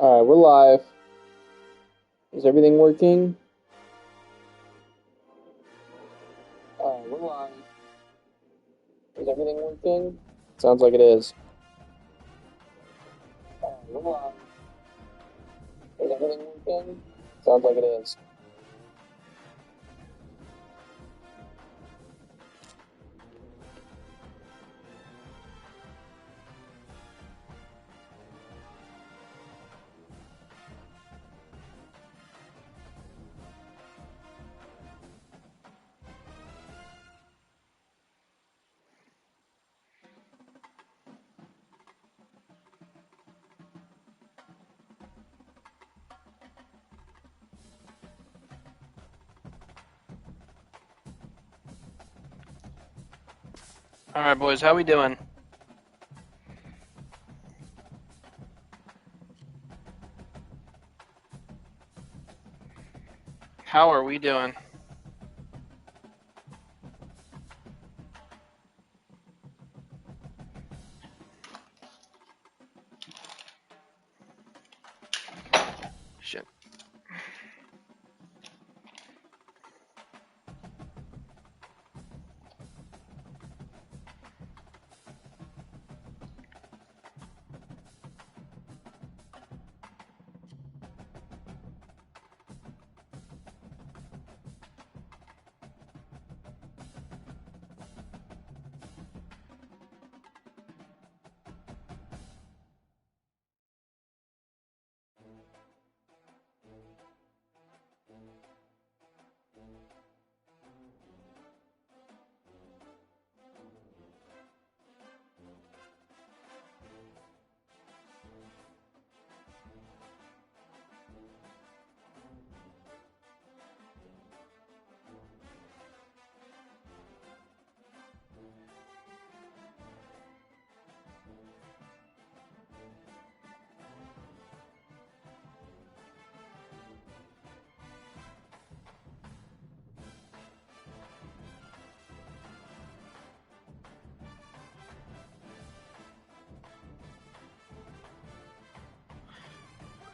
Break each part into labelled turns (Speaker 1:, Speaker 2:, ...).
Speaker 1: Alright, we're live. Is everything working? Alright, we're live. Is everything working? Sounds like it is. Alright, we're live. Is everything working? Sounds like it is.
Speaker 2: All right, boys, how we doing? How are we doing? Shit.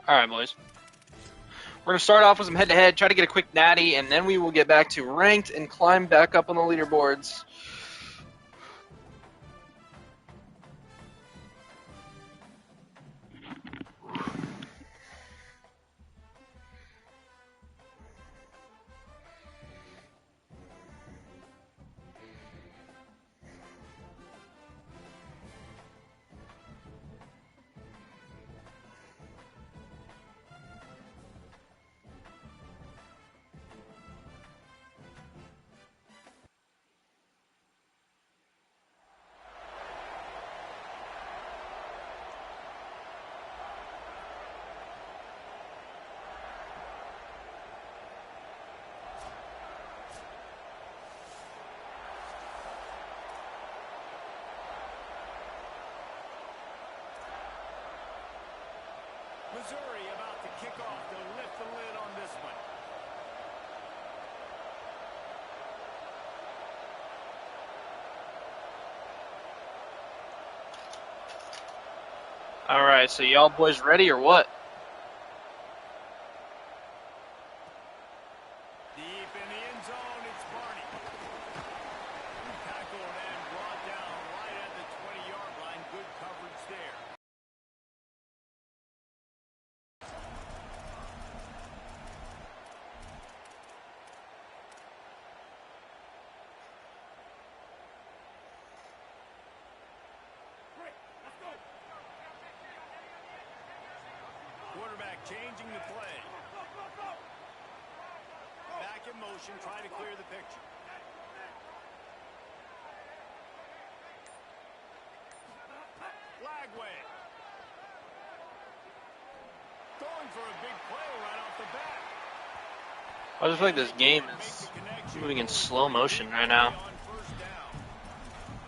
Speaker 2: All right, boys. We're going to start off with some head-to-head, try to get a quick natty, and then we will get back to ranked and climb back up on the leaderboards.
Speaker 3: Missouri about to kick off. They'll lift the lid on this one.
Speaker 2: All right, so y'all boys ready or what?
Speaker 3: Deep in the end zone, it's Barney. Tackled and brought down right at the 20-yard line. Good coverage there. Quarterback changing the play. Back in motion, try to clear the picture. Flag wave. Going for a big play right off the bat.
Speaker 2: I just feel like this game is moving in slow motion right now.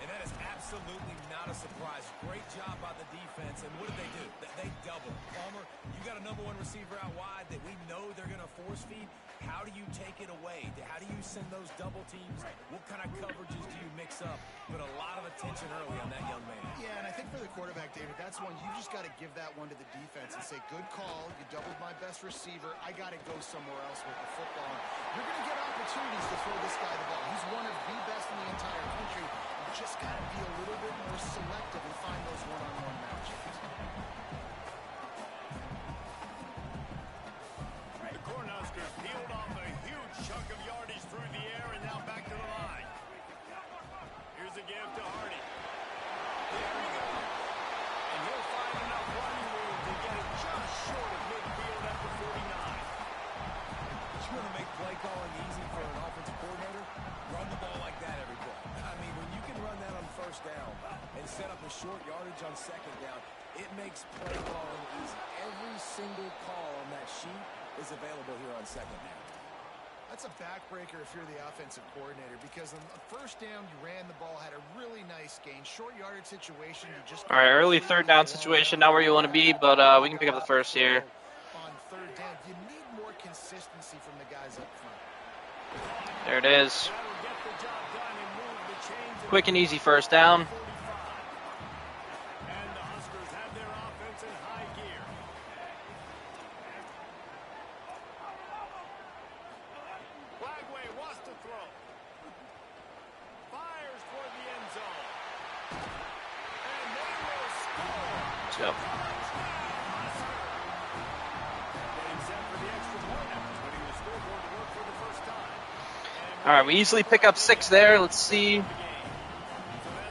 Speaker 4: And that is absolutely not a surprise. Great job by the defense. And what did they do? They doubled. Palmer, you got a number one receiver out wide that we know they're going to force feed. How do you take it away? How do you send those double teams? What kind of coverages do you mix up? But a lot of attention early on that young man.
Speaker 5: Yeah, and I think for the quarterback, David, that's one you just got to give that one to the defense and say, good call. You doubled my best receiver. I got to go somewhere else with the football. You're going to get opportunities to throw this guy the ball. He's one of the best in the entire country. You just got to be a little bit more selective and find those one-on-one matchups.
Speaker 3: The Cornhuskers peeled off a huge chunk of yardage through the air and now back to the line. Here's a give to Hardy. There we go. And he'll find enough running room to get it just short of midfield at the 49.
Speaker 4: You want to make play calling easy for an offensive coordinator? Run the ball like that every play. I mean, when you can run that on first down and set up a short yardage on second down, it makes play calling easy. Every single call on that sheet is available here on second down.
Speaker 5: That's a backbreaker if you're the offensive coordinator because on the first down, you ran the ball, had a really nice gain. Short yardage situation, you just...
Speaker 2: All right, early third down situation, not where you want to be, but we can pick up the first here.
Speaker 5: On third down, you need more consistency from the guys up front.
Speaker 2: There it is. Quick and easy first down.
Speaker 3: And the Huskers have their offense in high gear. Flagway wants to throw. Fires toward the end zone. And they will score.
Speaker 2: Yep.
Speaker 3: Getting set for the extra point after putting the scoreboard to work for the first time.
Speaker 2: All right, we easily pick up 6 there. Let's see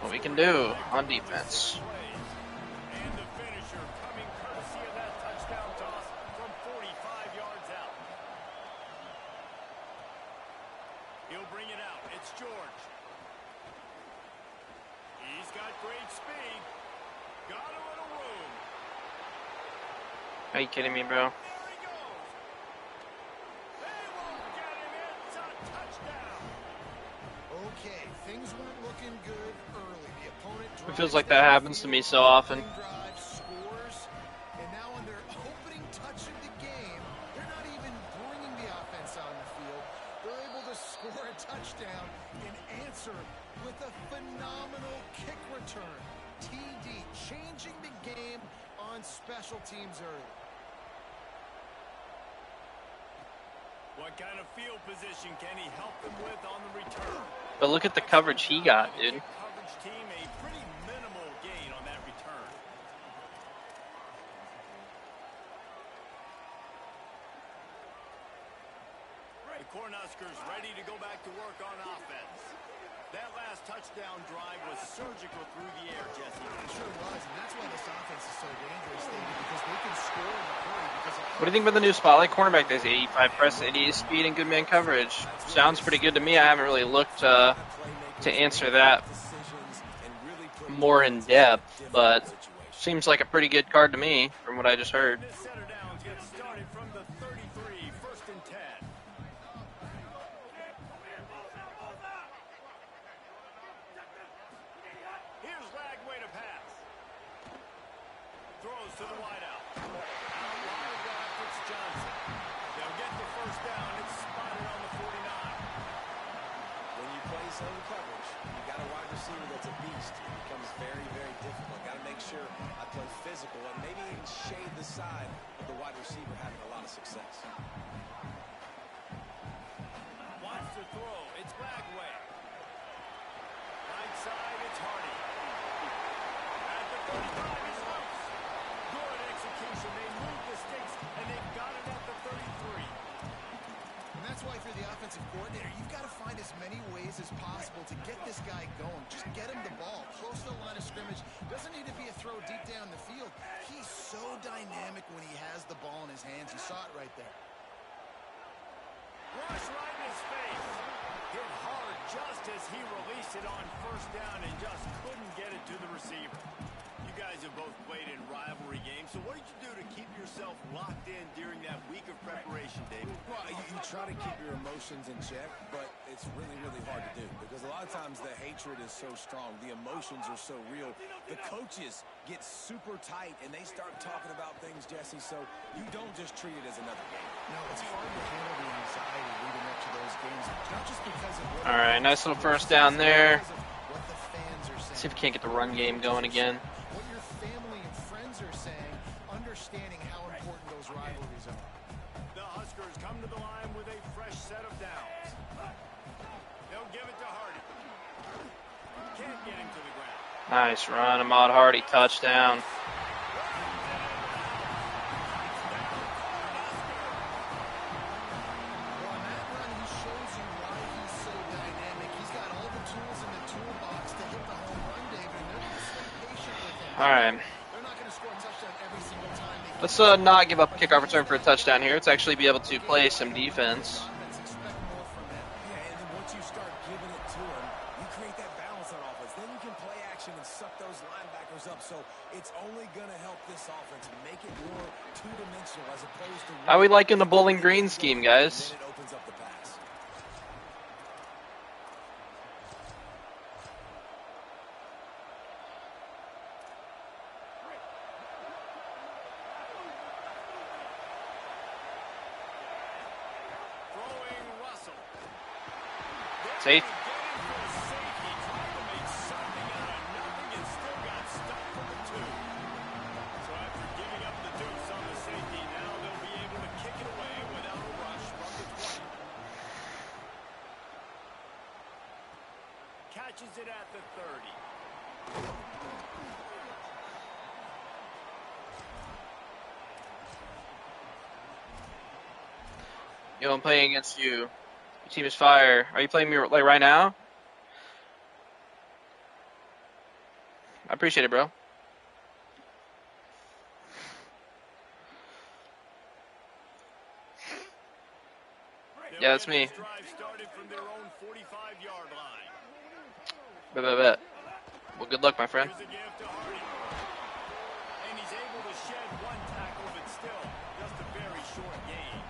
Speaker 2: what we can do on defense.
Speaker 3: And the finisher coming courtesy of that touchdown toss from 45 yards out. He'll bring it out. It's George. He's got great speed. Got a little room.
Speaker 2: Are you kidding me, bro?
Speaker 3: There he goes. They won't get him. It's a touchdown.
Speaker 5: Okay, things weren't looking good early. The opponent
Speaker 2: It feels like that happens to me so often.
Speaker 5: drive scores, and now on their opening touch of the game, they're not even bringing the offense on the field. They're able to score a touchdown and answer with a phenomenal kick return. TD changing the game on special teams early.
Speaker 3: What kind of field position can he help them with on the return?
Speaker 2: But look at the coverage he got, dude.
Speaker 3: Coverage team, a pretty minimal gain on that return. The Cornhuskers ready to go back to work on offense. That last touchdown drive was surgical through the air, Jesse.
Speaker 5: It sure was, and that's why this offense is so dangerous, David, because they can score in a hurry.
Speaker 2: What do you think about the new spotlight cornerback? There's 85 press, 88 speed, and good man coverage. Sounds pretty good to me. I haven't really looked to answer that more in depth, but seems like a pretty good card to me from what I just heard.
Speaker 3: This setter downs get started from the 33, 1st and 10. Here's Ragway to pass. Throws to the wideout. Out wide left, it's Johnson. They'll get the first down. It's spotted on the 49.
Speaker 4: When you play zone coverage, you got a wide receiver that's a beast. It becomes very, very difficult. Got to make sure I play physical and maybe even shade the side of the wide receiver having a lot of success.
Speaker 3: Wants to throw. It's Ragway. Right side, it's Hardy. At the 35, he's loose. Good execution. They moved the sticks, and they've got it at the 33.
Speaker 5: And that's why for the offensive coordinator, you've got to find as many ways as possible to get this guy going. Just get him the ball. Close to the line of scrimmage. Doesn't need to be a throw deep down the field. He's so dynamic when he has the ball in his hands. You saw it right there.
Speaker 3: Rush right in his face. Hit hard just as he released it on first down and just couldn't get it to the receiver. You guys have both played in rivalry games, so what did you do to keep yourself locked in during that week of preparation, David?
Speaker 4: Well, you try to keep your emotions in check, but it's really, really hard to do because a lot of times the hatred is so strong. The emotions are so real. The coaches get super tight, and they start talking about things, Jesse, so you don't just treat it as another game.
Speaker 5: No, it's hard to handle the anxiety leading up to those games, not just because of what
Speaker 2: All right, nice little first down there.
Speaker 5: what the fans are saying.
Speaker 2: See if we can't get the run game going again.
Speaker 5: What your family and friends are saying, understanding how important those rivalries are.
Speaker 3: The Huskers come to the line with a fresh set of downs. They'll give it to Hardy. Can't get him to the ground.
Speaker 2: Nice run, Ahmad Hardy, touchdown.
Speaker 5: Well, on that run, he shows you why he's so dynamic. He's got all the tools in the toolbox to hit the home run, David, and they're going to stay patient with him.
Speaker 2: All right,
Speaker 5: They're not going to score a touchdown every single time they
Speaker 2: let's not give up a kickoff return for a touchdown here. Let's actually be able to play some defense.
Speaker 5: expect more from them.
Speaker 4: Yeah, and then once you start giving it to them, you create that balance on offense. Then you can play action and suck those linebackers up. So it's only going to help this offense make it more two-dimensional as opposed to...
Speaker 2: How we liking the Bowling Green scheme, guys?
Speaker 4: Then it opens up the pass.
Speaker 3: Throwing Russell.
Speaker 2: Safe.
Speaker 3: Safety trying to make something out of nothing and still got stuck for the 2. So after giving up the deuce on the safety, now they'll be able to kick it away without a rush from the 20. Catches it at the 30.
Speaker 2: Yo, I'm playing against you. Your team is fire. Are you playing me like right now? I appreciate it, bro. Yeah, that's me.
Speaker 3: This drive started from their own 45-yard line.
Speaker 2: Bet. Well, good luck, my friend.
Speaker 3: Here's a give to Hardy. And he's able to shed one tackle, but still just a very short gain.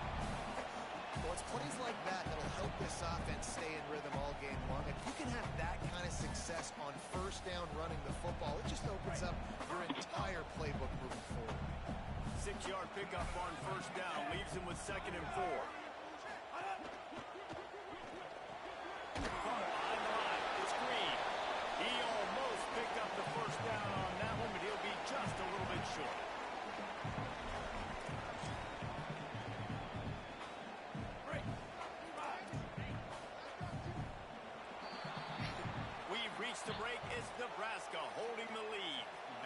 Speaker 5: Well, it's plays like that that'll help this offense stay in rhythm all game long. If you can have that kind of success on first down running the football, it just opens up your entire playbook moving forward.
Speaker 3: 6-yard pickup on first down leaves him with 2nd and 4. Behind the line, it's Green. He almost picked up the first down on that one, but he'll be just a little bit short. We've reached the break. It's Nebraska holding the lead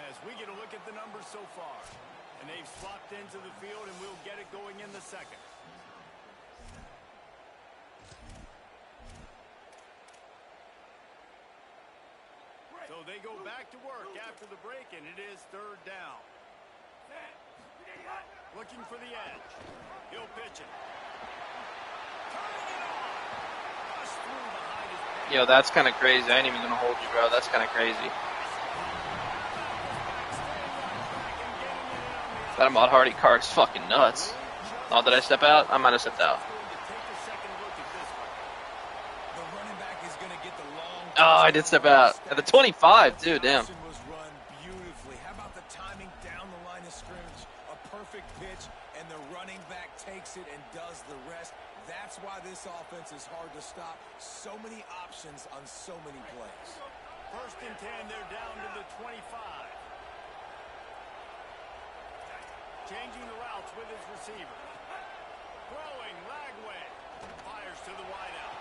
Speaker 3: as we get a look at the numbers so far. And they've swapped into the field, and we'll get it going in the second. So they go back to work after the break, and it is 3rd down. Looking for the edge. He'll pitch it. Turning it on. Rushed through behind his...
Speaker 2: Yo, that's kind of crazy. I ain't even gonna hold you, bro. That's kind of crazy. That Ahmad Hardy card's fucking nuts. Oh, did I step out? I might have stepped out.
Speaker 4: The running back is going to get the long...
Speaker 2: Oh, I did step out. At the 25, too, damn.
Speaker 4: Was run beautifully. How about the timing down the line of scrimmage? A perfect pitch, and the running back takes it and does the rest. That's why this offense is hard to stop. So many options on so many plays.
Speaker 3: 1st and 10, they're down to the 25. Changing the routes with his receiver. Throwing, Lagway. Fires to the wideout.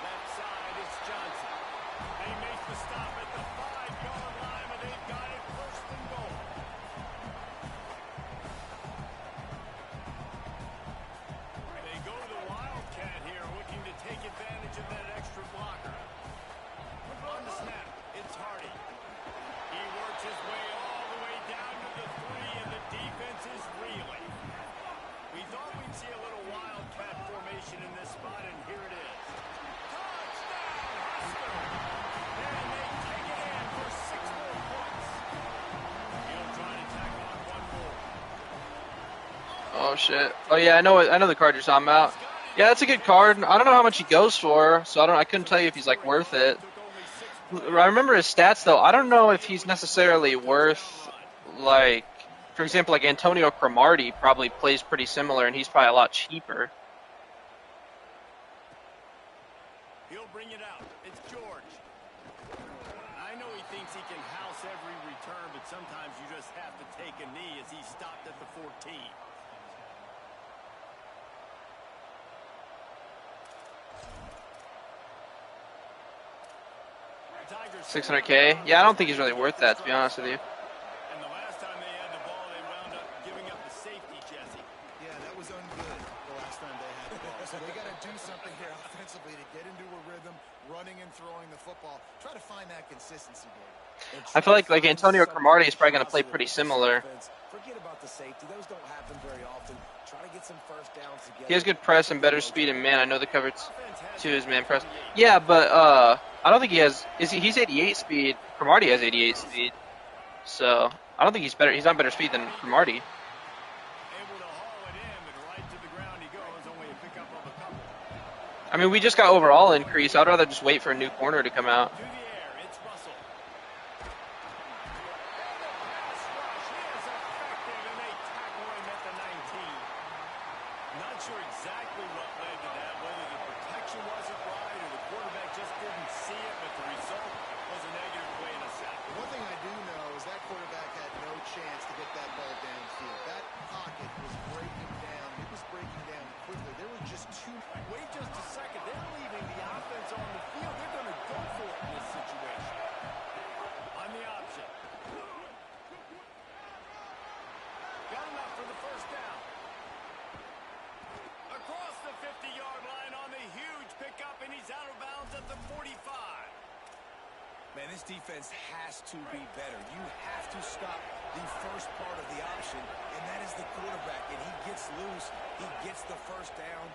Speaker 3: Left side, it's Johnson. They make the stop at the 5-yard line, and they've got it 1st and goal. They go to the Wildcat here, looking to take advantage of that extra blocker. On the snap, it's Hardy. He works his way all the way down to the 3, and the defense is reeling. We thought we'd see a little Wildcat formation in this spot, and here it is. Touchdown, Husker! And they take it in for 6 more points.
Speaker 2: Oh shit. Oh yeah, I know the card you're talking about. Yeah, that's a good card. I don't know how much he goes for, so I couldn't tell you if he's like worth it. I remember his stats though. I don't know if he's necessarily worth, like, for example, like Antonio Cromartie probably plays pretty similar, and he's probably a lot cheaper.
Speaker 3: He'll bring it out. It's George. I know he thinks he can house every return, but sometimes you just have to take a knee as he stopped at the 14.
Speaker 2: 600K? Yeah, I don't think he's really worth that, to be honest with you.
Speaker 3: And the last time they had the ball, they wound up giving up the safety, Jesse.
Speaker 5: Yeah, that was ungood the last time they had the ball. So they got to do something here offensively to get into a rhythm, running and throwing the football. Try to find that consistency, Dave.
Speaker 2: I feel like Antonio Cromartie is probably going to play pretty similar.
Speaker 4: Forget about the safety. Those don't happen very often. Try to get some first downs together.
Speaker 2: He has good press and better speed, and man, I know the coverage to his man press. Yeah, but I don't think he has. He's 88 speed. Cromartie has 88 speed, so I don't think he's better. He's not better speed than Cromartie.
Speaker 3: Able to haul it in, and right to the ground he goes. Only a pickup of a couple.
Speaker 2: I mean, we just got overall increase. I'd rather just wait for a new corner to come out.
Speaker 3: To the air, it's Russell. And the pass rush is effective, and they tackle him at the 19. Not sure exactly what led to that, whether the protection wasn't right or the quarterback just didn't see it, but the result was a negative play and a sack.
Speaker 5: One thing I do know is that quarterback had no chance to get that ball downfield. That pocket was breaking down. It was breaking down quickly. There were just two.
Speaker 3: Wait just a second. They're leaving the offense on the field. They're going to go for it in this situation. On the option. Got enough for the first down. Across the 50-yard line on the huge pickup, and he's out of bounds at the 45.
Speaker 4: Man, this defense has to be better. You have to stop the first part of the option, and that is the quarterback. And he gets loose. He gets the first down,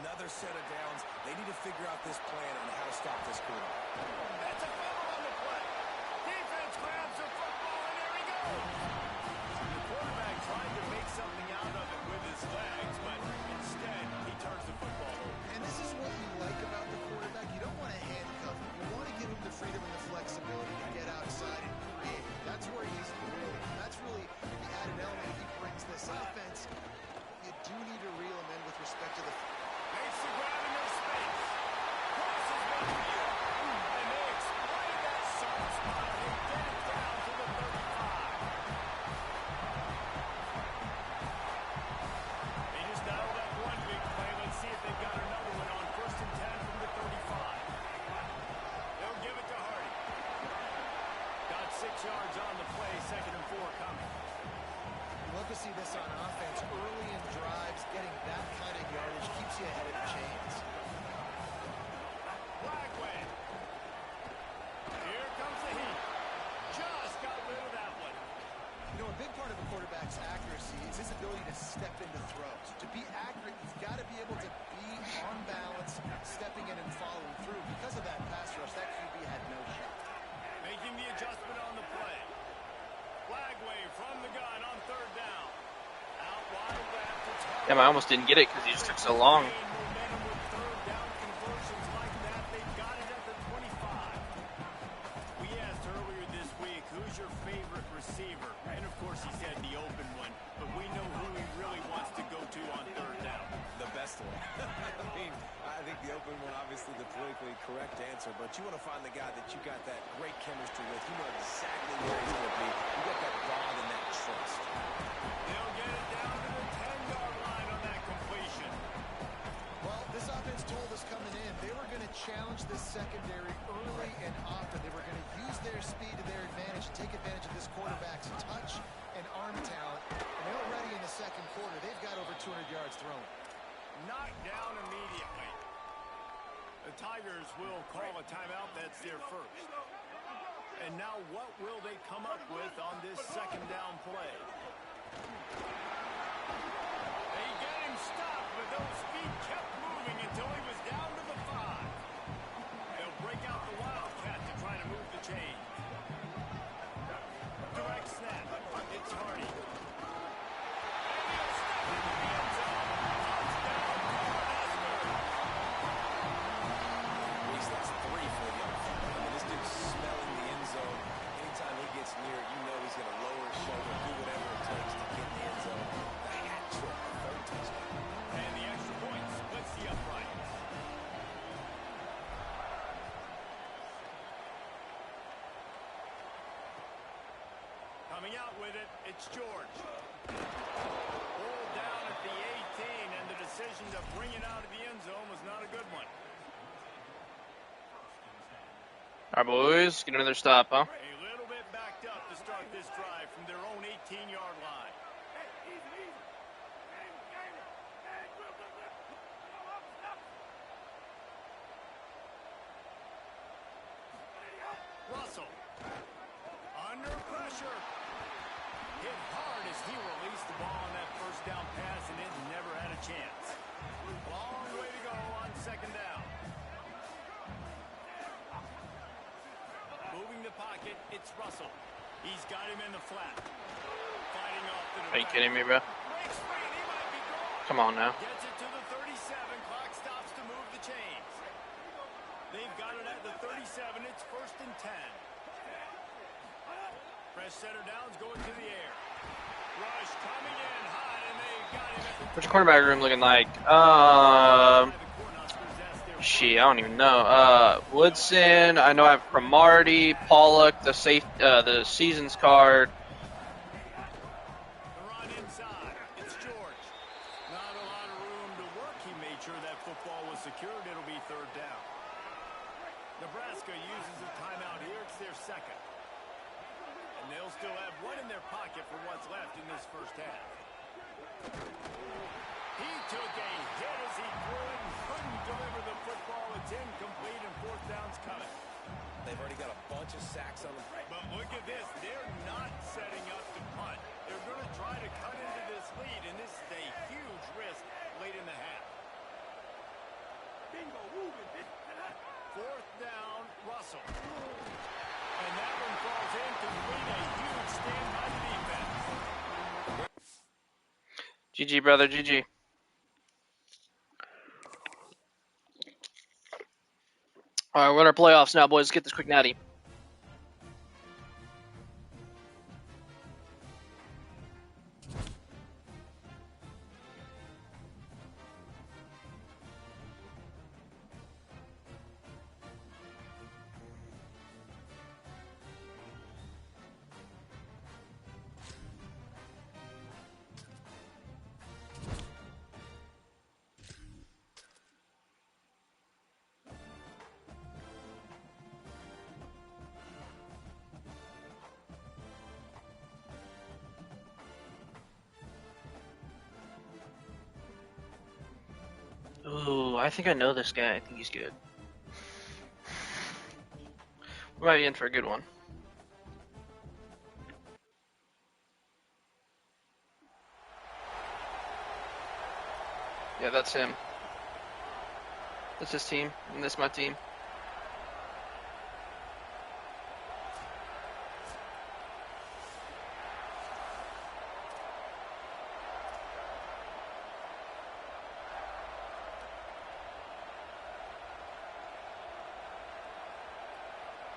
Speaker 4: another set of downs. They need to figure out this plan on how to stop this quarterback.
Speaker 3: That's a fumble on the play. Defense grabs the football, and there he goes. The quarterback tried to make something out of it with his legs, but instead he turns the football over.
Speaker 5: And this is what you like about the quarterback. You don't want to handcuff him. You want to give him the freedom and the flexibility to get outside and create. That's where he's really, that's really the added element he brings this offense. You do need to reel him in with respect to the.
Speaker 3: Makes the grab in their space. Crosses one view. And they exploit that soft spot and get it down to the 35. They just dialed up one big play. Let's see if they've got another one on 1st and 10 from the 35. They'll give it to Hardy. Got 6 yards on the play. 2nd and 4 coming.
Speaker 5: Love to see this on offense early in drives. Getting that kind of yardage keeps you ahead of the chains.
Speaker 3: Flagway. Here comes the heat. Just got rid of that one.
Speaker 5: You know, a big part of a quarterback's accuracy is his ability to step into throws. To be accurate, you've got to be able to be on balance, stepping in and following through. Because of that pass rush, that QB had no shot.
Speaker 3: Making the adjustment on the play. Flagway from the gun on 3rd down. Out wide left. It's hard.
Speaker 2: Damn, I almost didn't get it because he just took so long.
Speaker 3: Gain momentum with 3rd down conversions like that. They've got it at the 25. We asked earlier this week, who's your favorite receiver? And of course he said the open one, but we know who he really wants to go to on 3rd down.
Speaker 4: The best one. I mean, I think the open one, obviously the politically correct answer, but you want to find the guy that you got that great chemistry with. You know exactly where he's going to be. You got that bond and that trust.
Speaker 3: They'll get it down to the 10-yard line on that completion.
Speaker 5: Well, this offense told us coming in they were going to challenge this secondary early and often. They were going to use their speed to their advantage and take advantage of this quarterback's touch and arm talent. And they were ready in the 2nd quarter. They've got over 200 yards thrown.
Speaker 3: Knocked down immediately. The Tigers will call a timeout. That's their first. And now what will they come up with on this 2nd down play? They get him stopped, but those feet kept moving until he was down to the 5. They'll break out the Wildcat to try to move the chain. Direct snap. It's Hardy. And he'll step into the end Coming out with it, it's George. Pulled down at the 18, and the decision to bring it out of the end zone was not a good one.
Speaker 2: All right, boys, get another stop, huh?
Speaker 3: A little bit backed up to start this drive from their own 18-yard line. Russell, under pressure, hit hard as he released the ball on that first down pass, and it never had a chance. Long way to go on second down. Moving the pocket, it's Russell. He's got him in the flat. Fighting off to the
Speaker 2: Are you
Speaker 3: back.
Speaker 2: kidding me, bro?
Speaker 3: Breaks free, and he might be gone.
Speaker 2: Come on now.
Speaker 3: Gets it to the 37. Clock stops to move the chains. They've got it at the 37. It's 1st and 10. Fresh setter downs going to the air. Rush coming in high, and they've got him at the
Speaker 2: What's your cornerback room looking like? Shit, I don't even know. Woodson, I know I have Cromartie, Pollock, the seasons card.
Speaker 3: The run inside. It's George. Not a lot of room to work. He made sure that football was secured. It'll be 3rd down. Nebraska uses a timeout here. It's their second. And they'll still have one in their pocket for what's left in this first half. He took a hit as he threw it and couldn't deliver the football. It's incomplete, and 4th down's coming.
Speaker 4: They've already got a bunch of sacks on them.
Speaker 3: But look at this. They're not setting up to punt. They're going to try to cut into this lead, and this is a huge risk late in the half. 4th down, Russell. And that one falls incomplete. A huge stand by the defense.
Speaker 2: GG, brother, GG. All right, we're in our playoffs now, boys. Let's get this quick natty. Ooh, I think I know this guy. I think he's good. We might be in for a good one. Yeah, that's him. That's his team, and this is my team.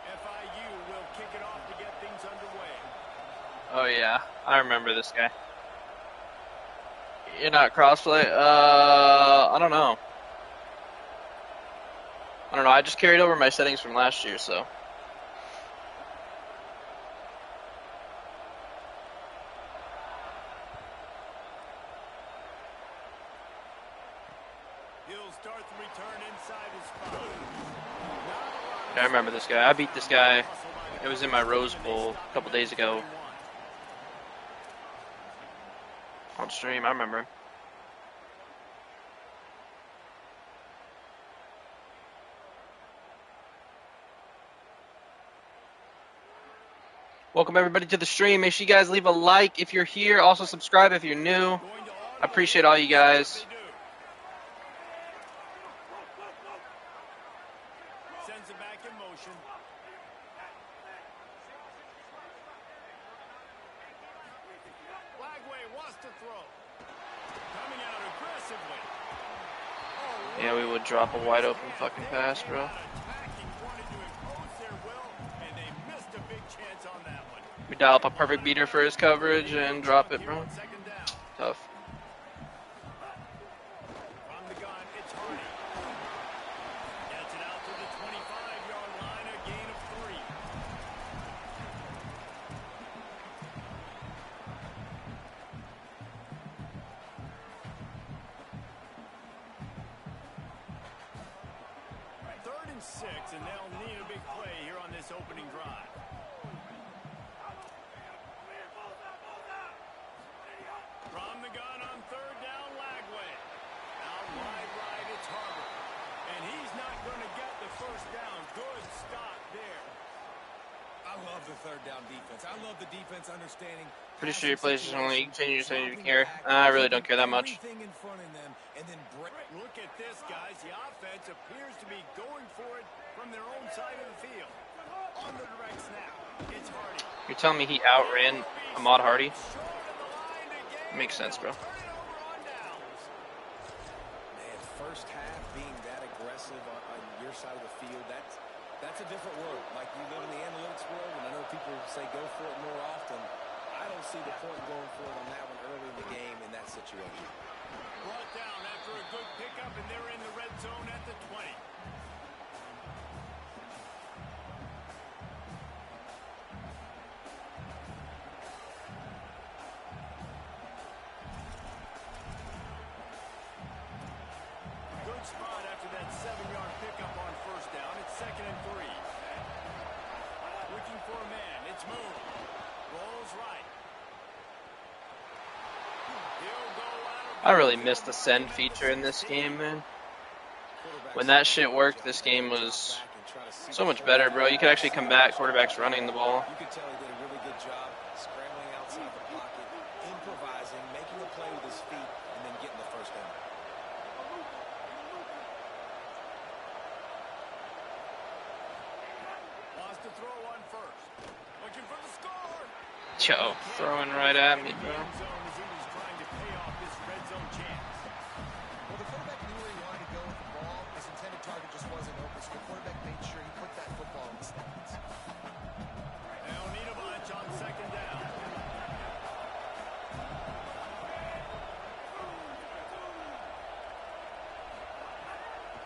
Speaker 3: FIU will kick it off to get things underway.
Speaker 2: Oh yeah, I remember this guy. You're not crossplay? I don't know. I just carried over my settings from last year, so.
Speaker 3: He'll start the return inside his spot.
Speaker 2: Yeah, I remember this guy. I beat this guy. It was in my Rose Bowl a couple days ago. On stream, I remember him. Welcome everybody to the stream. Make sure you guys leave a like if you're here. Also subscribe if you're new. I appreciate all you guys.
Speaker 3: Sends it back in motion. Flagway wants to throw. Coming out aggressively.
Speaker 2: Yeah, we would drop a wide open fucking pass, bro.
Speaker 3: Attacking, wanted to impose their will, and they missed a big chance on that one.
Speaker 2: We dial up a perfect beater for his coverage and drop it, bro.
Speaker 3: Second down.
Speaker 2: Tough.
Speaker 3: From the gun, it's Hardy. Gets it out to the 25-yard line, a gain of 3. and 6, and they'll need a big play here on this opening drive. From the gun on third down, Lagway. Out wide right, it's Harbor. And he's not going to get the first down. Good stop there.
Speaker 4: I love the third down defense. I love the defense understanding.
Speaker 2: Pretty sure your place is only continue to care. I really don't care that much.
Speaker 4: Everything in front of them, and then
Speaker 3: Look at this, guys. The offense appears to be going for it from their own side of the field. On the direct snap, it's Hardy.
Speaker 2: You're telling me he outran Ahmad Hardy? Makes sense, bro.
Speaker 4: Man, first half being that aggressive on your side of the field, that's a different world. Like, you live in the analytics world, and I know people say go for it more often. I don't see the point going for it on that one early in the game in that situation.
Speaker 3: Brought down after a good pickup, and they're in the red zone at the 20. Good spot after that 7-yard pickup on first down. It's 2nd and 3. Looking for a man. It's Moon. Rolls right. He'll go out.
Speaker 2: I really missed the send feature in this game, man. When that shit worked, this game was so much better, bro. You could actually come back, quarterback's running the ball.
Speaker 4: You could tell he did a really good job scrambling outside the pocket, improvising, making a play with his feet, and then getting the first down.
Speaker 3: Wants to throw on first. Looking for the score.
Speaker 2: Yo, throwing right at me, bro.
Speaker 3: End zone as he was trying to pay off this red zone chance.
Speaker 5: Well, the quarterback knew where he wanted to go with the ball. His intended target just wasn't open, so the quarterback made sure he put that football in the stands.
Speaker 3: They'll need a bunch on 2nd down.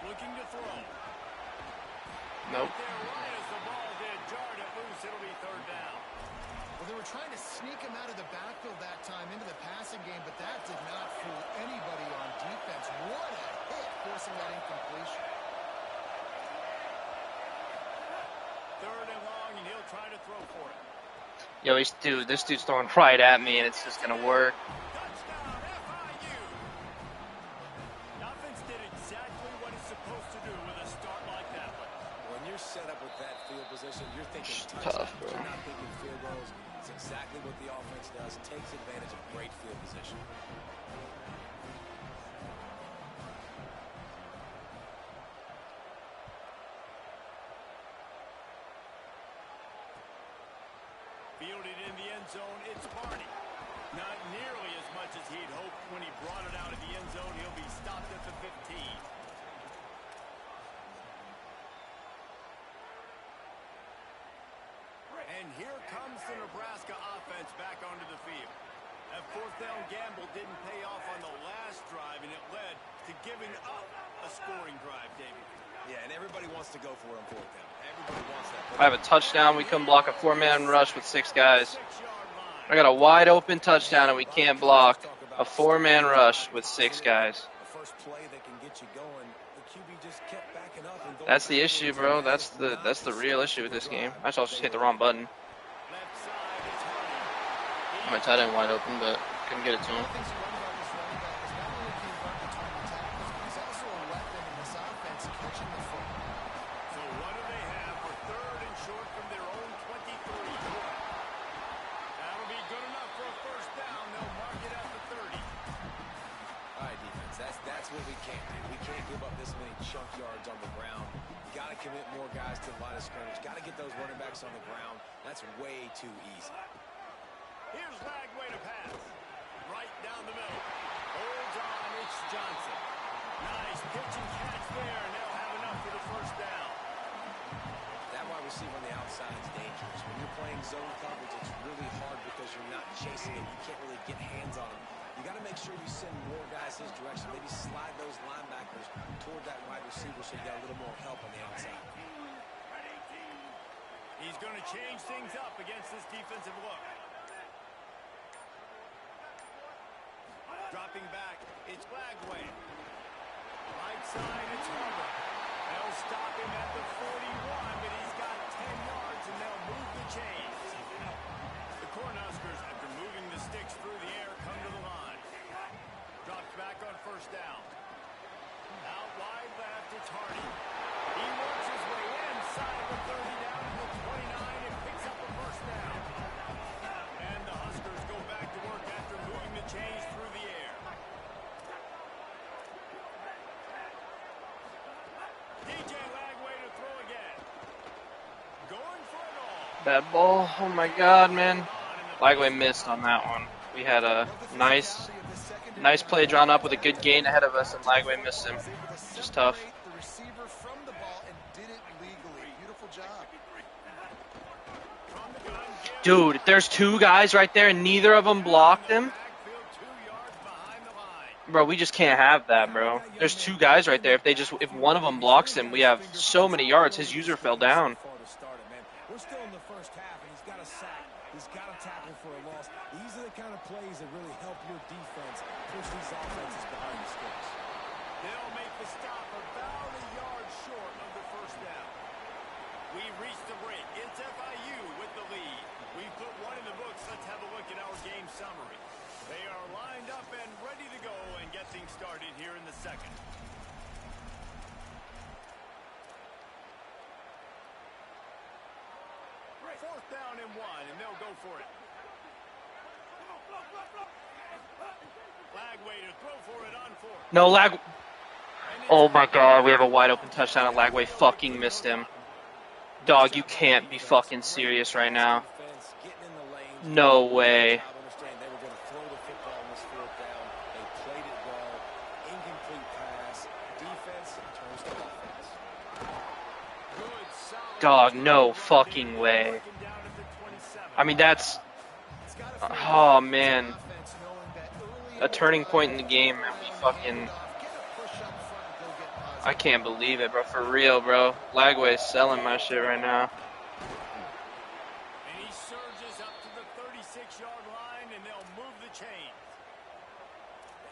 Speaker 3: Looking to throw.
Speaker 2: Nope.
Speaker 3: There right as the ball did. Jarred it loose. It'll be 3rd down.
Speaker 5: Well, they were trying to sneak him out of the backfield that time into the passing game, but that did not fool anybody on defense. What a hit, forcing that incompletion.
Speaker 3: 3rd and long, and he'll try to throw for it.
Speaker 2: Yo, this dude's throwing right at me, and it's just gonna work.
Speaker 3: Touchdown, FIU! The offense did exactly what it's supposed to do with a start like that one.
Speaker 4: When you're set up with that field position, you're thinking
Speaker 2: It's
Speaker 4: touchdowns.
Speaker 2: tough, bro.
Speaker 4: You're not thinking field goals. It's exactly what the offense does. Takes advantage of great field position.
Speaker 3: Fielded in the end zone, it's Barney. Not nearly as much as he'd hoped when he brought it out of the end zone. He'll be stopped at the 15. And here comes the Nebraska offense back onto the field. That 4th down gamble didn't pay off on the last drive, and it led to giving up a scoring drive, David.
Speaker 4: Yeah, and everybody wants to go for it on 4th down. Everybody wants that.
Speaker 2: I have a touchdown. We couldn't block a 4-man rush with 6 guys.
Speaker 3: 6-yard line.
Speaker 2: I got a wide open touchdown, and we can't block a 4-man rush with 6 guys.
Speaker 4: The first play that can get you going, the QB just kept backing up and going.
Speaker 2: That's the issue, bro. That's the real issue with this game. I just hit the wrong button.
Speaker 3: Left side, it's Hardy.
Speaker 2: My tight end wide open, but couldn't get it to him.
Speaker 5: One of the things you love about this running back is not only can he run between the tackles, but he's also a weapon in this offense catching the football.
Speaker 3: So what do they have for 3rd and short from their own 23? That'll be good enough for a first down. They'll mark it at the 30.
Speaker 4: All right, defense, that's what we can't do. We can't give up this many chunk yards on the ground. You got to commit more guys to the line of scrimmage. Got to get those running backs on the ground. That's way too easy.
Speaker 3: Here's Lagway to pass. Right down the middle. Holds on, it's Johnson. Nice pitch and catch there, and they'll have enough for the first down.
Speaker 4: That wide receiver on the outside is dangerous. When you're playing zone coverage, it's really hard because you're not chasing it. You can't really get hands on him. You got to make sure you send more guys his direction. Maybe slide those linebackers toward that wide receiver so you got a little more help on the outside.
Speaker 3: He's going to change things up against this defensive look. Dropping back, it's Lagway. Right side, it's Harbor. They'll stop him at the the 30 down to the 29 and picks up a first down. And the Huskers go back to work after moving the chains through the air. DJ Lagway to throw again. Going for it all.
Speaker 2: Bad ball. Oh my God, man. Lagway missed on that one. We had a nice play drawn up with a good gain ahead of us, and Lagway missed him. Just tough.
Speaker 5: The receiver from the ball and did it legally. Beautiful job.
Speaker 2: Dude, there's two guys right there, and neither of them blocked him.
Speaker 3: Backfield 2 yards behind the line.
Speaker 2: Bro, we just can't have that, bro. There's two guys right there. If one of them blocks him, we have so many yards. His user fell down.
Speaker 4: We're still in the first half, and he's got a sack. He's got a tackle for a loss. These are the kind of plays that really help your defense push these offenses behind the sticks.
Speaker 3: They'll make the stop about a yard short of the first down. We reached the break. It's FIU with the lead. We put one in the books. Let's have a look at our game summary. They are lined up and ready to go and get things started here in the second. Fourth down and 1, and they'll go for it. Lagway to throw for it on fourth.
Speaker 2: No, Oh my God, we have a wide open touchdown, and Lagway fucking missed him. Dog, you can't be fucking serious right now. No way. Dog, no fucking way. I mean, that's... Oh, man. A turning point in the game, and we fucking... I can't believe it, bro. For real, bro. Lagway's selling my shit right now.
Speaker 3: And he surges up to the 36-yard line, and they'll move the chains.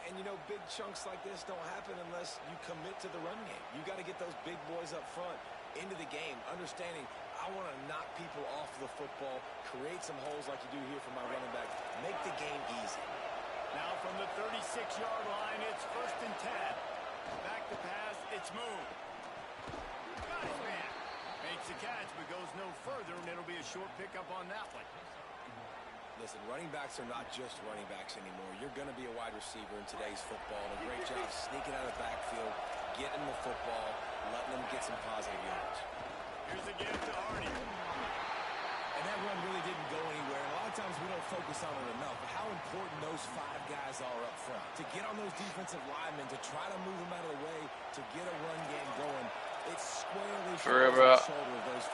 Speaker 4: And, you know, big chunks like this don't happen unless you commit to the run game. You got to get those big boys up front into the game, understanding I want to knock people off the football, create some holes like you do here for my running back, make the game easy.
Speaker 3: Now from the 36-yard line, it's 1st and 10. Back to pass, it's moved. Got his man. Makes the catch, but goes no further, and it'll be a short pickup on that one.
Speaker 4: Listen, running backs are not just running backs anymore. You're going to be a wide receiver in today's football. And a great job sneaking out of the backfield, getting the football, letting them get some positive yards.
Speaker 3: Here's the give to Hardy.
Speaker 4: And that run really didn't go anywhere. And a lot of times we don't focus on it enough. But how important those 5 guys are up front. To get on those defensive linemen, to try to move them out of the way, to get a run game going. It's squarely
Speaker 2: For real, bro.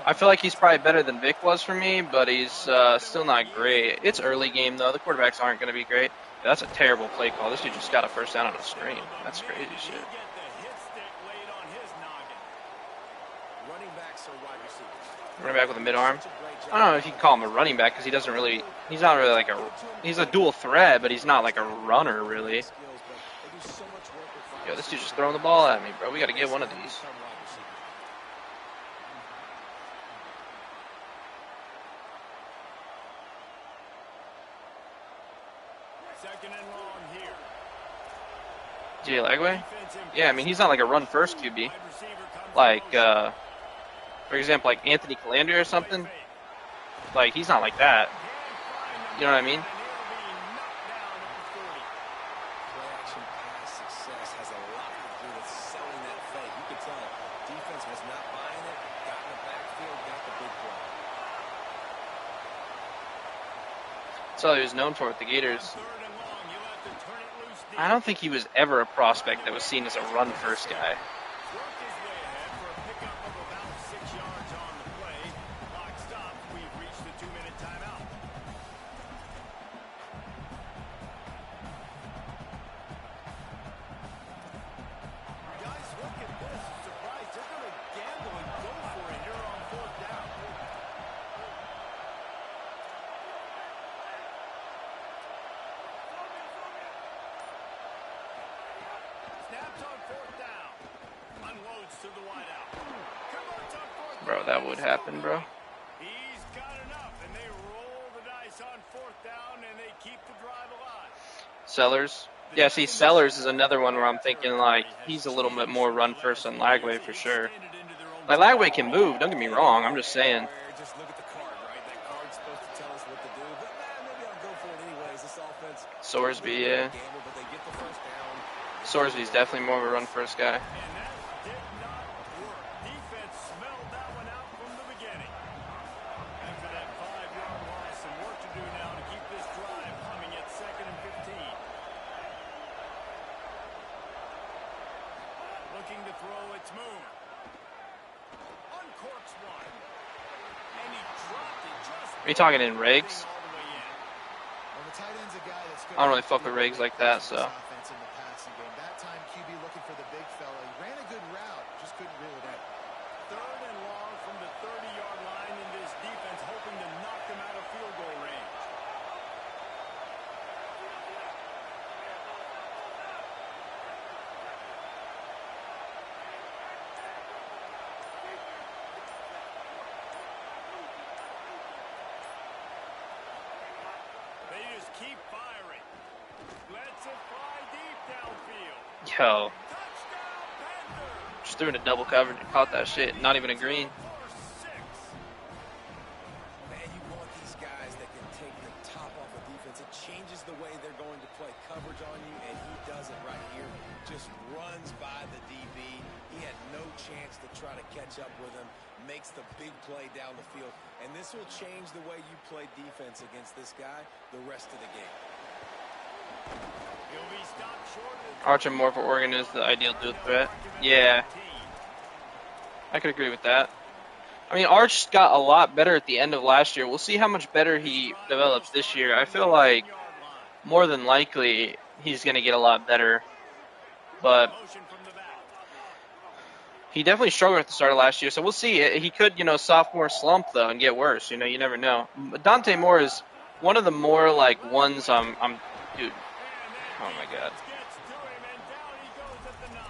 Speaker 2: I feel like he's probably better than Vic was for me, but he's still not great. It's early game, though. The quarterbacks aren't going to be great. That's a terrible play call. This dude just got a first down on a screen. That's crazy shit.
Speaker 4: Running backs are wide receivers.
Speaker 2: Running back with a mid-arm. I don't know if you can call him a running back because he's not really like he's a dual threat, but he's not like a runner, really. Yo, this dude's just throwing the ball at me, bro. We got to get one of these.
Speaker 3: Second and long here.
Speaker 2: DJ Lagway? Yeah, I mean, he's not like a run-first QB. Like, for example, like Anthony Calandria or something. Like, he's not like that. You know what I mean?
Speaker 4: Play-action pass success has a lot to do with selling that fake. You can tell defense was not buying it, got in the backfield, got the big play.
Speaker 2: That's all he was known for with the Gators. I don't think he was ever a prospect that was seen as a run-first guy. Bro, that would happen, bro.
Speaker 3: He's got enough, and they roll the dice on 4th down, and they keep the drive alive.
Speaker 2: Sellers. Yeah, see, Sellers is another one where I'm thinking, like, he's a little bit more run first than Lagway for sure. Like, Lagway can move, don't get me wrong, I'm just saying.
Speaker 4: Just look at the card, right? That card's supposed to tell us what to do, but maybe I'll go for it anyways. This offense,
Speaker 2: Sorsby, yeah.
Speaker 4: gamble, but they get the first down.
Speaker 2: Sorsby's definitely more of a run first guy.
Speaker 3: And that did not work. Defense smelled that one out from the beginning. After that 5-yard loss, some work to do now to keep this drive coming at 2nd and 15. Looking to throw, it's Moon. Uncorks one. And he dropped it just.
Speaker 2: Are you talking in regs?
Speaker 3: all the way in.
Speaker 5: Well, the tight end's a guy that's
Speaker 2: I don't really fuck with regs like that, so.
Speaker 5: offense in the passing game. That time QB looking for the big fella. He ran a good route, just couldn't reel it in.
Speaker 3: 3rd and long from the 30-yard line in this defense, hoping to knock them out of field goal range. They just keep firing. Let's it fly deep downfield.
Speaker 2: Yo,
Speaker 3: Touchdown, Panthers!
Speaker 2: just threw in a double coverage and caught that shit. Not even a green.
Speaker 4: Man, you want these guys that can take the top off of defense. It changes the way they're going to play coverage on you, and he does it right here. Just runs by the DB. He had no chance to try to catch up with him. Makes the big play down the field. And this will change the way you play defense against this guy the rest of the game.
Speaker 3: He'll be stopped short of the
Speaker 2: Archer Moore for Oregon is the ideal dual threat. Yeah, I could agree with that. I mean, Arch got a lot better at the end of last year. We'll see how much better he develops this year. I feel like more than likely he's going to get a lot better. But
Speaker 3: motion from the back.
Speaker 2: he definitely struggled at the start of last year. So we'll see. He could, sophomore slump, though, and get worse. You never know. But Dante Moore is one of the more, ones I'm dude. Oh, my God.
Speaker 3: Gets to him, and down he goes at the 9.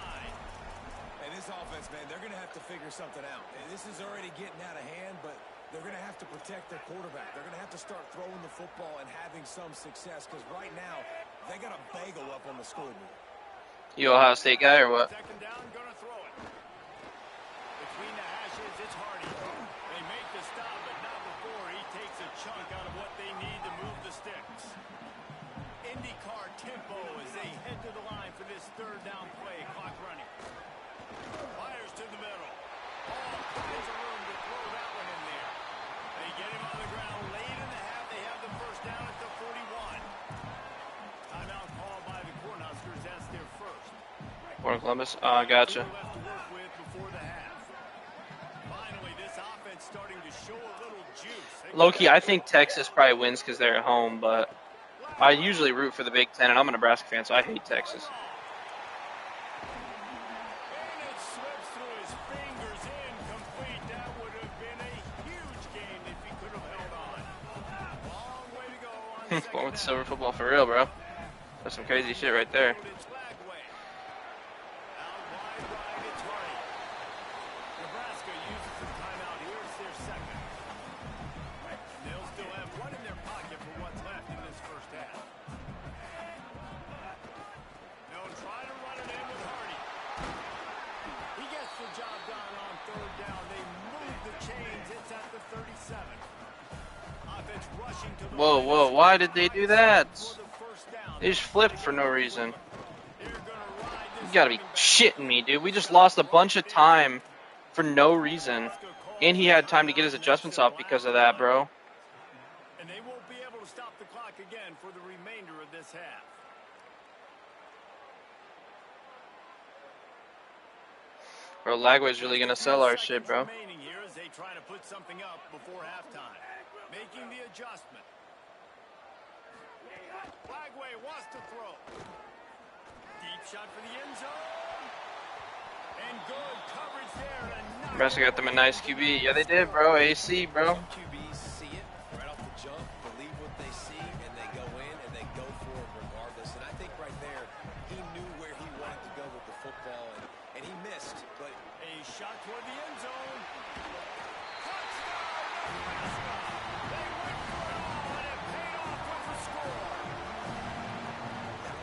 Speaker 4: And this offense, man, they're going to have to figure something out. And this is already getting out of hand, but they're going to have to protect their quarterback. They're going to have to start throwing the football and having some success, because right now, they got a bagel up on the scoreboard.
Speaker 2: You Ohio State guy or what?
Speaker 3: 2nd down, gonna throw it. Between the hashes, it's Hardy. They make the stop, but not before he takes a chunk out of what they need to move the sticks. IndyCar tempo as they head to the line for this 3rd down play. Clock running. Fires to the middle. All kinds of room to throw that one in there. They get him on the ground late in the half. They have the 1st down at the 41. Timeout called by the Cornhuskers. That's their first.
Speaker 2: Port Columbus? Gotcha.
Speaker 3: Left to work with before the half. Finally, this offense starting to show a little juice.
Speaker 2: Low-key, I think Texas probably wins because they're at home, but I usually root for the Big Ten, and I'm a Nebraska fan, so I hate Texas.
Speaker 3: And it slips through his fingers, incomplete. That would have been a huge game if he could have held on. Long way to go on
Speaker 2: Born with silver football for real, bro. That's some crazy shit right there.
Speaker 3: It's Lagway. Out wide right, it's Hardy. Nebraska uses the timeout here. It's their 2nd. And they'll still have one in their pocket for what's left in this 1st half. They'll try to run it in with Hardy. He gets the job done on 3rd down. They move the chains. It's at the 37. Offense rushing to the
Speaker 2: Whoa,
Speaker 3: line.
Speaker 2: whoa, why did they do that?
Speaker 3: For the 1st down.
Speaker 2: They just flipped for no reason.
Speaker 3: They're gonna ride this
Speaker 2: You gotta be shitting me, dude. We just lost a bunch of time for no reason. And he had time to get his adjustments off because of that, bro.
Speaker 3: And they won't be able to stop the clock again for the remainder of this half.
Speaker 2: Bro, Lagway's really gonna sell our shit, bro.
Speaker 3: Remaining here as they try to put something up before halftime. Making the adjustment. Lagway wants to throw. Deep shot for the end zone. And good coverage there to knock
Speaker 2: Nebraska got them a nice QB. Yeah, they did, bro. AC, bro.
Speaker 4: QBs see it right off the jump, believe what they see, and they go in and they go for it regardless. And I think right there, he knew where he wanted to go with the football, and he missed. But
Speaker 3: a shot toward the end zone. Touchdown, Nebraska! They went for it all, and it paid off with the score.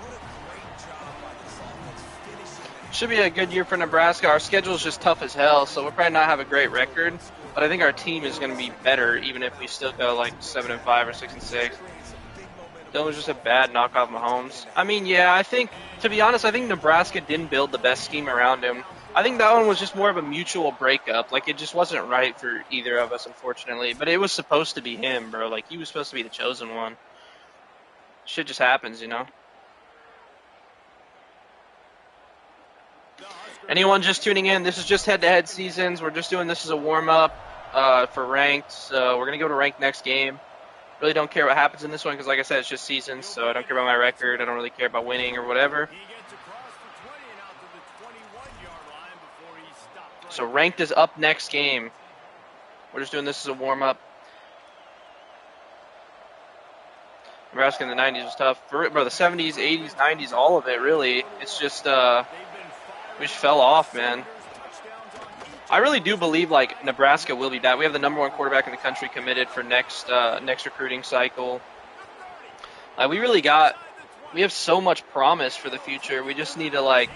Speaker 4: what a great job by this offense finishing that.
Speaker 2: should be a good year for Nebraska. Our schedule is just tough as hell, so we'll probably not have a great record. But I think our team is going to be better, even if we still go like 7-5 or 6-6. That was just a bad knockoff Mahomes. I mean, yeah, I think, to be honest, I think Nebraska didn't build the best scheme around him. I think that one was just more of a mutual breakup. Like, it just wasn't right for either of us, unfortunately. But it was supposed to be him, bro. Like, he was supposed to be the chosen one. Shit just happens, you know? Anyone just tuning in, this is just head-to-head seasons. We're just doing this as a warm-up for ranked. So we're going to go to ranked next game. Really don't care what happens in this one because, like I said, it's just seasons. So I don't care about my record. I don't really care about winning or whatever. So ranked is up next game. We're just doing this as a warm-up. Nebraska in the 90s was tough. Bro, the 70s, 80s, 90s, all of it, really. It's just, we just fell off, man. I really do believe, like, Nebraska will be back. We have the #1 quarterback in the country committed for next recruiting cycle. We have so much promise for the future. We just need to,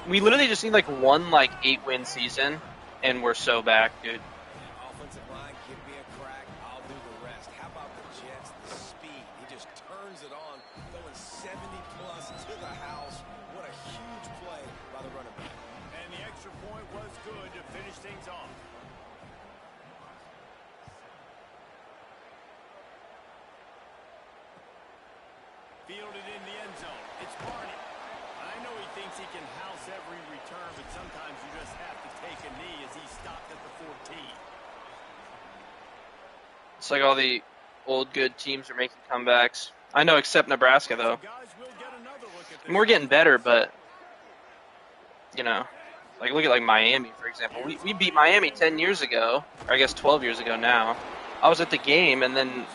Speaker 2: we literally just need, one, 8-win season, and we're so back, dude.
Speaker 4: Offensive line, give me a crack. I'll do the rest. How about the Jets? The speed. He just turns it on, going 70-plus to the house. What a huge play by the running back.
Speaker 3: And the extra point was good to finish things off. Fielded in the end zone. It's Barney. I know he thinks he can house every return, but sometimes you just have to take a knee as he stopped at the 14.
Speaker 2: It's like all the old good teams are making comebacks. I know, except Nebraska, though. And we're getting better, but, you know, look at Miami, for example. We beat Miami 10 years ago, or I guess 12 years ago now. I was at the game, and then,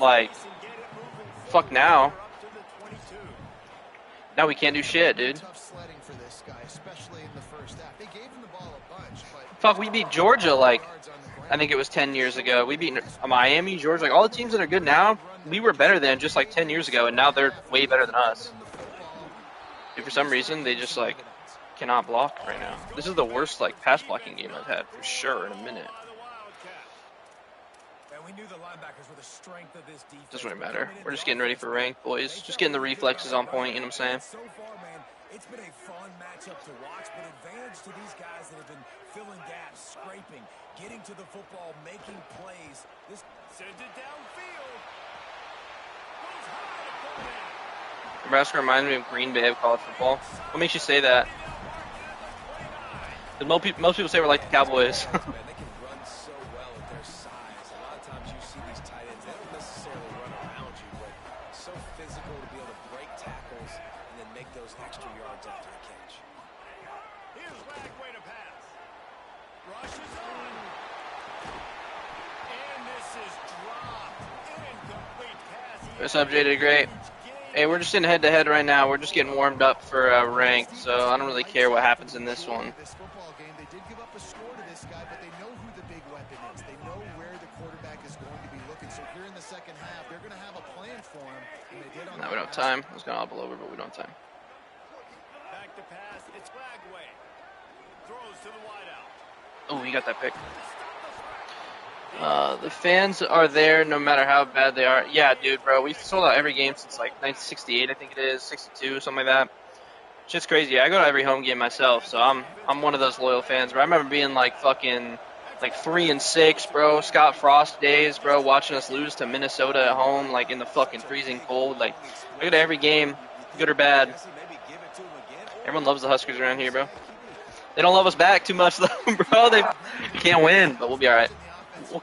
Speaker 2: fuck now. Now we can't do shit, dude. Fuck, we beat Georgia, I think it was 10 years ago. We beat Miami, Georgia. All the teams that are good now, we were better than just 10 years ago, and now they're way better than us. And for some reason, they just cannot block right now. This is the worst pass blocking game I've had for sure in a minute. Doesn't really matter. We're just getting ready for ranked, boys. Just getting the reflexes on point, you know what I'm saying?
Speaker 4: So far, man, it's been a fun matchup to watch, but advantage to these guys that have been filling gaps, scraping, getting to the football, making plays. This
Speaker 3: sends it downfield. Goes high to pull in.
Speaker 2: Nebraska reminds me of Green Bay of college football. What makes you say that? Most people say we're like the Cowboys.
Speaker 4: man, they can run so well at their size. A lot of times you see these tight ends, they don't necessarily run around you, but so physical to be able to break tackles and then make those extra yards after the catch.
Speaker 3: Here's Ragway to pass. Rushes on. And this is dropped. Incomplete pass.
Speaker 2: What's up, Jada? Great. Hey, we're just in head-to-head right now. We're just getting warmed up for ranked, so I don't really care what happens in this one.
Speaker 5: This football game, they did give up a score to this guy, but they know who the big weapon is. They know where the quarterback is going to be looking. So here in the second half, they're going to have a plan for him. And they did on
Speaker 2: No, we don't have time. I was going to hobble over, but we don't have time.
Speaker 3: Back to pass. It's Ragway. Throws to the wideout.
Speaker 2: Oh, he got that pick. The fans are there no matter how bad they are. Yeah, dude, bro. We've sold out every game since 1968, I think it is, 62, something like that. It's just crazy. I go to every home game myself, so I'm one of those loyal fans. But I remember being fucking 3-6, bro. Scott Frost days, bro. Watching us lose to Minnesota at home, in the fucking freezing cold. I go to every game, good or bad. Everyone loves the Huskers around here, bro. They don't love us back too much, though, bro. They can't win, but we'll be all right.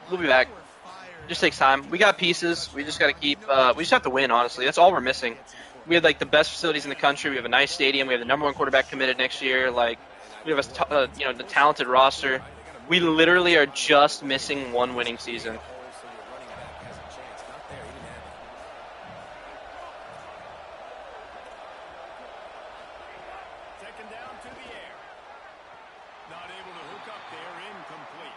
Speaker 2: We'll be back. It just takes time. We got pieces. We just got to keep. We just have to win. Honestly, that's all we're missing. We have the best facilities in the country. We have a nice stadium. We have the #1 quarterback committed next year. We have the talented roster. We literally are just missing one winning season.
Speaker 3: Second down to the air. Not able to hook up there. Incomplete.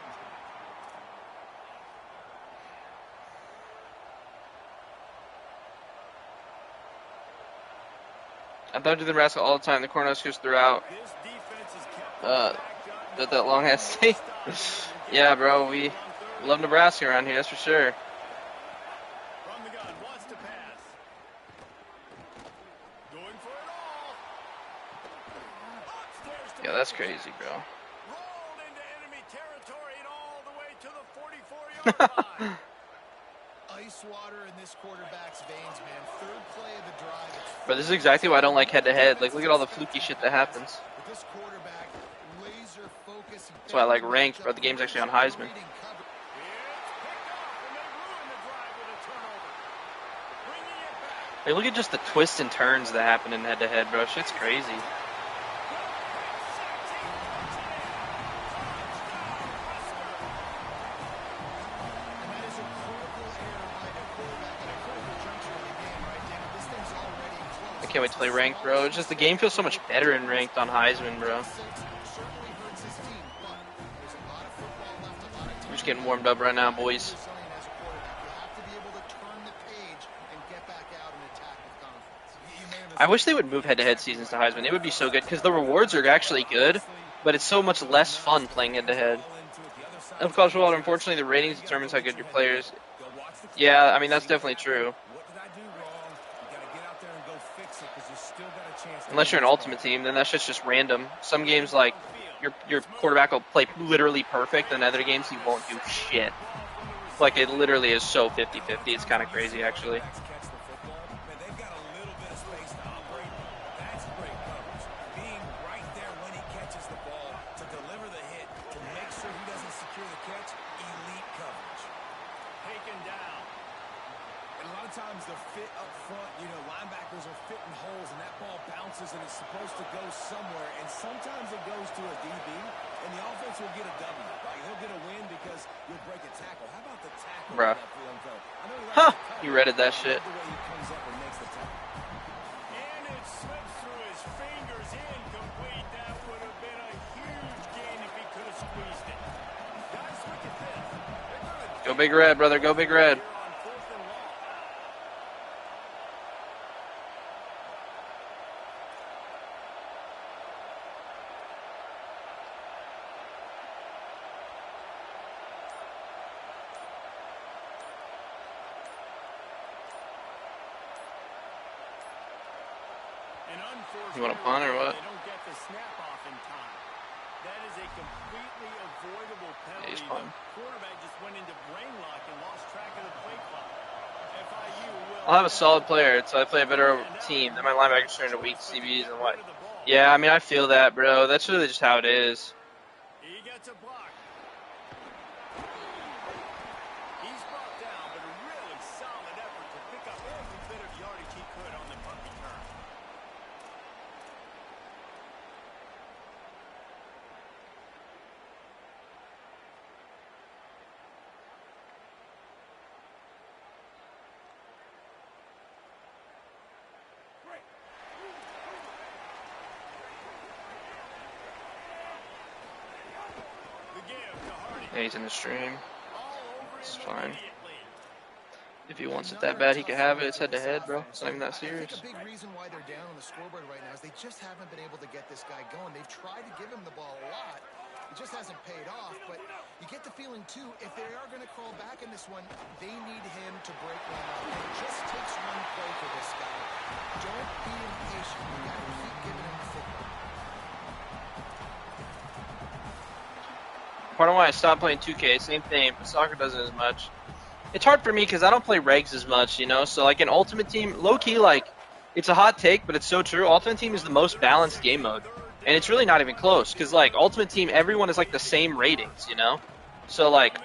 Speaker 2: I thought to Nebraska all the time. The Cornhuskers throughout.
Speaker 3: This defense has kept them backed up.
Speaker 2: That long ass stay. Yeah, bro, we love Nebraska around here, that's for sure.
Speaker 3: From the gun, wants to pass. Going for it all. Upstairs to
Speaker 2: Yeah, that's crazy, bro.
Speaker 3: rolled into enemy territory and all the way to the 44-yard line.
Speaker 5: Ice water in this quarterback's veins, man. Third play of the drive.
Speaker 2: But this is exactly why I don't like head-to-head. Like, look at all the fluky shit that happens.
Speaker 5: With this quarterback, laser focus.
Speaker 2: That's why I like ranked, but the game's actually on Heisman.
Speaker 3: It's picked off, and they ruin the drive with a turnover. Bringing it back.
Speaker 2: Hey, look at just the twists and turns that happen in head-to-head, bro. Shit's crazy. I can't wait to play ranked, bro. It's just the game feels so much better in ranked on Heisman, bro. I'm just getting warmed up right now, boys. I wish they would move head-to-head seasons to Heisman. It would be so good because the rewards are actually good, but it's so much less fun playing head-to-head. And of course, well, unfortunately, the ratings determines how good your players. Yeah, I mean that's definitely true. Unless you're an ultimate team, then that shit's just random. Some games, like, your quarterback will play literally perfect, and other games he won't do shit. Like, it literally is so 50-50. It's kind of crazy, actually.
Speaker 4: Times the fit up front, you know, linebackers are fitting holes and that ball bounces and it's supposed to go somewhere, and sometimes it goes to a DB and the offense will get a W. Like, he'll get a win because you'll break a tackle. How about the tackle?
Speaker 2: Bruh. Huh, you redded that shit.
Speaker 3: And it slips through his fingers, incomplete. That would have been a huge gain if he could have squeezed it. Guys, look at this.
Speaker 2: Go Big Red, brother. Go Big Red. You want to punt or what?
Speaker 3: They don't get the snap off in time. That is a completely avoidable penalty.
Speaker 2: He's punting.
Speaker 3: The quarterback just went into brain lock and lost track of the play clock. FIU will
Speaker 2: I'll have a solid player, so I play a better team. Then my linebackers turn into weak CBs and what? Yeah, I mean, I feel that, bro. That's really just how it is.
Speaker 3: He gets a block. He's brought down, but a really solid effort to pick up every bit of yardage he could on the punt return.
Speaker 2: Yeah, he's in the stream. It's fine. If he wants it that bad, he can have it. It's head-to-head, bro. It's not even that serious.
Speaker 5: I think a big reason why they're down on the scoreboard right now is they just haven't been able to get this guy going. They've tried to give him the ball a lot. It just hasn't paid off, but you get the feeling, too, if they are going to crawl back in this one, they need him to break one out. It just takes one play for this guy. Don't be impatient. You got to keep giving him the football.
Speaker 2: Part of why I stopped playing 2K, same thing, but soccer doesn't as much. It's hard for me because I don't play regs as much, you know? So, like, an Ultimate Team, low-key, like, it's a hot take, but it's so true. Ultimate Team is the most balanced game mode. And it's really not even close because, like, Ultimate Team, everyone is, like, the same ratings, you know? So, like,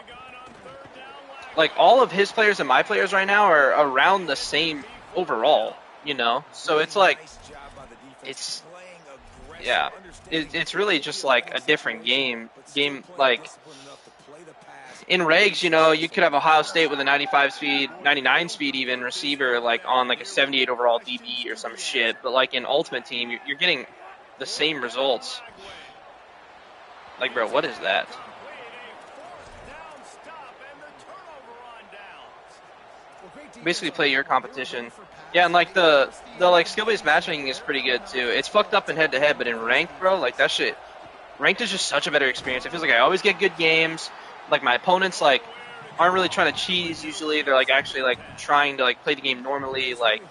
Speaker 2: all of his players and my players right now are around the same overall, you know? So it's, like, it's, yeah. It's really just, like, a different game. Like, in regs, you know, you could have Ohio State with a 95 speed, 99 speed even receiver, like, on, like, a 78 overall DB or some shit. But, like, in Ultimate Team, you're getting the same results. Like, bro, what is that?
Speaker 3: Down stop and the turnover on downs.
Speaker 5: Well,
Speaker 2: basically play your competition. Yeah, and like the like skill-based matchmaking is pretty good too. It's fucked up in head-to-head, but in ranked, bro, like that shit. Ranked is just such a better experience. It feels like I always get good games. Like my opponents like aren't really trying to cheese usually. They're like actually like trying to like play the game normally. Like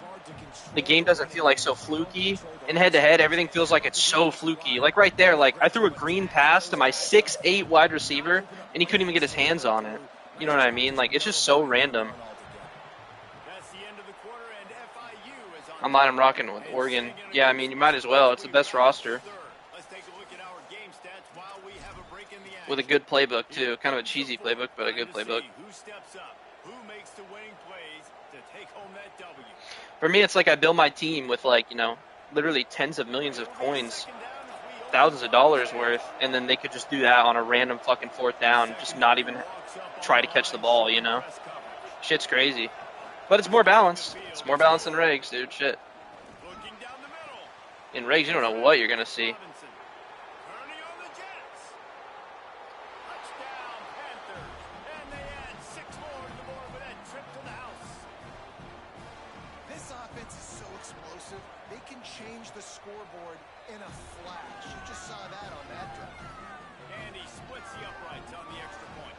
Speaker 2: the game doesn't feel like so fluky. In head-to-head, everything feels like it's so fluky. Like right there, like I threw a green pass to my 6'8" wide receiver, and he couldn't even get his hands on it. You know what I mean? Like it's just so random. I'm lying, I'm rocking with Oregon. Yeah, I mean you might as well. It's the best roster. With a good playbook too. Kind of a cheesy playbook, but a good playbook. For me, it's like I build my team with like, you know, literally tens of millions of coins, thousands of dollars worth, and then they could just do that on a random fucking 4th down, just not even try to catch the ball, you know? Shit's crazy. But it's more balanced. It's more balanced than regs, dude. Shit. In regs, you don't know what you're going to see.
Speaker 5: Change the scoreboard in a flash. You just saw that on that drive.
Speaker 3: And he splits the uprights on the extra point.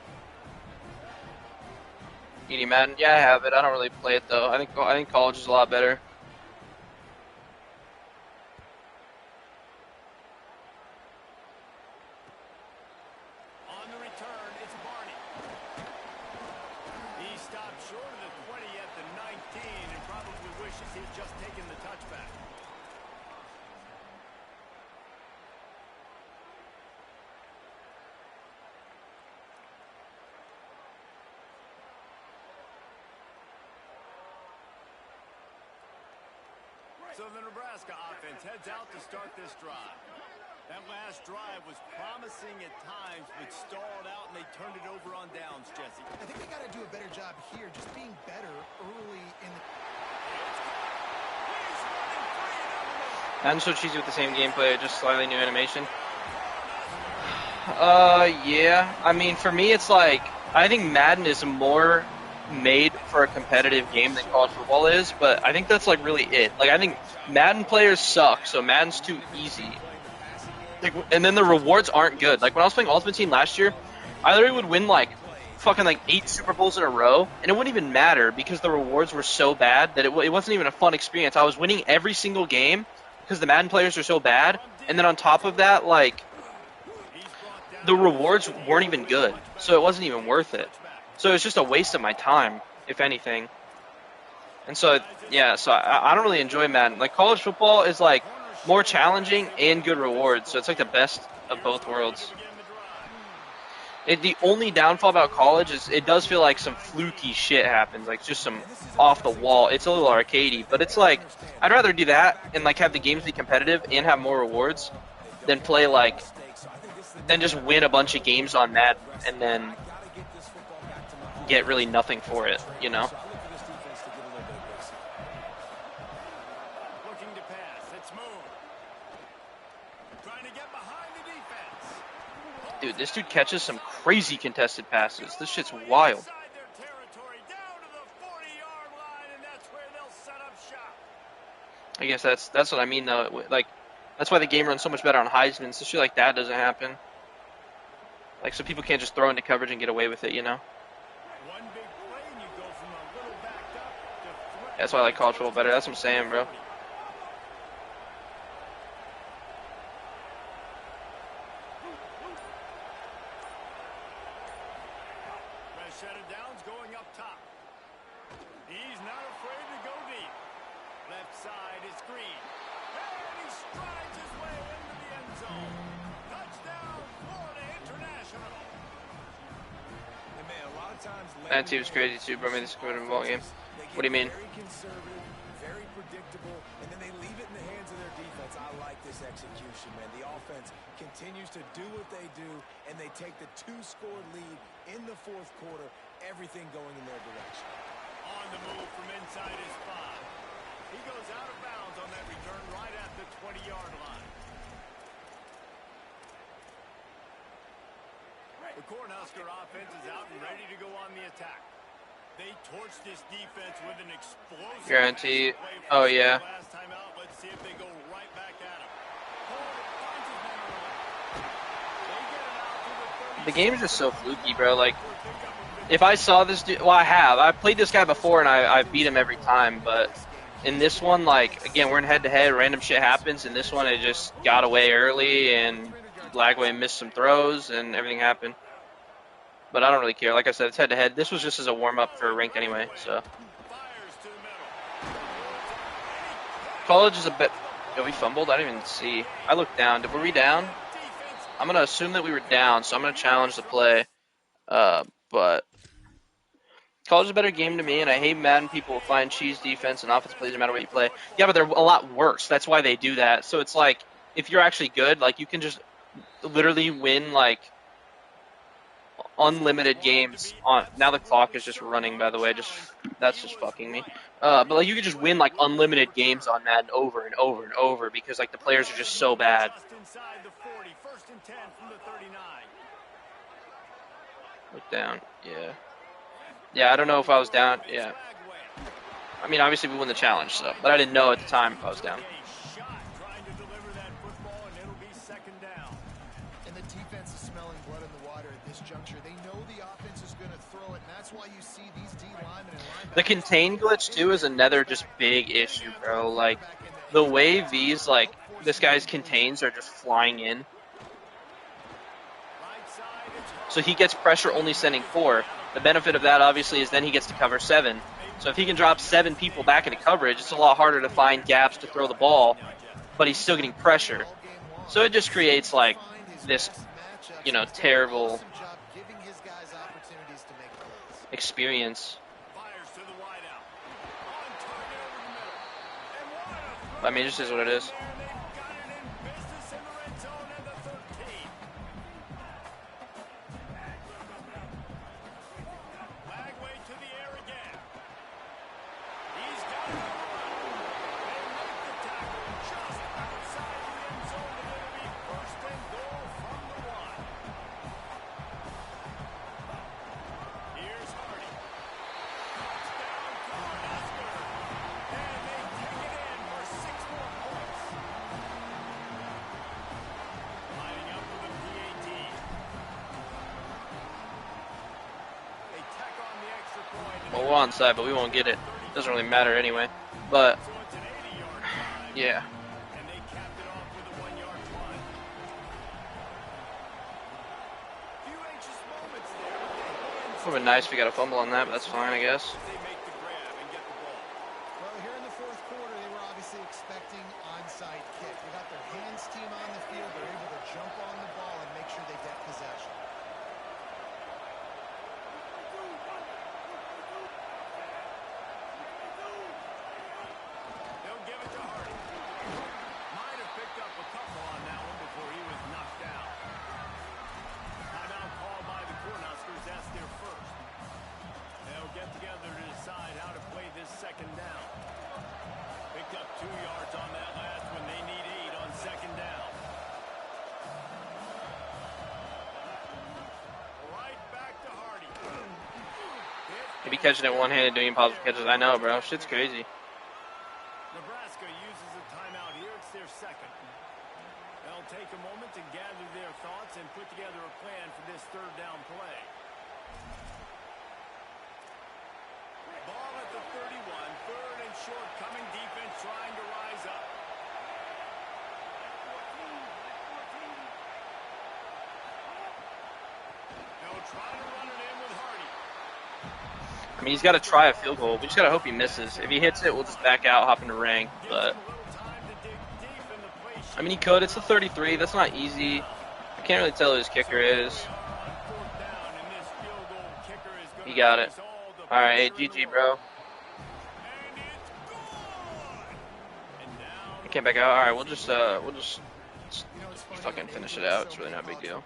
Speaker 2: Edie Madden, yeah, I have it. I don't really play it though. I think college is a lot better.
Speaker 3: On the return, it's Barney. He stopped short of the 20 at the 19 and probably wishes he'd just taken the touchback. So the Nebraska offense heads out to start this drive. That last drive was promising at times, but stalled out, and they turned it over on downs, Jesse.
Speaker 5: I think they got to do a better job here, just being better early in the...
Speaker 2: Madden's so cheesy with the same gameplay, just slightly new animation. Yeah. I mean, for me, it's like, I think Madden is more made for a competitive game than college football is, but I think that's like really it. Like I think Madden players suck, so Madden's too easy. Like, and then the rewards aren't good. Like when I was playing Ultimate Team last year, I literally would win like fucking like 8 Super Bowls in a row, and it wouldn't even matter because the rewards were so bad that it wasn't even a fun experience. I was winning every single game because the Madden players are so bad, and then on top of that, like the rewards weren't even good, so it wasn't even worth it. So it's just a waste of my time, if anything. And so, yeah, so I don't really enjoy Madden. Like, college football is, like, more challenging and good rewards. So it's, like, the best of both worlds. The only downfall about college is it does feel like some fluky shit happens. Like, just some off the wall. It's a little arcadey. But it's, like, I'd rather do that and, like, have the games be competitive and have more rewards than play, like, than just win a bunch of games on Madden and then get really nothing for it, you know?
Speaker 3: Looking to pass. It's moved. Trying to get behind the defense.
Speaker 2: Dude, this dude catches some crazy contested passes. This shit's wild.
Speaker 3: Inside their territory, down to the 40-yard line, and that's where they'll set up shop.
Speaker 2: I guess that's what I mean, though. Like, that's why the game runs so much better on Heisman. So shit like that doesn't happen. Like, so people can't just throw into coverage and get away with it, you know?
Speaker 3: One big play, and you go from a little backed up to
Speaker 2: That's why I like college football better. That's what I'm saying, bro.
Speaker 3: Shut it down's going up top. He's not afraid to go deep. Left side is Green. And he strides his way into the end zone. Touchdown, Florida International.
Speaker 4: And man, a lot of times
Speaker 2: That team's crazy too, bro. I mean, this is a ball game. What do you mean?
Speaker 4: Very conservative, very predictable, and then they leave it in the hands of their defense. I like this execution, man. The offense continues to do what they do, and they take the 2-score lead in the fourth quarter, everything going in their direction.
Speaker 3: On the move from inside his 5. He goes out of bounds on that return right at the 20-yard line. The Cornhusker offense is out and ready to go on the attack. They torched this defense with an explosive
Speaker 2: Guarantee.
Speaker 3: passing play
Speaker 2: Oh,
Speaker 3: from
Speaker 2: yeah.
Speaker 3: last time out. Let's see if they go right back at him. Finds his man around. They get it out to the
Speaker 2: The game is just so
Speaker 3: 36.
Speaker 2: fluky, bro. Like, if I saw this dude, well, I have. I've played this guy before, and I beat him every time. But in this one, like, again, we're in head-to-head. Random shit happens. In this one, it just got away early, and Lagway missed some throws, and everything happened. But I don't really care. Like I said, it's head-to-head. This was just as a warm-up for ranked anyway, so.
Speaker 3: Fires to the middle.
Speaker 2: College is a bit... Oh, we fumbled? I didn't even see. I looked down. Were we down? I'm going to assume that we were down, so I'm going to challenge the play. But college is a better game to me, and I hate Madden people find cheese defense and offense plays no matter what you play. Yeah, but they're a lot worse. That's why they do that. So it's like, if you're actually good, like, you can just literally win, like, unlimited games on. Now the clock is just running, by the way. That's just fucking me. But like, you could just win like unlimited games on Madden over and over and over because like the players are just so bad.
Speaker 3: Just inside the 40. First and 10 from the 39.
Speaker 2: Look down. Yeah. Yeah, I don't know if I was down. Yeah. I mean, obviously we won the challenge, so, but I didn't know at the time if I was down.
Speaker 3: Shot trying to deliver that football, and it'll be second down.
Speaker 5: And the defense is smelling blood in the water at this juncture. They know the offense is going to throw it, and that's why you see these D linemen and linebackers.
Speaker 2: The contain glitch too is another just big issue, bro. Like the way these like this guy's contains are just flying in. So he gets pressure only sending 4. The benefit of that, obviously, is then he gets to cover 7. So if he can drop 7 people back into coverage, it's a lot harder to find gaps to throw the ball, but he's still getting pressure. So it just creates, like, this, you know, terrible experience. I mean, it just is what it is. Well, we're onside, but we won't get it. Doesn't really matter anyway. But, yeah. Would have been nice if we got a fumble on that, but that's fine, I guess.
Speaker 5: Well, here in the fourth quarter, they were obviously expecting onside kick. They got their hands team on the field. They're able to jump on the ball and make sure they get possession.
Speaker 3: They'll give it to Hardy. Might have picked up a couple on that one before he was knocked down. Timeout called by the Cornhuskers. That's their first. They'll get together to decide how to play this second down. Picked up 2 yards on that last one. They need 8 on second down. Right back to Hardy.
Speaker 2: He'd be catching it one-handed doing impossible catches. I know, bro. Shit's crazy.
Speaker 3: Nebraska uses a timeout here. It's their second. They'll take a moment to gather their thoughts and put together a plan for this third down play. Ball at the 31. Third and short coming. Defense trying to rise up. They'll try to run it in with Hardy.
Speaker 2: I mean, he's got to try a field goal. We just got to hope he misses. If he hits it, we'll just back out, hop into rank. But, I mean, he could. It's the 33. That's not easy. I can't really tell who his kicker is. He got it. All right, GG, bro. I can't back out. All right, we'll just fucking finish it out. It's really not a big deal.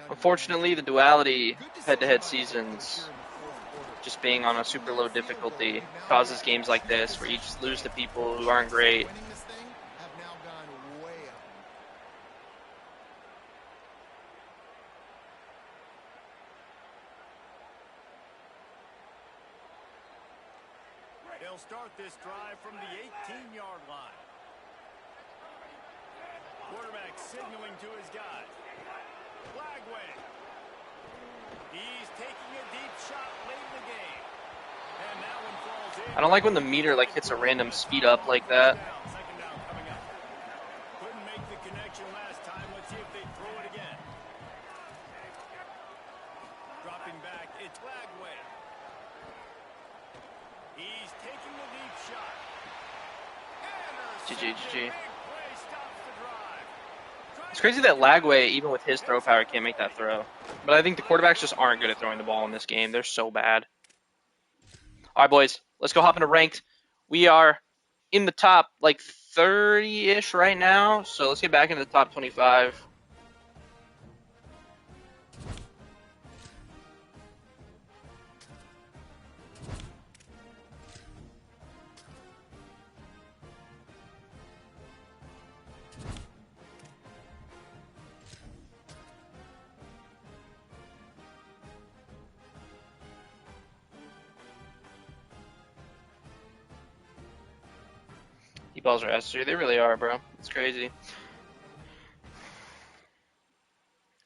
Speaker 2: Unfortunately, the duality head-to-head seasons, just being on a super low difficulty, causes games like this where you just lose to people who aren't great.
Speaker 3: they'll start this drive from the 18-yard line. Quarterback signaling to his guy. Flagway. He's taking a deep shot late in the game. And that one falls in.
Speaker 2: I don't like when the meter like hits a random speed up like that.
Speaker 3: Second down coming up. Couldn't make the connection last time. Let's see if they throw it again. Dropping back, it's Flagway. He's taking a deep shot.
Speaker 2: GG. It's crazy that Lagway, even with his throw power, can't make that throw. But I think the quarterbacks just aren't good at throwing the ball in this game. They're so bad. All right, boys, let's go hop into ranked. We are in the top, like, 30-ish right now. So let's get back into the top 25. Balls are S3. They really are, bro. It's crazy.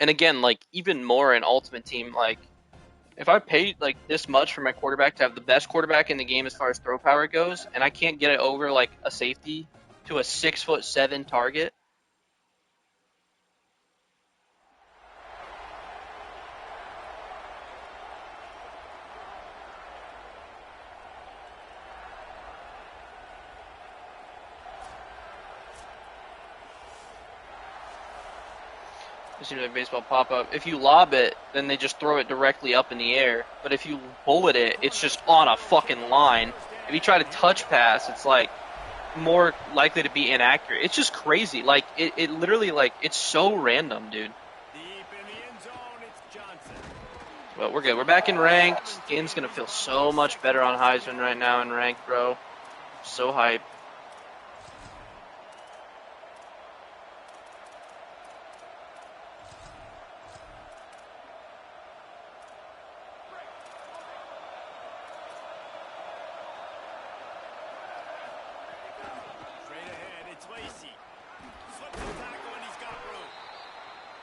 Speaker 2: And again, like, even more in Ultimate Team, like, if I paid, like, this much for my quarterback to have the best quarterback in the game as far as throw power goes, and I can't get it over, like, a safety to a 6'7" target, it seems like baseball pop-up. If you lob it, then they just throw it directly up in the air. But if you bullet it, it's just on a fucking line. If you try to touch pass, it's like more likely to be inaccurate. It's just crazy. Like it literally, like, it's so random, dude.
Speaker 3: Deep in the end zone, it's Johnson.
Speaker 2: Well, we're good. We're back in ranked. Game's gonna feel so much better on Heisman right now in ranked, bro. So hype.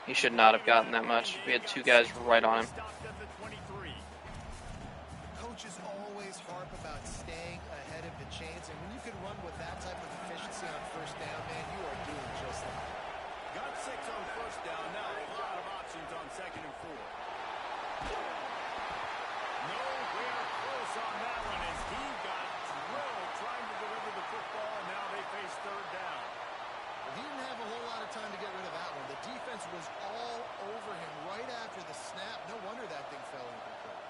Speaker 2: He should not have gotten that much. We had two guys right on him.
Speaker 5: Coaches always harp about staying ahead of the chains, and when you can run with that type of efficiency on first down, man, you are doing just that.
Speaker 3: Got 6 on first down. Now a lot of options on 2nd and 4. Nowhere close on that one as he got drilled trying to deliver the football, and now they face 3rd down.
Speaker 5: He didn't have a whole lot of time to get rid of that one. The defense was all over him right after the snap. No wonder that thing fell incomplete.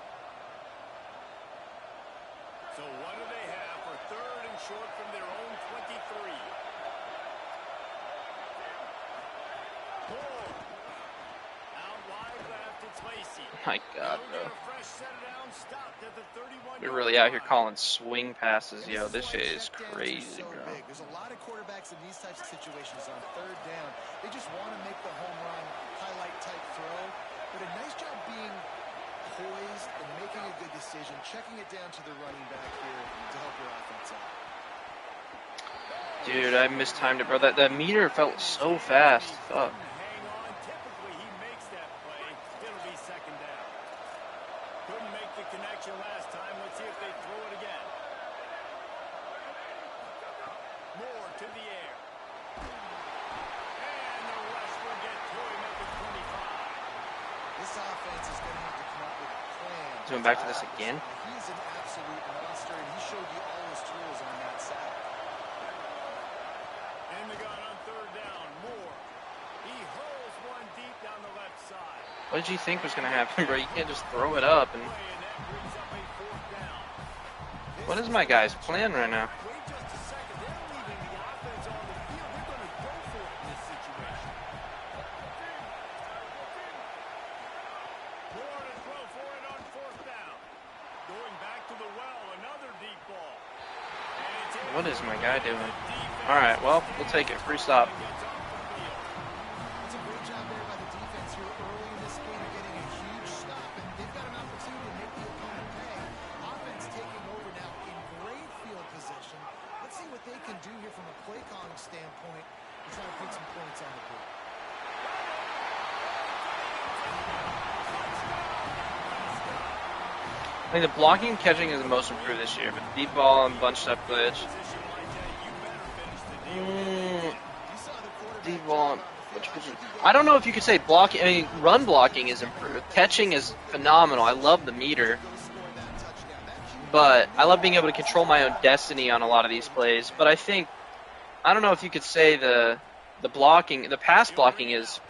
Speaker 3: So what do they have for 3rd and short from their own 23? Moore. Out wide left, it's Lacey.
Speaker 2: My God, bro.
Speaker 3: Fresh set it down, stopped at the 31.
Speaker 2: We're really out here calling swing passes. Yo, this shit is crazy,
Speaker 5: so
Speaker 2: bro.
Speaker 5: big. There's a lot of quarterbacks in these types of situations on 3rd down. They just want to make the home run, highlight type throw. But a nice job being poised and making a good decision, checking it down to the running back here to help your offense out.
Speaker 2: Dude, I mistimed it, bro. That meter felt so fast. Fuck.
Speaker 3: Hang on. Typically, he makes that play. It'll be 2nd down. Couldn't make the connection last time. Let's see if they throw it again. Moore to the air. And the rush will get to him at the 25.
Speaker 5: This offense is going to have to come up with a plan.
Speaker 2: Doing back to this again?
Speaker 5: He's an absolute monster, and he showed you all his tools on that side.
Speaker 3: In the gun on 3rd down. Moore. He hurls one deep down the left side.
Speaker 2: What did you think was going to happen, bro? You can't just throw it up. And
Speaker 3: And that brings up a 4th down.
Speaker 2: what is my guy's plan right now?
Speaker 3: Wait just a second. They're leaving the offense on the field. They're going to go for it in this situation. Moore to throw for it on 4th down. Going back to the well. Another deep ball. And it's in.
Speaker 2: What is my guy doing? All right, well, we'll take it. Free stop.
Speaker 5: It's a great job there by the defense here early in this game, getting a huge stop, and they've got an opportunity to make the opponent pay. Offense taking over now in great field some points on the board.
Speaker 2: I think the blocking and catching is the most improved this year, but the deep ball and bunched up glitch. Deep ball. I don't know if you could say blocking. I mean, run blocking is improved. Catching is phenomenal. I love the meter. But I love being able to control my own destiny on a lot of these plays. But I think, I don't know if you could say the blocking, the pass blocking is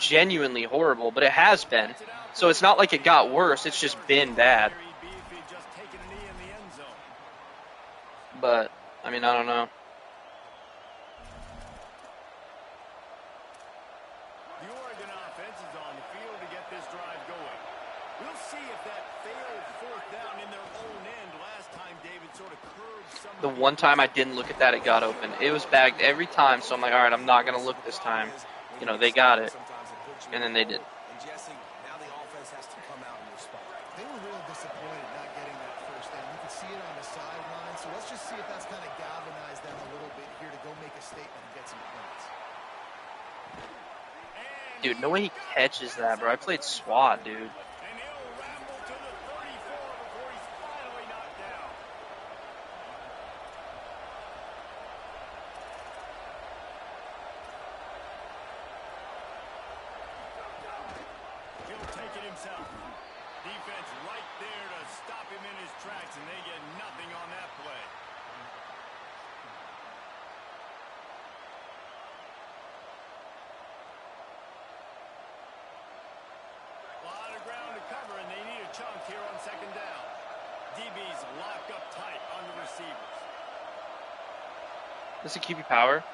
Speaker 2: genuinely horrible, but it has been. So it's not like it got worse. It's just been bad. But, I mean, I don't know.
Speaker 3: The Oregon offense is on the field to get this drive going. We'll see if that failed fourth down in their own end last time David sort of curved some of
Speaker 2: The one time I didn't look at that, it got open. It was bagged every time, so I'm like, all right, I'm not going to look this time. You know, they got it. And then they did.
Speaker 4: And Jesse, now the offense has to come out and respond.
Speaker 5: They were real disappointed not getting that first down. You could see it on the sideline. So let's just see if that's kind of galvanized them a little bit here to go make a statement and get some points.
Speaker 2: Dude, no way he catches that, bro. I played SWAT, dude.
Speaker 3: And he'll ramble to the 34 before he's finally knocked down. He'll take it himself. Defense right there to stop him in his tracks, and they get nothing on that play. A lot of ground to cover, and they need a chunk here on second down. DB's locked up tight on the receivers.
Speaker 2: Does he keep you power?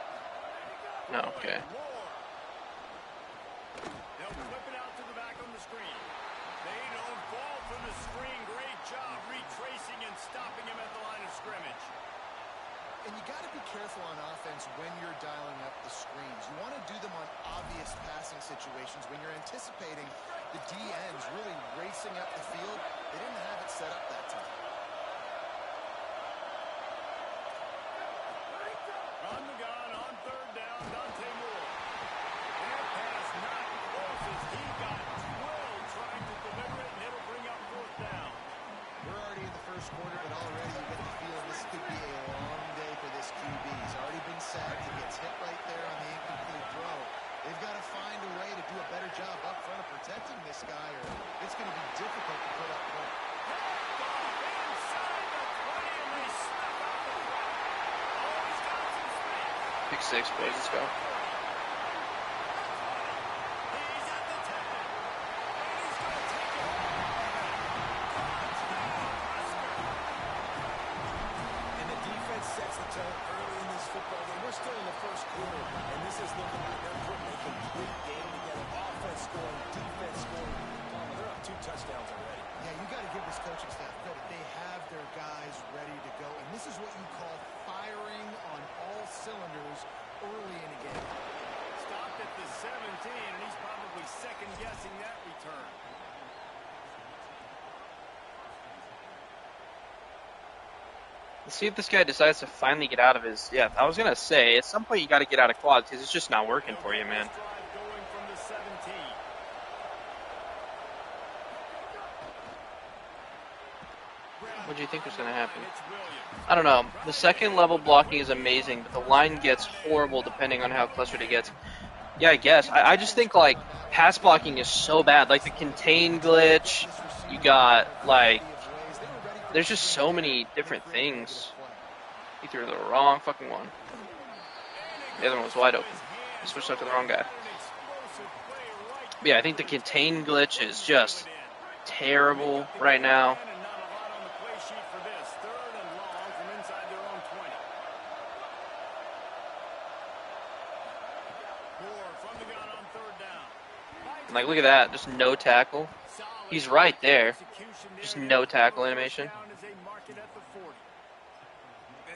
Speaker 2: No, okay.
Speaker 3: They'll flip it out to the back on the screen. They don't fall for the screen. Great job retracing and stopping him at the line of scrimmage.
Speaker 5: And you got to be careful on offense when you're dialing up the screens. You want to do them on obvious passing situations. When you're anticipating the DNs really racing up the field, they didn't have it set up that time.
Speaker 3: On the gun, on third down, Dante Moore. That pass not close as he got drilled trying to deliver it, and it'll bring up fourth down.
Speaker 5: We're already in the first quarter, but already you get the feeling this could be a long day for this QB. He's already been sacked. He gets hit right there on the incomplete throw. They've got to find a way to do a better job up front of protecting this guy, or it's going to be difficult to put up points.
Speaker 3: Inside the 20, and they snap out the clock. Oh, he's got some space.
Speaker 2: Pick 6, boys. Let's go.
Speaker 3: He's at the 10. And he's going to take it.
Speaker 4: And the defense sets the tone early in this football game. We're still in the first quarter, and this is looking like they're putting a complete game together. Offense scoring, defense scoring. They're up 2 touchdowns already.
Speaker 5: Yeah, you got to give this coaching staff credit. They have their guys ready to go, and this is what you call firing on all cylinders early in a game.
Speaker 3: Stopped at the 17, and he's probably second-guessing that return.
Speaker 2: Let's see if this guy decides to finally get out of his... Yeah, I was going to say, at some point you got to get out of quads because it's just not working for you, man.
Speaker 3: Drive going from the 17.
Speaker 2: What do you think was going to happen?
Speaker 3: It's Williams.
Speaker 2: I don't know. The second level blocking is amazing, but the line gets horrible depending on how clustered it gets. Yeah, I guess. I just think, like, pass blocking is so bad. Like, the contain glitch, you got, like... There's just so many different things. He threw the wrong fucking one. The other one was wide open. He switched up to the wrong guy. But yeah, I think the contain glitch is just terrible right now.
Speaker 3: And not a lot on the play sheet for this. Third and long from inside their own 20. Moore from the gun on third down.
Speaker 2: Like, look at that. Just no tackle. He's right there. Just no tackle animation.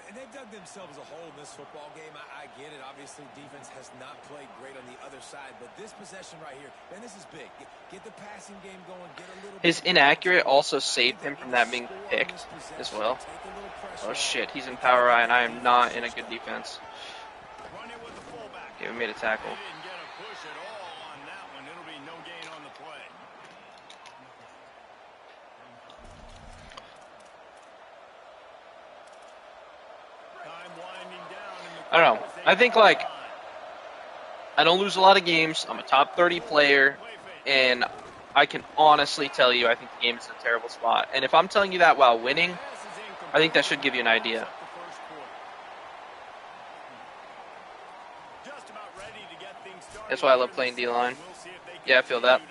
Speaker 4: And they've dug themselves a hole in this football game. I get it. Obviously, defense has not played great on the other side. But this possession right here, man, this is big. Get the passing game going. Get a little
Speaker 2: His inaccurate also saved him from that being picked as well. Oh shit, he's in power eye and I am not in a good defense.
Speaker 3: Run it with the fullback.
Speaker 2: Yeah, we made a tackle.
Speaker 3: They didn't get a push at all on that one. It'll be no gain on the play. Time winding down in the
Speaker 2: I don't know. I think, like, I don't lose a lot of games. I'm a top 30 player, and I can honestly tell you I think the game is in a terrible spot. And if I'm telling you that while winning, I think that should give you an idea. That's why I love playing D-line. Yeah, I feel that.
Speaker 3: They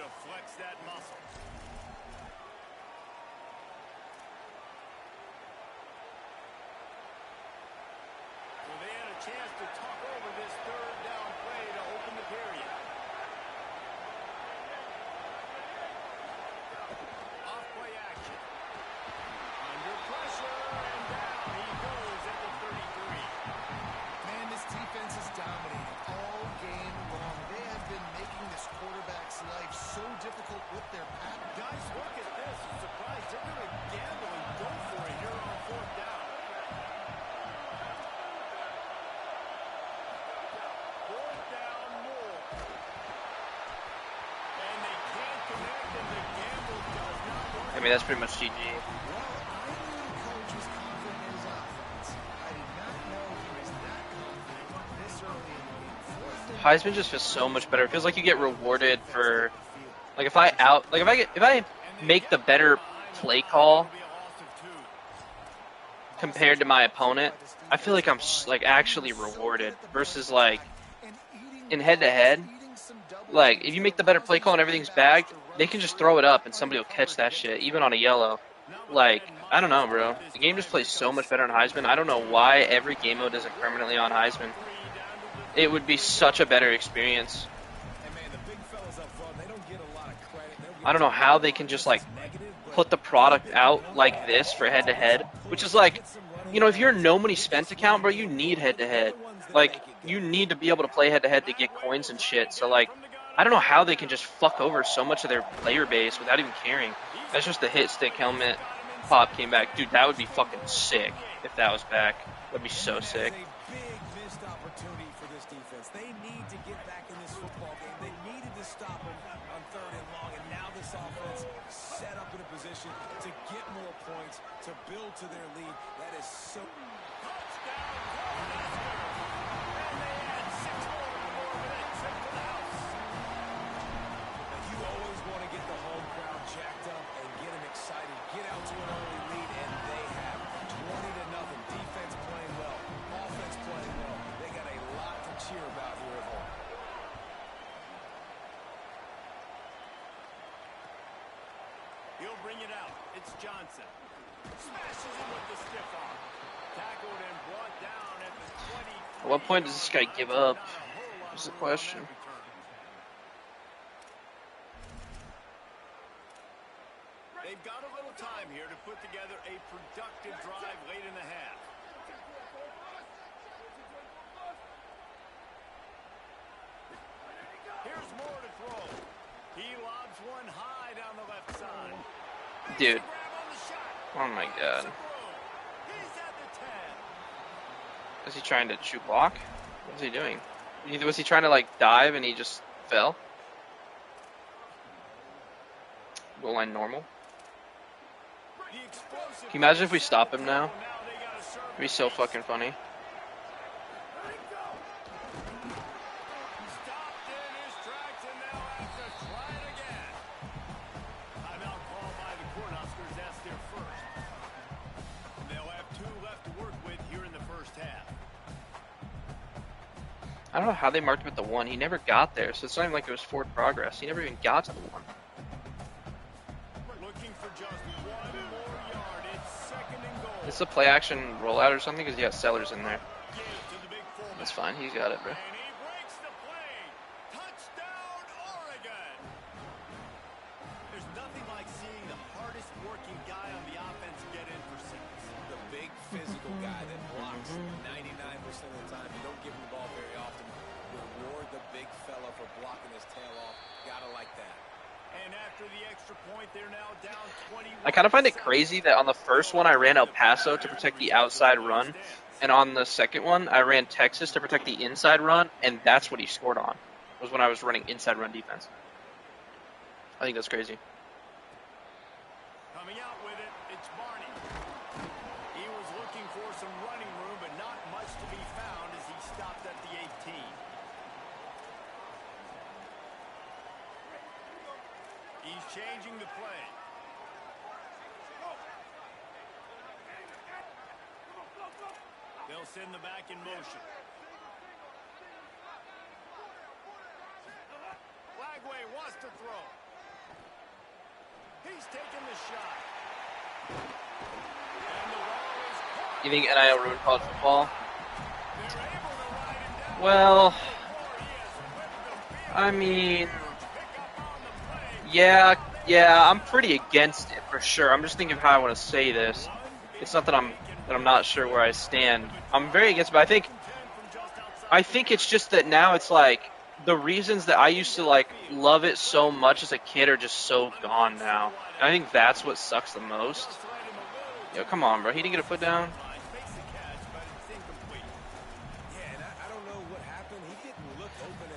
Speaker 3: had a chance to talk over this third down play to open the period. Off play action. Under pressure and down he goes at the 33.
Speaker 5: Man, this defense is dominating all game long. They have been making this quarterback's life so difficult with their pass.
Speaker 3: Guys, look at this. I'm surprised they're going to gamble and go for it here on fourth down. Fourth down more. And they can't connect, and the gamble does not work.
Speaker 2: I mean, that's pretty much GG.
Speaker 5: Well, I knew the coach was confident in his offense. I did not know he was that confident this early in the game.
Speaker 2: Heisman just feels so much better. It feels like you get rewarded for, like, if I make the better play call compared to my opponent, I feel like I'm like actually rewarded versus like in head-to-head. Like, if you make the better play call and everything's bagged, they can just throw it up and somebody will catch that shit, even on a yellow. Like, I don't know, bro. The game just plays so much better on Heisman. I don't know why every game mode isn't permanently on Heisman. It would be such a better experience. I don't know how they can just, like, put the product out like this for head-to-head, which is like, you know, if you're a no money spent account, bro, you need head-to-head. Like, you need to be able to play head-to-head to get coins and shit. So, like, I don't know how they can just fuck over so much of their player base without even caring. That's just the hit stick helmet pop came back. Dude, that would be fucking sick if that was back. That'd be so sick.
Speaker 4: They need to get back in this football game. They needed to stop him on third and long, and now this offense set up in a position to get more points, to build to their lead. That is so... You always want to get the home crowd jacked up and get them excited, get out to an early lead, and they have 20-0. Defense playing well, offense playing well. They got a lot to cheer about here at home.
Speaker 3: He'll bring it out. It's Johnson. Smashes him with the stiff arm. Tackled and brought down at the 20.
Speaker 2: At what point does this guy give up? Is the question.
Speaker 3: They've got a little time here to put together a productive drive late in the half. Here's more to throw. He lobs one high down the left side.
Speaker 2: Dude. Oh my god.
Speaker 3: He's at the 10.
Speaker 2: Is he trying to shoot block? What is he doing? Was he trying to, like, dive and he just fell? Goal line normal. Can you imagine if we stop him now? It'd be so fucking funny. I don't know how they marked him at the 1. He never got there, so it's not even like it was forward progress. He never even got to the 1.
Speaker 3: Looking for just 1 more yard. It's second and goal.
Speaker 2: It's a play action rollout or something because you got Sellers in there. That's fine. He's got it, bro.
Speaker 3: And he breaks the play. Touchdown, Oregon. There's nothing like seeing the hardest working guy on the offense get in for 6.
Speaker 4: The big physical guy that blocks 99% of the time. You don't give him the ball very often. Reward the big fella for blocking his tail off. Gotta like that.
Speaker 3: And after the extra point, they're now down 21.
Speaker 2: I kind of find it crazy that on the first one I ran El Paso to protect the outside run, and on the second one I ran Texas to protect the inside run, and that's what he scored on. Was when I was running inside run defense. I think that's crazy.
Speaker 3: Coming out with it, it's Barney. He was looking for some running room, but not much to be found as he stopped at the 18. He's changing the play. They'll send the back in motion. Lagway wants to throw. He's taking the shot. And the ball is caught.
Speaker 2: You think NIL ruined college football?
Speaker 3: They're able to ride him down.
Speaker 2: Well,
Speaker 3: He has whipped the field.
Speaker 2: I mean,
Speaker 3: Pick up on the play.
Speaker 2: yeah, I'm pretty against it for sure. I'm just thinking of how I want to say this. It's not that I'm not sure where I stand. I'm very against it, but I think it's just that now it's like the reasons that I used to like love it so much as a kid are just so gone now. And I think that's what sucks the most. Yo, come on, bro. He didn't get a foot down.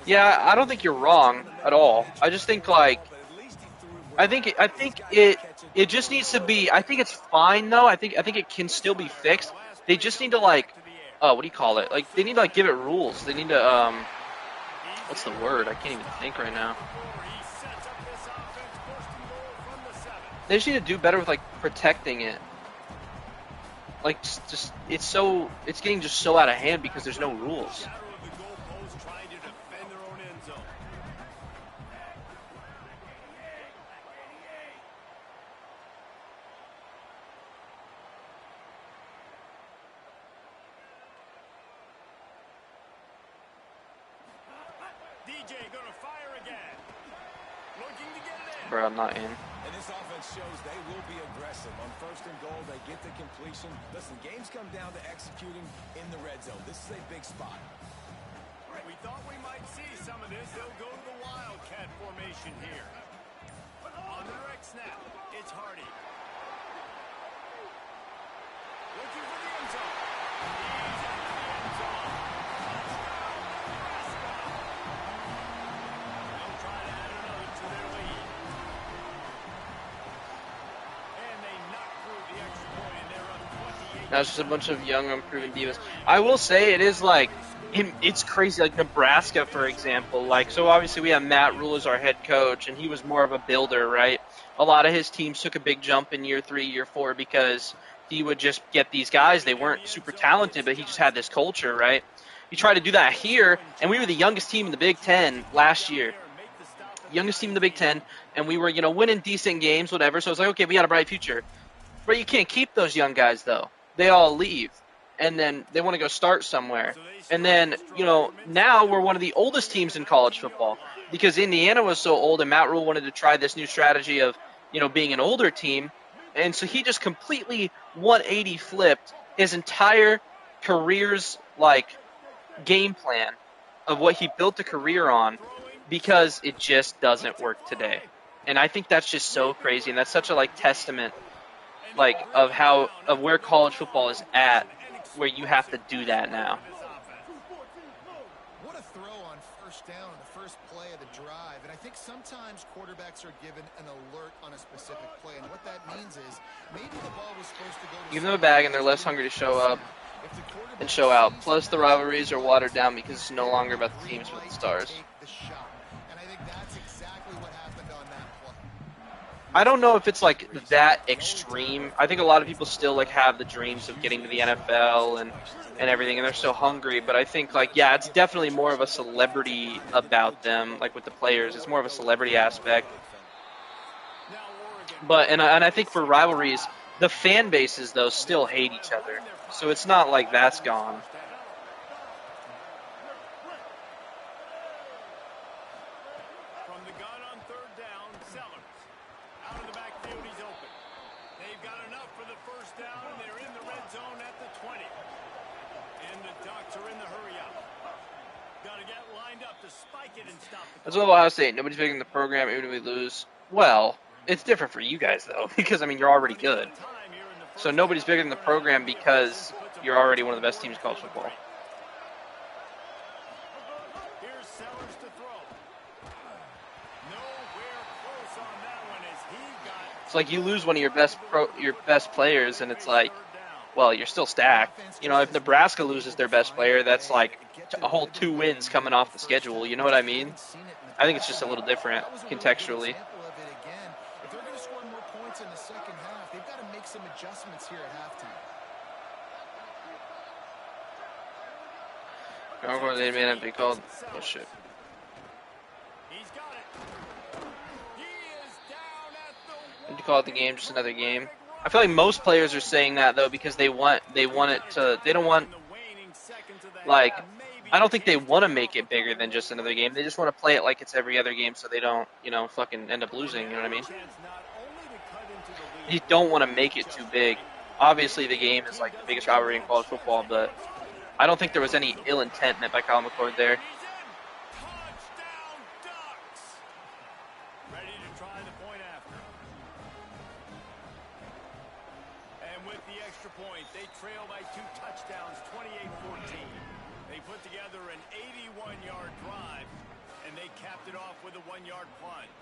Speaker 2: Yeah, I don't think you're wrong at all. I just think like I think it just needs to be. I think it's fine though. I think it can still be fixed. They just need to like, what do you call it? Like they need to like give it rules. They need to what's the word? I can't even think right now. They just need to do better with like protecting it. Like just it's getting just so out of hand because there's no rules.
Speaker 3: DJ gonna fire again. Looking to get it in.
Speaker 2: Bro, I'm not in.
Speaker 4: And this offense shows they will be aggressive. On first and goal, they get the completion. Listen, games come down to executing in the red zone. This is a big spot.
Speaker 3: We thought we might see some of this. They'll go to the Wildcat formation here. On the direct snap, it's Hardy. Looking for the end zone. He's at the end zone. They'll try to add another to their lead. And they knock through the extra point, and they're up 28.
Speaker 2: Now it's just a bunch of young, unproven divas. I will say it is like, it's crazy. Like Nebraska, for example. Like, so obviously we have Matt Rule as our head coach, and he was more of a builder, right? A lot of his teams took a big jump in year 3, year 4 because he would just get these guys. They weren't super talented, but he just had this culture, right? He tried to do that here, and we were the youngest team in the Big Ten last year. Youngest team in the Big Ten, and we were, winning decent games, whatever. So I was like, okay, we got a bright future. But you can't keep those young guys, though. They all leave, and then they want to go start somewhere. And then, now we're one of the oldest teams in college football because Indiana was so old, and Matt Rule wanted to try this new strategy of, being an older team. And so he just completely 180 flipped his entire career's, game plan of what he built a career on because it just doesn't work today. And I think that's just so crazy, and that's such a, testament, of where college football is at, where you have to do that now.
Speaker 5: What a throw on first down, the first play of the drive. And I think sometimes quarterbacks are given an alert on a specific play. And what that means is maybe the ball was supposed to go to
Speaker 2: Give them a bag, and they're less hungry to show up and show out. Plus, the rivalries are watered down because it's no longer about the teams with the stars.
Speaker 5: And I think that's exactly what happened on that play.
Speaker 2: I don't know if it's that extreme. I think a lot of people still have the dreams of getting to the NFL and everything, and they're so hungry. But I think it's definitely more of a celebrity about them, with the players. It's more of a celebrity aspect. But and I think for rivalries, the fan bases though still hate each other. So it's not like that's gone.
Speaker 3: From the gun on third down, Sellers. Out of the backfield, he's open. They've got enough for the first down, and they're in the red zone at the 20. And the Ducks are in the hurry-up. Got to get lined up to spike it and stop the
Speaker 2: That's what Ohio State. Nobody's picking the program even if we lose. Well, it's different for you guys though, because I mean you're already good. So nobody's bigger than the program because you're already one of the best teams in college football.
Speaker 3: Here's Sellers to throw. Nowhere close on that one as he got.
Speaker 2: It's like you lose one of your best players, and it's like, well, you're still stacked. You know, if Nebraska loses their best player, that's like a whole 2 wins coming off the schedule. You know what I mean? I think it's just a little different contextually.
Speaker 5: If they're going to score more points in the second half, they've got to make some adjustments here at halftime.
Speaker 2: They may have to be called. Oh shit.
Speaker 3: He's got it. He is down at the
Speaker 2: Need to call it the game, just another game. I feel like most players are saying that though because they want it to. They don't want, like, I don't think they want to make it bigger than just another game. They just want to play it like it's every other game so they don't, fucking end up losing. You know what I mean? You don't want to make it too big. Obviously, the game is like the biggest rivalry in college football, but I don't think there was any ill intent meant by Kyle McCord there.
Speaker 3: touchdown Ducks. Ready to try the point after. And with the extra point, they trail by 2 touchdowns, 28-14. They put together an 81-yard drive, and they capped it off with a 1-yard plunge.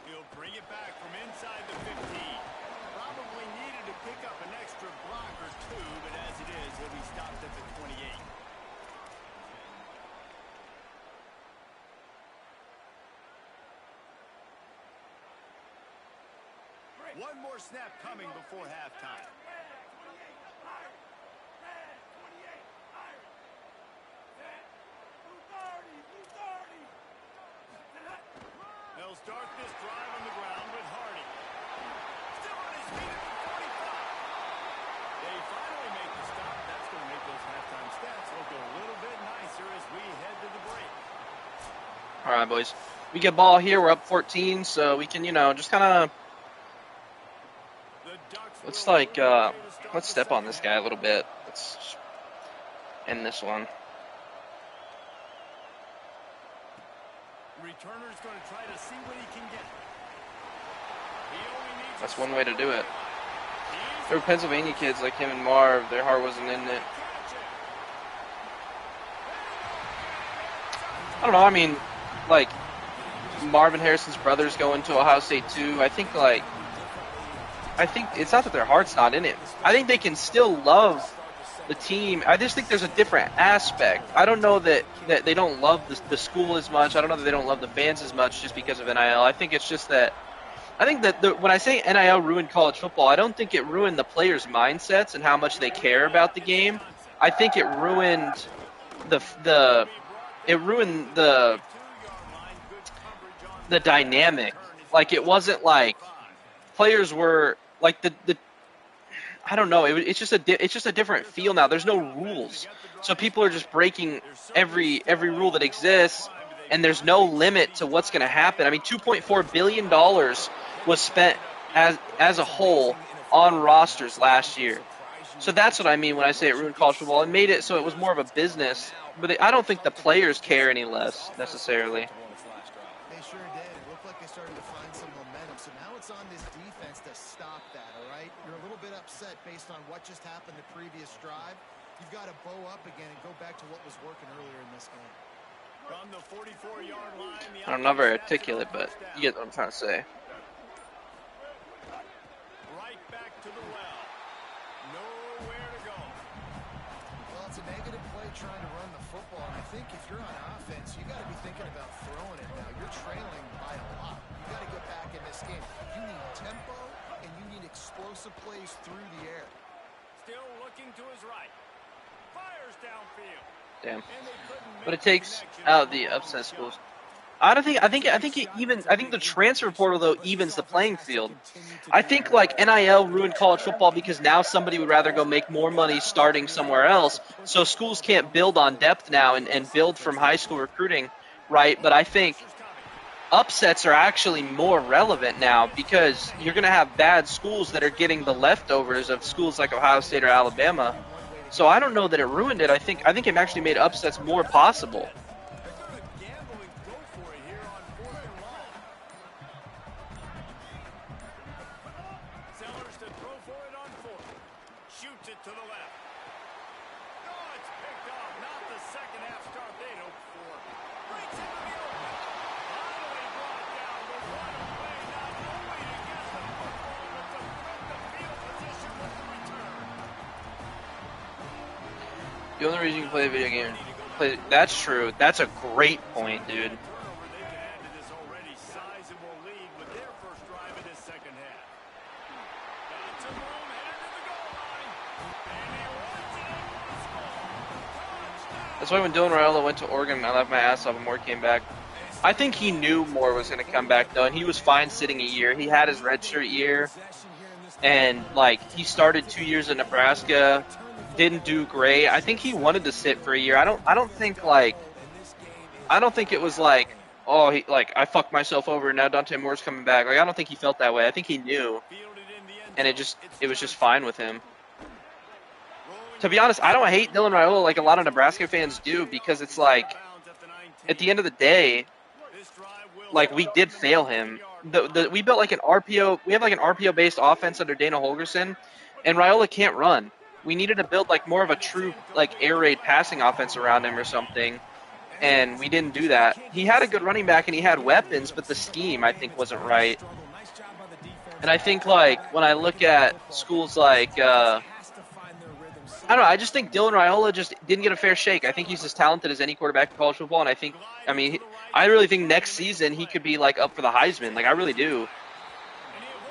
Speaker 3: He'll bring it back from inside the 15. Probably needed to pick up an extra block or 2, but as it is, he'll be stopped at the 28. One more snap coming before halftime. They'll start this drive on the ground with Hardy. Still on his feet at the 45. They finally make the stop. That's going to make those halftime stats look a little bit nicer as we head to the break.
Speaker 2: All right, boys. We get ball here. We're up 14, so we can, just kind of. Let's step on this guy a little bit. Let's end this one.
Speaker 3: Returner's going to try to see what he can get.
Speaker 2: That's one way to do it. There were Pennsylvania kids like him and Marv. Their heart wasn't in it. I don't know. I mean, like, Marvin Harrison's brothers going to Ohio State too. I think it's not that their heart's not in it. I think they can still love the team. I just think there's a different aspect. I don't know that they don't love the school as much. I don't know that they don't love the fans as much just because of NIL. I think it's just that when I say NIL ruined college football, I don't think it ruined the players' mindsets and how much they care about the game. I think it ruined the dynamic. Like, it wasn't like players were like I don't know. It's just a different feel now. There's no rules, so people are just breaking every rule that exists, and there's no limit to what's going to happen. I mean, $2.4 billion was spent as a whole on rosters last year. So that's what I mean when I say it ruined college football. It made it so it was more of a business, but I don't think the players care any less necessarily.
Speaker 5: They sure did. It looked like they started to find some momentum. So now it's on this defense to stop that, all right? You're a little bit upset based on what just happened the previous drive. You've got to bow up again and go back to what was working earlier in this game.
Speaker 3: From the 44-yard line,
Speaker 2: I'm not very articulate, but you get what I'm trying to say.
Speaker 3: right back to the well. Nowhere to go.
Speaker 5: Well, it's a negative play trying to run the football. And I think if you're on offense, you got to be thinking about throwing it now. You're trailing by a lot. You got to get back in this game. You need tempo and you need explosive plays through the air.
Speaker 3: Still looking to his right. Fires downfield.
Speaker 2: Damn. But it takes out the upset schools. I think the transfer portal though evens the playing field. I think like NIL ruined college football because now somebody would rather go make more money starting somewhere else. So schools can't build on depth now and build from high school recruiting, right? But I think upsets are actually more relevant now because you're going to have bad schools that are getting the leftovers of schools like Ohio State or Alabama. So I don't know that it ruined it. I think it actually made upsets more possible. The only reason you can play a video game, that's true. That's a great point, dude.
Speaker 3: Turnover, they can add to this already sizable lead with their first drive in this second half. Got some room, headed to the goal line. And he runs it in for a score.
Speaker 2: That's why when Dylan Raiola went to Oregon, I left my ass off and Moore came back. I think he knew Moore was going to come back, though, and he was fine sitting a year. He had his redshirt year, and, like, he started 2 years at Nebraska, didn't do great. I think he wanted to sit for a year. I don't think it was like, oh, I fucked myself over and now Dante Moore's coming back. Like, I don't think he felt that way. I think he knew, and it was just fine with him. To be honest, I don't hate Dylan Raiola like a lot of Nebraska fans do, because it's like, at the end of the day, like, we did fail him. We built like an RPO. We have like an RPO based offense under Dana Holgerson, and Raiola can't run. We needed to build like more of a true like air raid passing offense around him or something, and we didn't do that. He had a good running back and he had weapons, but the scheme I think wasn't right. And I think like when I look at schools like I don't know. I just think Dylan Raiola just didn't get a fair shake. I think he's as talented as any quarterback in college football, and I really think next season he could be like up for the Heisman. Like, I really do.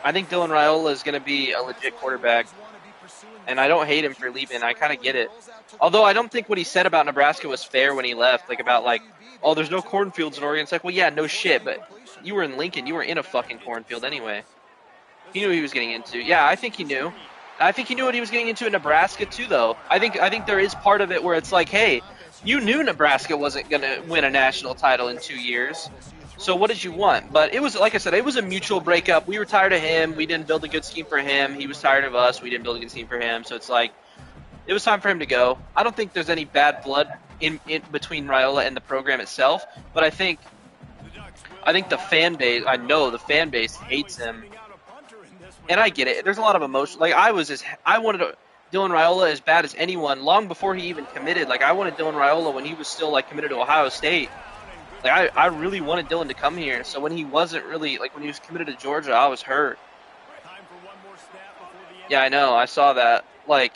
Speaker 2: I think Dylan Raiola is going to be a legit quarterback, and I don't hate him for leaving. I kind of get it. Although I don't think what he said about Nebraska was fair when he left, like about like, oh, there's no cornfields in Oregon. It's like, well, yeah, no shit, but you were in Lincoln. You were in a fucking cornfield anyway. He knew what he was getting into. Yeah, I think he knew. I think he knew what he was getting into in Nebraska too, though. I think there is part of it where it's like, hey, you knew Nebraska wasn't going to win a national title in 2 years, so what did you want? But it was, like I said, it was a mutual breakup. We were tired of him. We didn't build a good scheme for him. He was tired of us. We didn't build a good scheme for him. So it's like, it was time for him to go. I don't think there's any bad blood in between Raiola and the program itself, but I think the fan base, I know the fan base hates him. And I get it. There's a lot of emotion. Like, I wanted Dylan Raiola as bad as anyone long before he even committed. Like, I wanted Dylan Raiola when he was still, like, committed to Ohio State. Like, I really wanted Dylan to come here. So when he wasn't really, like, when he was committed to Georgia, I was hurt. Yeah, I know. I saw that. Like,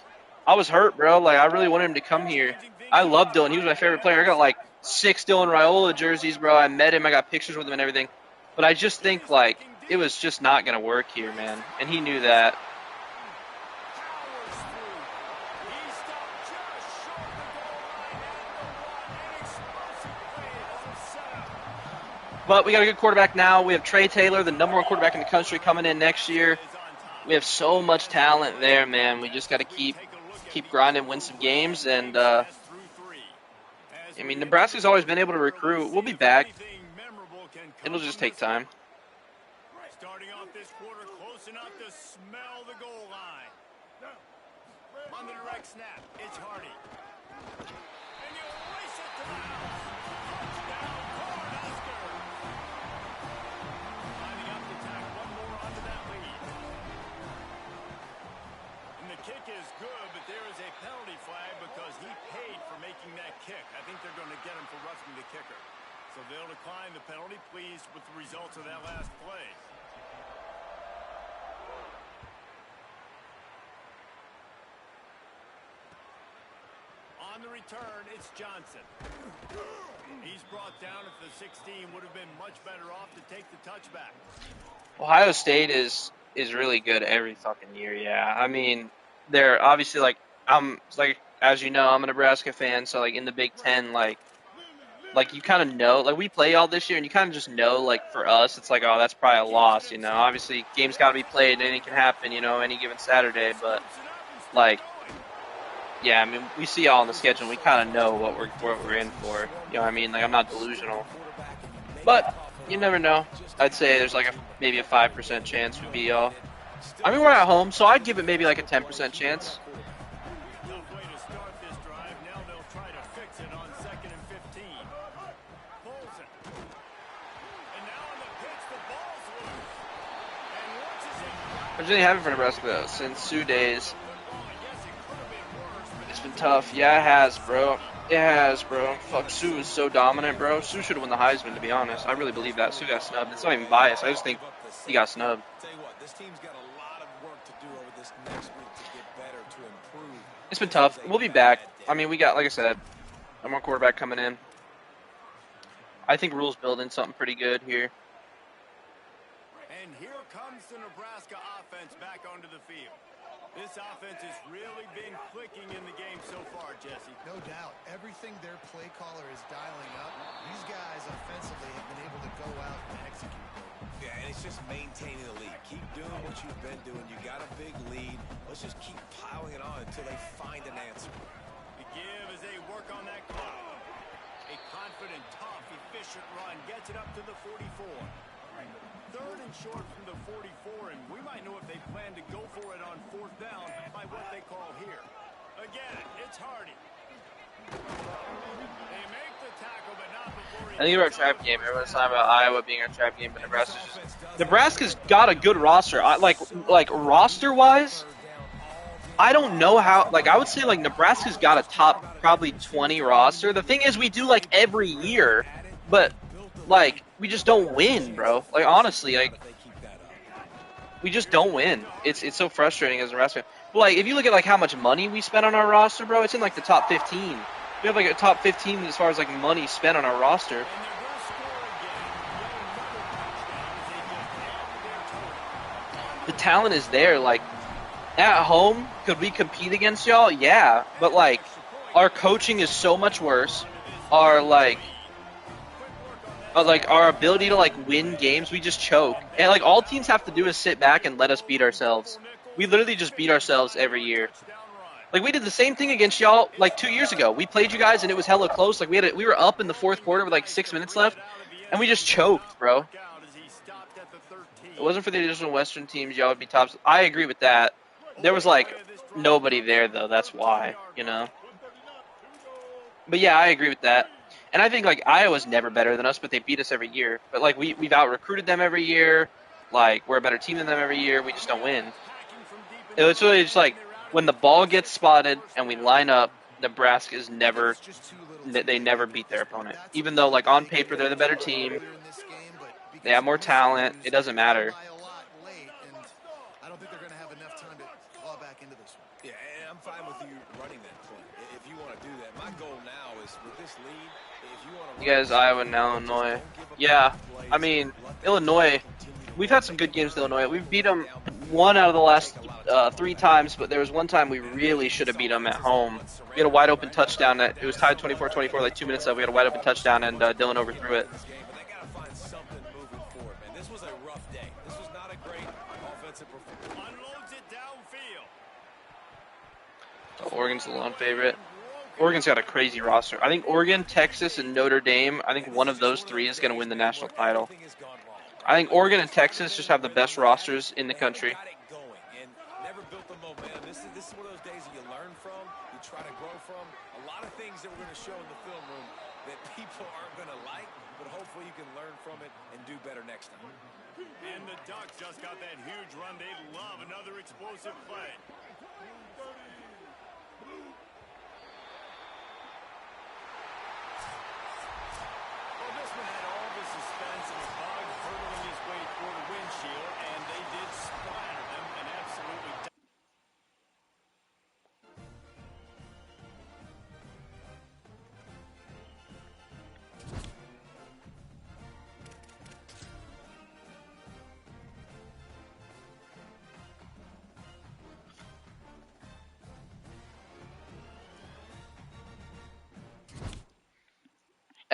Speaker 2: I was hurt, bro. Like, I really wanted him to come here. I love Dylan. He was my favorite player. I got, like, 6 Dylan Raiola jerseys, bro. I met him. I got pictures with him and everything. But I just think, like, it was just not going to work here, man. And he knew that. But we got a good quarterback now. We have Trey Taylor, the #1 quarterback in the country, coming in next year. We have so much talent there, man. We just got to keep grinding, win some games. And, I mean, Nebraska's always been able to recruit. We'll be back. It'll just take time.
Speaker 3: Starting off this quarter close enough to smell the goal line. On the direct snap, it's Hardy. And you race it to the house. Touchdown, Cornhusker. Lining up to tack one more onto that lead. And the kick is good, but there is a penalty flag because he paid for making that kick. I think they're going to get him for roughing the kicker. So they'll decline the penalty, pleased with the results of that last play. On the return, it's Johnson. He's brought down at the 16. Would have been much better off to take the touchback.
Speaker 2: Ohio State is really good every fucking year, yeah. I mean, they're obviously, like, as you know, I'm a Nebraska fan, so, like, in the Big Ten, like you kind of know, like, we play all this year, and you kind of just know, like, for us, it's like, oh, that's probably a loss, you know. Obviously, games got to be played, and anything can happen, you know, any given Saturday, but, like, yeah, I mean, we see all on the schedule, and we kind of know what we're in for, you know what I mean? Like, I'm not delusional. But you never know. I'd say there's, like, maybe a 5% chance we'd be all. I mean, we're at home, so I'd give it maybe, like, a 10% chance. What do they have it for Nebraska, though? Since Sioux days, it's been tough. Yeah, it has, bro. It has, bro. Fuck, Sioux is so dominant, bro. Sioux should have won the Heisman, to be honest. I really believe that. Sioux got snubbed. It's not even biased. I just think he got snubbed.
Speaker 4: Tell you what, this team's got a lot of work to do over this next week to get better, to improve.
Speaker 2: It's been tough. We'll be back. I mean, we got, like I said, one more quarterback coming in. I think Rule's building something pretty good here.
Speaker 3: And here comes the Nebraska offense back onto the field. This offense has really been clicking in the game so far, Jesse.
Speaker 5: No doubt. Everything their play caller is dialing up, these guys offensively have been able to go out and execute.
Speaker 4: Yeah, and it's just maintaining the lead. Keep doing what you've been doing. You got a big lead. Let's just keep piling it on until they find an answer.
Speaker 3: The give as they work on that clock. A confident, tough, efficient run gets it up to the 44. Third and short from the 44, and we might know if they plan to go for it on fourth down by what they call here. Again, it's Hardy. They make the tackle, but not before he...
Speaker 2: I think of our trap game. Everyone's talking about Iowa being our trap game, but Nebraska's got a good roster. Like roster-wise, I don't know how. Like, I would say like Nebraska's got a top probably 20 roster. The thing is, we do like every year, but like we just don't win, bro. Like honestly, like we just don't win. It's so frustrating as a Nebraska. But like if you look at like how much money we spent on our roster, bro, it's in like the top 15. We have like a top 15 as far as like money spent on our roster. The talent is there. Like at home, could we compete against y'all? Yeah, but like our coaching is so much worse. Our our ability to like win games, we just choke. And like all teams have to do is sit back and let us beat ourselves. We literally just beat ourselves every year. Like we did the same thing against y'all like 2 years ago. We played you guys and it was hella close. Like we were up in the fourth quarter with like 6 minutes left, and we just choked, bro. It wasn't for the additional Western teams, y'all would be tops. I agree with that. There was like nobody there though. That's why, you know. But yeah, I agree with that. And I think like Iowa's never better than us, but they beat us every year. But like we've out recruited them every year. Like we're a better team than them every year. We just don't win. It's really just like when the ball gets spotted and we line up, Nebraska is never. They never beat their opponent, even though like on paper they're the better team. They have more talent. It doesn't matter.
Speaker 5: I don't think they're going to have enough time to claw back into this one.
Speaker 4: Yeah, and I'm fine with you running that play if you want to do that. My goal now is with this lead, if you want to.
Speaker 2: You guys, Iowa and Illinois. Yeah, I mean Illinois. We've had some good games with Illinois. We've beat them one out of the last 3 times, but there was one time we really should have beat them at home. We had a wide open touchdown. It was tied 24-24, like 2 minutes left. We had a wide open touchdown, and Dylan overthrew it.
Speaker 4: This was a rough day. This was not a great offensive performance.
Speaker 3: Unloads it downfield.
Speaker 2: So Oregon's the lone favorite. Oregon's got a crazy roster. I think Oregon, Texas, and Notre Dame, I think one of those 3 is going to win the national title. I think Oregon and Texas just have the best rosters in the country.
Speaker 4: Never built the momentum. This is one of those days that you learn from, you try to grow from. A lot of things that we're going to show in the film room that people aren't going to like, but hopefully you can learn from it and do better next time.
Speaker 3: And the Ducks just got that huge run. They love another explosive play. Well, this one had all the suspense and the bug hurtling his way toward a windshield, and they did splatter them and absolutely.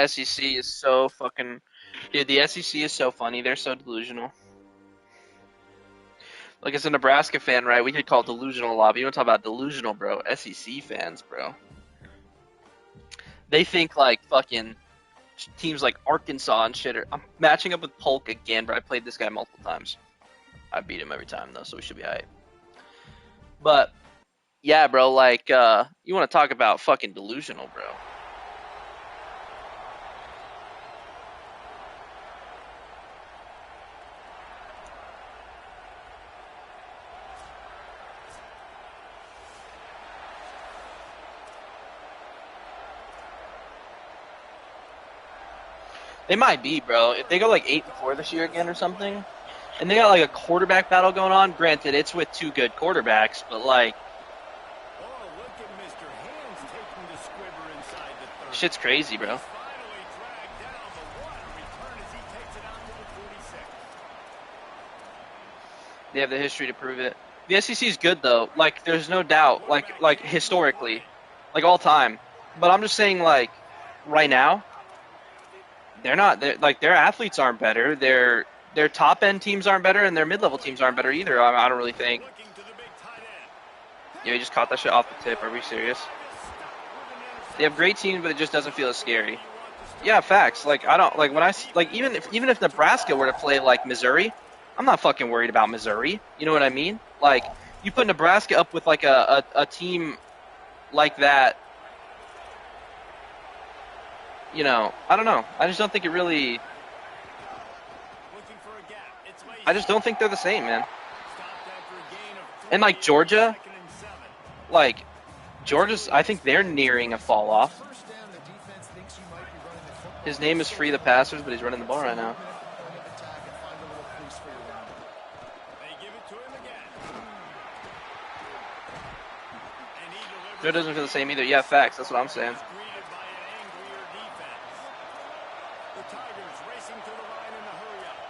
Speaker 2: SEC is so fucking... Dude, the SEC is so funny. They're so delusional. Like, as a Nebraska fan, right, we could call it delusional a lot, but you don't talk about delusional, bro. SEC fans, bro. They think, like, fucking teams like Arkansas and shit are... I'm matching up with Polk again, but I played this guy multiple times. I beat him every time, though, so we should be alright. But, yeah, bro, like, you want to talk about fucking delusional, bro. They might be, bro. If they go like 8-4 this year again or something, and they got like a quarterback battle going on. Granted, it's with 2 good quarterbacks, but like, Shit's crazy, bro.
Speaker 3: Finally dragged down, but what a return as he takes it out to the 46.
Speaker 2: They have the history to prove it. The SEC is good though. Like, there's no doubt. Like historically, like all time. But I'm just saying, like, right now, they're not. Like, their athletes aren't better. Their top end teams aren't better, and their mid level teams aren't better either. I don't really think.
Speaker 3: Looking to the big tight end.
Speaker 2: Yeah, he just caught that shit off the tip. Are we serious? They have great teams, but it just doesn't feel as scary. Yeah, facts. Like, I don't like when I like even if Nebraska were to play like Missouri, I'm not fucking worried about Missouri. You know what I mean? Like, you put Nebraska up with like a team like that. You know, I don't know. I just don't think it really.
Speaker 3: Looking for a gap. It's Lacey.
Speaker 2: I just don't think they're the same, man.
Speaker 3: Stopped after a gain of
Speaker 2: And like
Speaker 3: 3,
Speaker 2: Georgia,
Speaker 3: 2nd and 7.
Speaker 2: like Georgia's, I think they're nearing a fall off.
Speaker 5: First down, the defense thinks you might be running the football.
Speaker 2: His name is Free the Passers, but he's running the ball right now.
Speaker 5: Point of attack and find a little crease for your running back.
Speaker 3: They give it to him again. And he delivers.
Speaker 2: Joe doesn't feel the same either. Yeah, facts. That's what I'm saying.
Speaker 3: Greeted by an angrier defense. The Tigers racing to the line in a hurry up.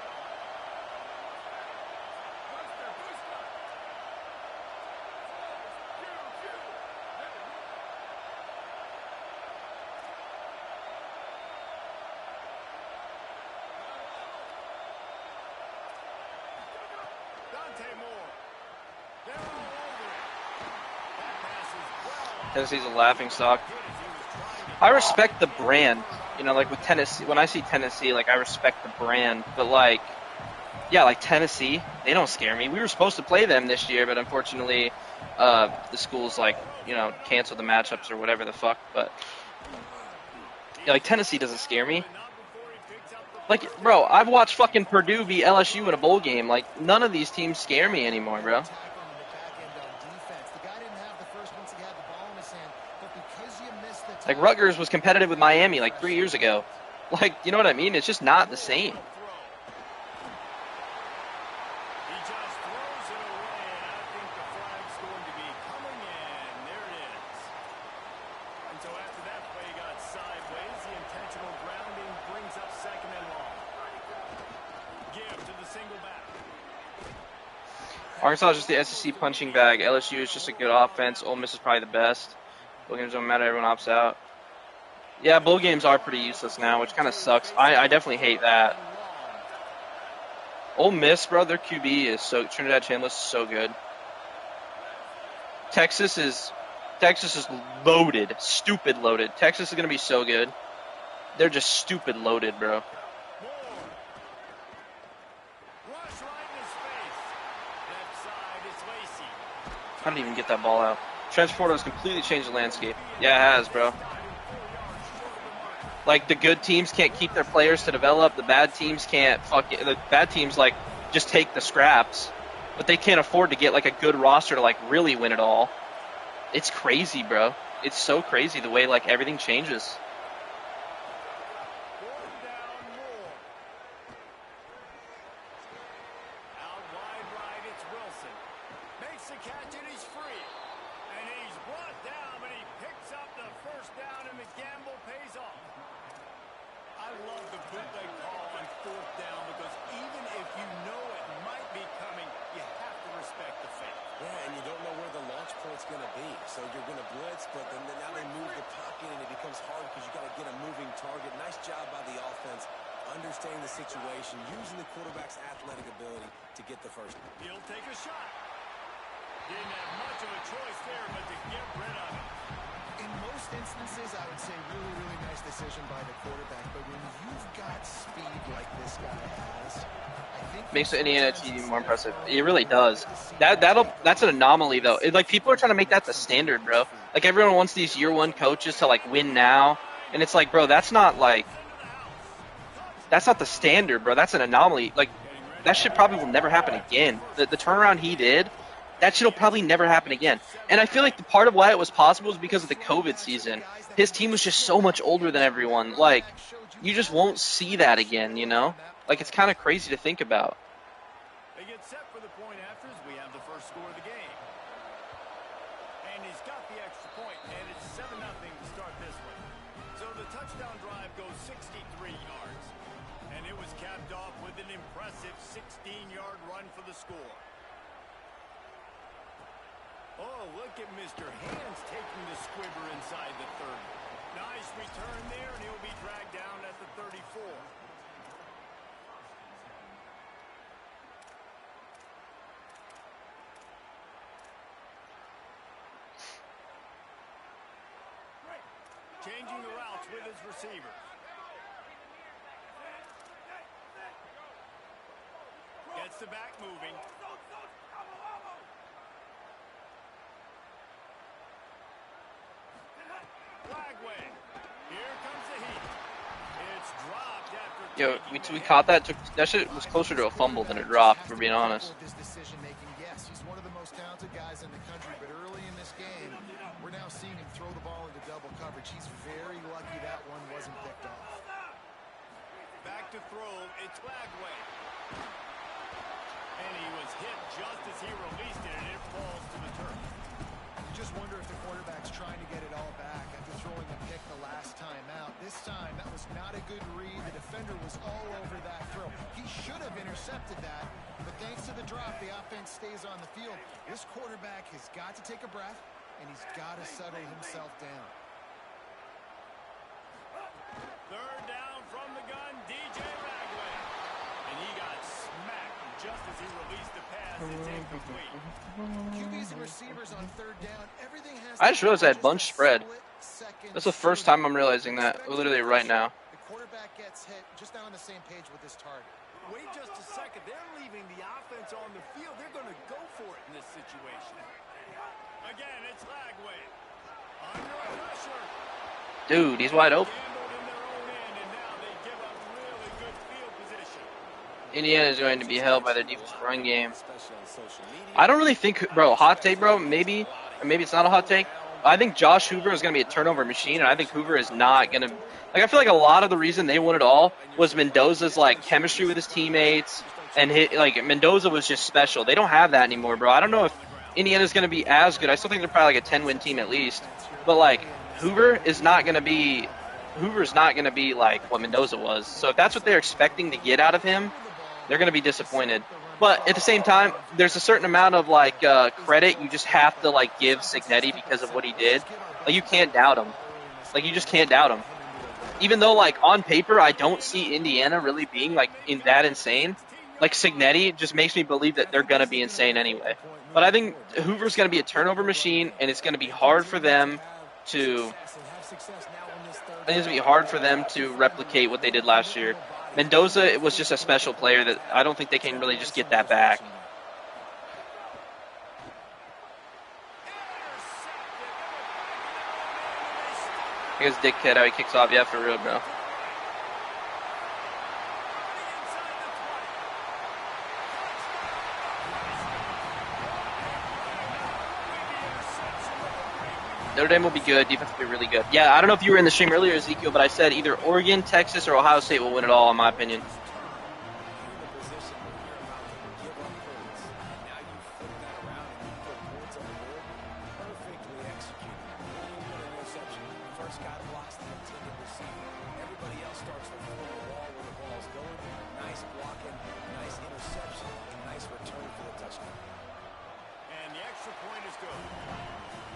Speaker 3: Dante Moore. They're all over it. That pass is well
Speaker 2: Tennessee's a laughing stock.
Speaker 3: good as he was trying to
Speaker 2: I respect the brand. You know, like with Tennessee, when I see Tennessee, like I respect the brand. But like, yeah, like Tennessee, they don't scare me. We were supposed to play them this year, but unfortunately, the schools like, you know, canceled the matchups or whatever the fuck. But yeah, like Tennessee doesn't scare me.
Speaker 3: not before he picks up the
Speaker 2: Like, bro, I've watched fucking Purdue beat LSU in a bowl game. Like, none of these teams scare me anymore, bro.
Speaker 5: Tackle on the back end on defense. The guy didn't have the first once he had the ball in his hand, but because you missed the
Speaker 2: Like
Speaker 5: tackle,
Speaker 2: Rutgers was competitive with Miami like 3 years ago. Like, you know what I mean? It's just not the same.
Speaker 3: throw. He just throws it away, and I think the flag's going to be coming in. There it is. And so after that play got sideways, the intentional grounding brings up 2nd and long. Give to the single back.
Speaker 2: Arkansas is just the SEC punching bag. LSU is just a good offense. Ole Miss is probably the best. Bowl games don't matter. Everyone opts out. Yeah, bowl games are pretty useless now, which kind of sucks. I definitely hate that. Ole Miss, bro, their QB is so Trinidad Chandler is so good. Texas is loaded, stupid loaded. Texas is gonna be so good. They're just stupid loaded, bro.
Speaker 3: Moore. Rush right in his face. Left side is Lacey.
Speaker 2: I didn't even get that ball out. Transfer portal has completely changed the landscape. Yeah, it has, bro. Like, the good teams can't keep their players to develop. The bad teams can't the bad teams, like, just take the scraps. But they can't afford to get, like, a good roster to, like, really win it all. It's crazy, bro. It's so crazy the way, like, everything changes.
Speaker 3: 4th down, Moore. Out wide right, it's Wilson. Makes the catch and he's free. And he's brought down, but he picks up the 1st down and the gamble pays off. I love the bootleg call on 4th down because even if you know it might be coming, you have to respect the faith.
Speaker 4: Yeah, and you don't know where the launch point's going to be. So you're going to blitz, but then now they move the pocket, and it becomes hard because you got to get a moving target. Nice job by the offense, understanding the situation, using the quarterback's athletic ability to get the first.
Speaker 3: He'll take a shot. Didn't have much of a choice there, but to get rid of it.
Speaker 5: in most instances, I would say really, really nice decision by the quarterback. But when you've got speed like this guy has, I think
Speaker 2: Makes the Indiana team more impressive. It really does. That's an anomaly though. Like people are trying to make that the standard, bro. Like everyone wants these year one coaches to like win now, and it's like, bro, that's not the standard, bro. That's an anomaly. Like that shit probably will never happen again. The turnaround he did, that shit'll probably never happen again. And I feel like the part of why it was possible is because of the COVID season. His team was just so much older than everyone. Like, you just won't see that again, you know? Like, it's kind of crazy to think about.
Speaker 3: They get set for the point after as we have the first score of the game. And he's got the extra point, and it's 7-0 to start this one. So the with an impressive 16-yard run for the score. Oh, look at Mr. Hands taking the squibber inside the 30. Nice return there, and he'll be dragged down at the 34. Changing the routes with his receivers. Gets the back moving. Flagway. Here comes the heat. It's dropped after
Speaker 2: Yo, we caught that. That shit was closer to a fumble than a drop, if we're being honest.
Speaker 5: Yes, he's one of the most talented guys in the country, but early in this game, we're now seeing him throw the ball into double coverage. He's very lucky that one wasn't picked off.
Speaker 3: back to throw. It's Flagway. And he was hit just as he released it, and it falls to the turf.
Speaker 5: You just wonder if the quarterback's trying to get it all back after throwing a pick the last time out. This time, that was not a good read. The defender was all over that throw. He should have intercepted that, but thanks to the drop, the offense stays on the field. This quarterback has got to take a breath, and he's got to settle himself down.
Speaker 3: Third down from the gun, DJ Ragway. And he got smacked just as he released the pass. It's incomplete.
Speaker 5: QBs and receivers on third down. Everything has
Speaker 2: I just realized I had bunch spread. That's the first time I'm realizing that, literally right now.
Speaker 5: The quarterback gets hit just now on the same page with his target.
Speaker 3: Wait just a second. They're leaving the offense on the field. They're going to go for it in this situation. Again, it's Ragway. Under pressure.
Speaker 2: Dude, he's wide open.
Speaker 3: Gambled in their own end, and now they give up really good field position.
Speaker 2: Indiana is going to be held by their defensive run game. I don't really think, bro, hot take, bro, maybe it's not a hot take. I think Josh Hoover is going to be a turnover machine, and I think Hoover is not going to, like, I feel like a lot of the reason they won it all was Mendoza's, like, chemistry with his teammates, and, Mendoza was just special. They don't have that anymore, bro. I don't know if Indiana's going to be as good. I still think they're probably like a 10-win team at least, but, like, Hoover's not going to be like what Mendoza was. So if that's what they're expecting to get out of him, they're going to be disappointed. But at the same time, there's a certain amount of like credit you just have to like give Cignetti because of what he did. Like you can't doubt him. Like you just can't doubt him. Even though like on paper I don't see Indiana really being like in that insane. Like Cignetti just makes me believe that they're going to be insane anyway. But I think Hoover's going to be a turnover machine, and it's going to be hard for them to replicate what they did last year. Mendoza was just a special player that I don't think they can really just get that back. Here's Dickhead how he kicks off. Yeah, for real, bro. Notre Dame will be good. Defense will be really good. Yeah, I don't know if you were in the stream earlier, Ezekiel, but I said either Oregon, Texas, or Ohio State will win it all, in my opinion.
Speaker 3: And the extra point is good.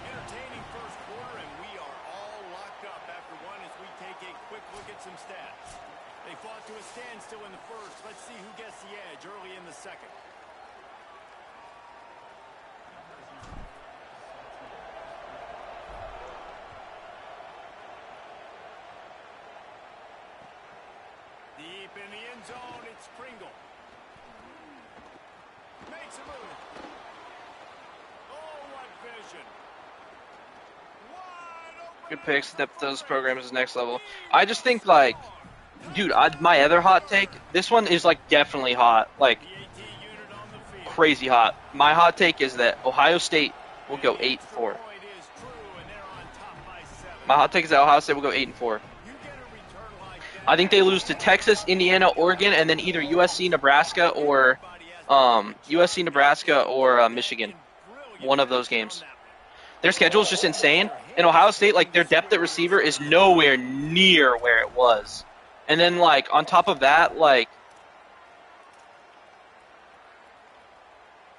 Speaker 3: Entertaining first quarter, and we are all locked up after one as we take a quick look at some stats. They fought to a standstill in the first. Let's see who gets the edge early in the second. Deep in the end zone, it's Pringle. Makes a move. Oh, what vision. Wide open.
Speaker 2: Good pick. Step those programs is next level. I just think, like, dude, my other hot take, this one is, like, definitely hot. Like,
Speaker 3: The AT unit on the field.
Speaker 2: crazy hot. My hot take is that Ohio State will go 8-4.
Speaker 3: Point is true, and they're on top by 7.
Speaker 2: My hot take is that Ohio State will go 8-4.
Speaker 3: You get a return like that.
Speaker 2: I think they lose to Texas, Indiana, Oregon, and then either USC, Nebraska, or Michigan. One of those games. Their schedule is just insane. In Ohio State, like, their depth at receiver is nowhere near where it was. And then, like, on top of that, like,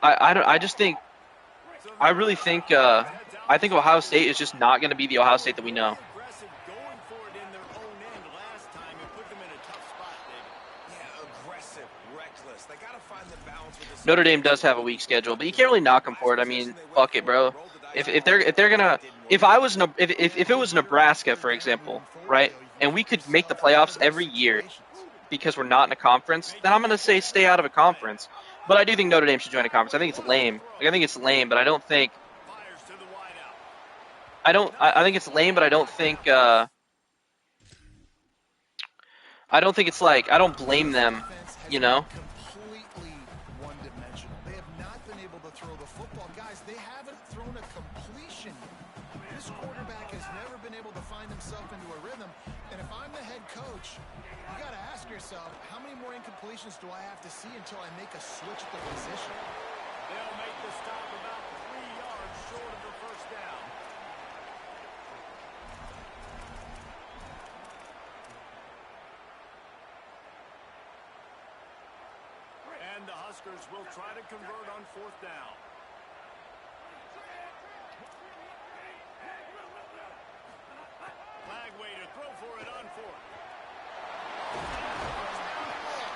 Speaker 2: I just think I really think I think Ohio State is just not going to be the Ohio State that we know.
Speaker 3: Aggressive, going for it in their own end last time and put them in a tough spot, David.
Speaker 4: Yeah, aggressive, reckless. They got to find the balance with this.
Speaker 2: Notre Dame does have a weak schedule, but you can't really knock them for it. I mean, fuck it, bro. If they're gonna, if it was Nebraska, for example, right, and we could make the playoffs every year because we're not in a conference, then I'm gonna say stay out of a conference. But I do think Notre Dame should join a conference. I think it's lame. Like, I think it's lame, but I don't think.
Speaker 3: Fires to the wideout.
Speaker 2: I think it's lame, but I don't think. I don't think it's like I don't blame them. You know.
Speaker 5: Completely one-dimensional. They have not been able to throw the football. Guys, they haven't thrown a completion. This quarterback has never been able to find himself into a rhythm. And if I'm the head coach, you got to ask yourself, how many more incompletions do I have to see until I make a switch at the position?
Speaker 3: They'll make the stop about 3 yards short of the first down. And the Huskers will try to convert on 4th down. Flagway to throw for it on 4th.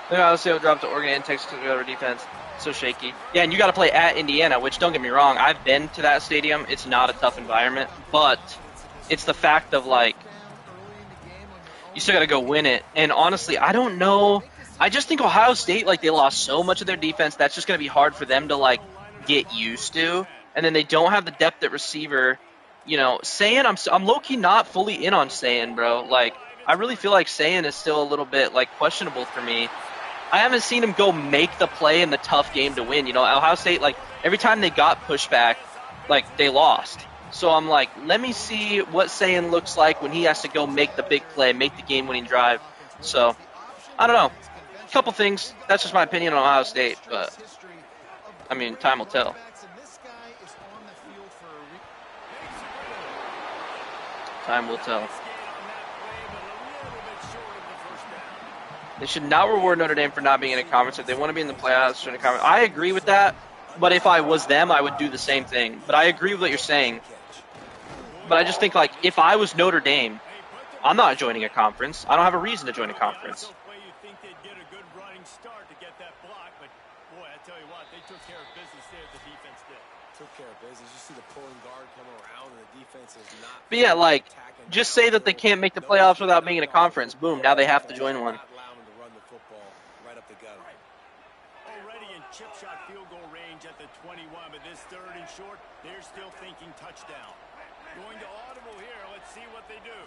Speaker 2: Then obviously I'll drop to Oregon and Texas because we have our defense so shaky. Yeah, and you got to play at Indiana, which don't get me wrong, I've been to that stadium. It's not a tough environment, but it's the fact of like you still got to go win it. And honestly, I don't know. I just think Ohio State, like, they lost so much of their defense. That's just going to be hard for them to like get used to. And then they don't have the depth at receiver. You know, Sayin, I'm low key not fully in on Sayin, bro. Like, I really feel like Sayin is still a little bit like questionable for me. I haven't seen him go make the play in the tough game to win. You know, Ohio State, like, every time they got pushback, like, they lost. So I'm like, let me see what Sayin looks like when he has to go make the big play, make the game-winning drive. So, I don't know. A couple things. That's just my opinion on Ohio State, but, I mean, time will tell. Time will tell. They should not reward Notre Dame for not being in a conference. If they want to be in the playoffs, in a conference. I agree with that, but if I was them, I would do the same thing. But I agree with what you're saying. But I just think, like, if I was Notre Dame, I'm not joining a conference. I don't have a reason to join a conference. But yeah, like, just say that they can't make the playoffs without being in a conference. Boom, now they have to join one.
Speaker 3: Already in chip shot field goal range at the 21, but this 3rd and short, they're still thinking touchdown. Going to audible here. Let's see what they do.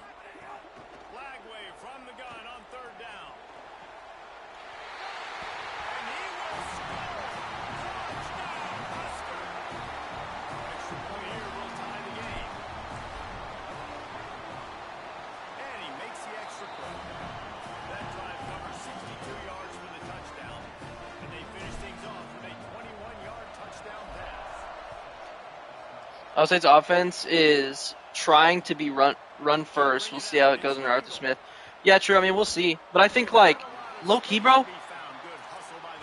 Speaker 3: Flagway from the gun on 3rd down. And he will score. Touchdown, Husker. Extra point here will tie the game. And he makes the extra point. That drive covers 62 yards for the touchdown. And they finish things off with a 21-yard touchdown pass.
Speaker 2: Ohio State's offense is trying to be run first. We'll see how it goes under Arthur Smith. Yeah, true. I mean, we'll see. But I think, like, low-key, bro,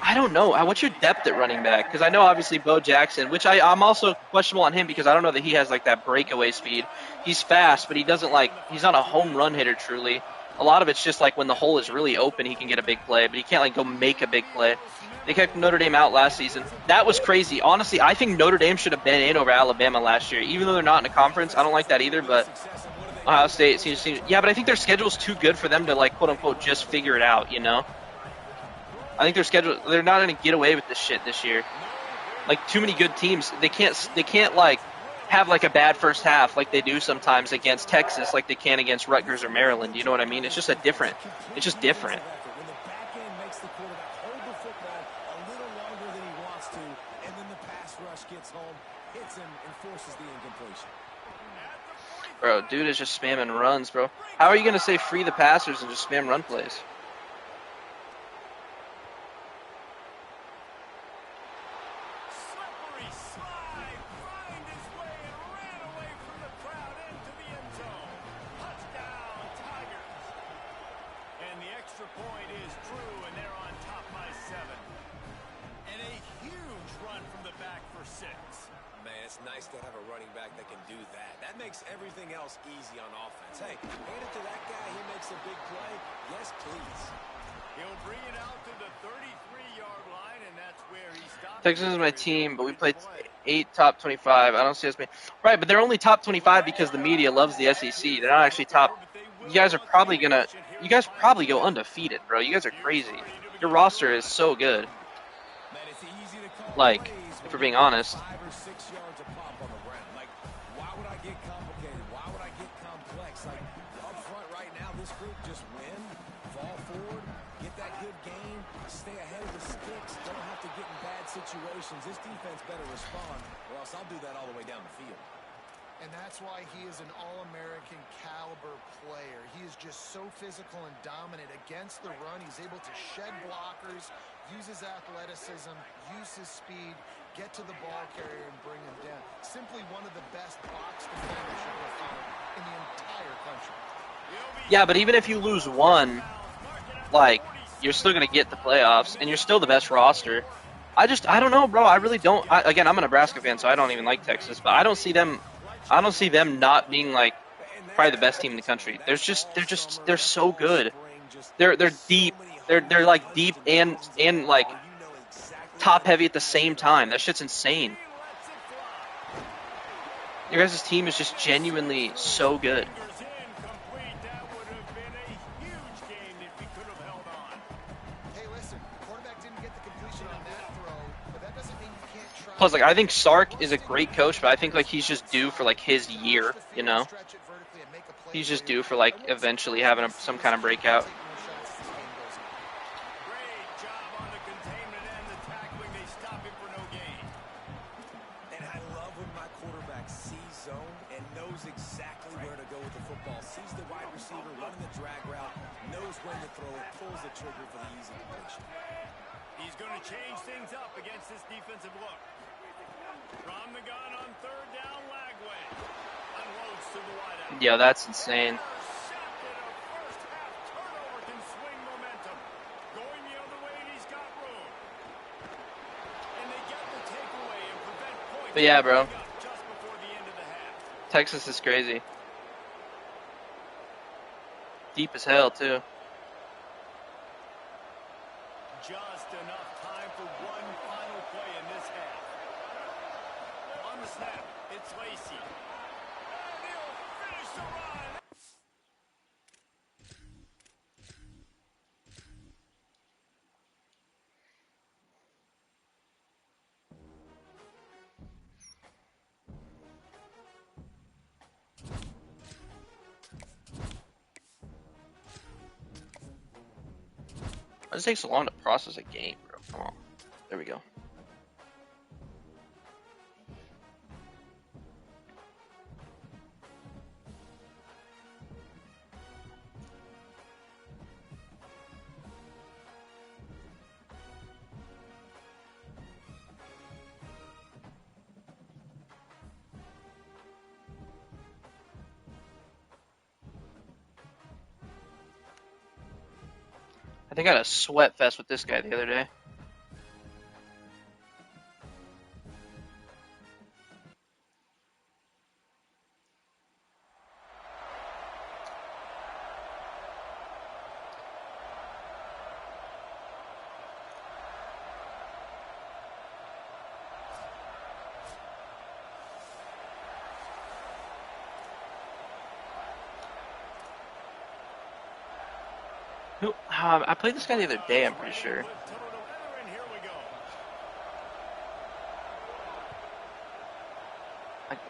Speaker 2: I don't know. What's your depth at running back? Because I know, obviously, Bo Jackson, which I'm also questionable on him because I don't know that he has, like, that breakaway speed. He's fast, but he doesn't, like, he's not a home run hitter, truly. A lot of it's just, like, when the hole is really open, he can get a big play, but he can't, like, go make a big play. They kept Notre Dame out last season. That was crazy. Honestly, I think Notre Dame should have been in over Alabama last year. Even though they're not in a conference, I don't like that either, but Ohio State seems yeah, but I think their schedule's too good for them to, like, quote-unquote, just figure it out, you know? I think their schedule, they're not going to get away with this shit this year. Like, too many good teams. They can't, like, have, like, a bad first half like they do sometimes against Texas, like they can against Rutgers or Maryland. You know what I mean? It's just different. It's just different.
Speaker 4: Gets home, hits him, and forces the incompletion.
Speaker 2: Bro, dude is just spamming runs, bro. How are you going to say free the passers and just spam run plays?
Speaker 3: Slippery slide, find his way and ran away from the crowd into the end zone. Touchdown, Tigers. And the extra point is true, and they're on top by 7. And a huge run from the back.
Speaker 4: that can do that. That makes everything else easy on offense. Hey, hand it to that guy. He makes a big play. Yes, please.
Speaker 3: He'll bring it out to the 33-yard line, and that's where he stops.
Speaker 2: Texas is my team, but we played 8 top 25. I don't see us being right, but they're only top 25 because the media loves the SEC. They're not actually top. You guys are probably gonna. You guys probably go undefeated, bro. You guys are crazy. Your roster is so good. Like, if we're being honest.
Speaker 4: 5 or 6 yards a pop on the ground. Like, why would I get complicated? Why would I get complex? Like, up front right now, this group just win, fall forward, get that good game, stay ahead of the sticks, don't have to get in bad situations. This defense better respond, or else I'll do that all the way down the field.
Speaker 5: And that's why he is an All-American caliber player. He is just so physical and dominant against the run. He's able to shed blockers, use his athleticism, use his speed, get to the ball carrier and bring him down. Simply one of the best box defenders you will find in the entire country.
Speaker 2: Yeah, but even if you lose one, like, you're still gonna get the playoffs, and you're still the best roster. I don't know, bro. I really don't. Again, I'm a Nebraska fan, so I don't even like Texas, but I don't see them not being like probably the best team in the country. They're so good. They're deep. They're like deep and like top heavy at the same time. That shit's insane. Your guys' team is just genuinely so good. Plus, like, I think Sark is a great coach, but I think, like, he's just due for, like, his year, you know? He's just due for, like, eventually having some kind of breakout.
Speaker 3: Great job on the containment and the tackling. They stop him for no gain.
Speaker 4: And I love when my quarterback sees zone and knows exactly where to go with the football. Sees the wide receiver running the drag route, knows when to throw it, pulls the trigger for the easy completion.
Speaker 3: He's going to change things up against this defensive look. From the gun on 3rd down, Lagway unloads to the wideout.
Speaker 2: Yeah, that's insane.
Speaker 3: Shot that a first half turnover can swing momentum. Going the other way, and he's got room. And they get the takeaway and prevent points.
Speaker 2: But yeah, bro.
Speaker 3: Just before the end of the half.
Speaker 2: Texas is crazy. Deep as hell, too.
Speaker 3: Just enough time for one final play in this half. On the snap, it's Lacey. And he'll finish the run.
Speaker 2: It takes so long to process a game, bro. Come on. There we go. I think I had a sweat fest with this guy the other day. I played this guy the other day, I'm pretty sure.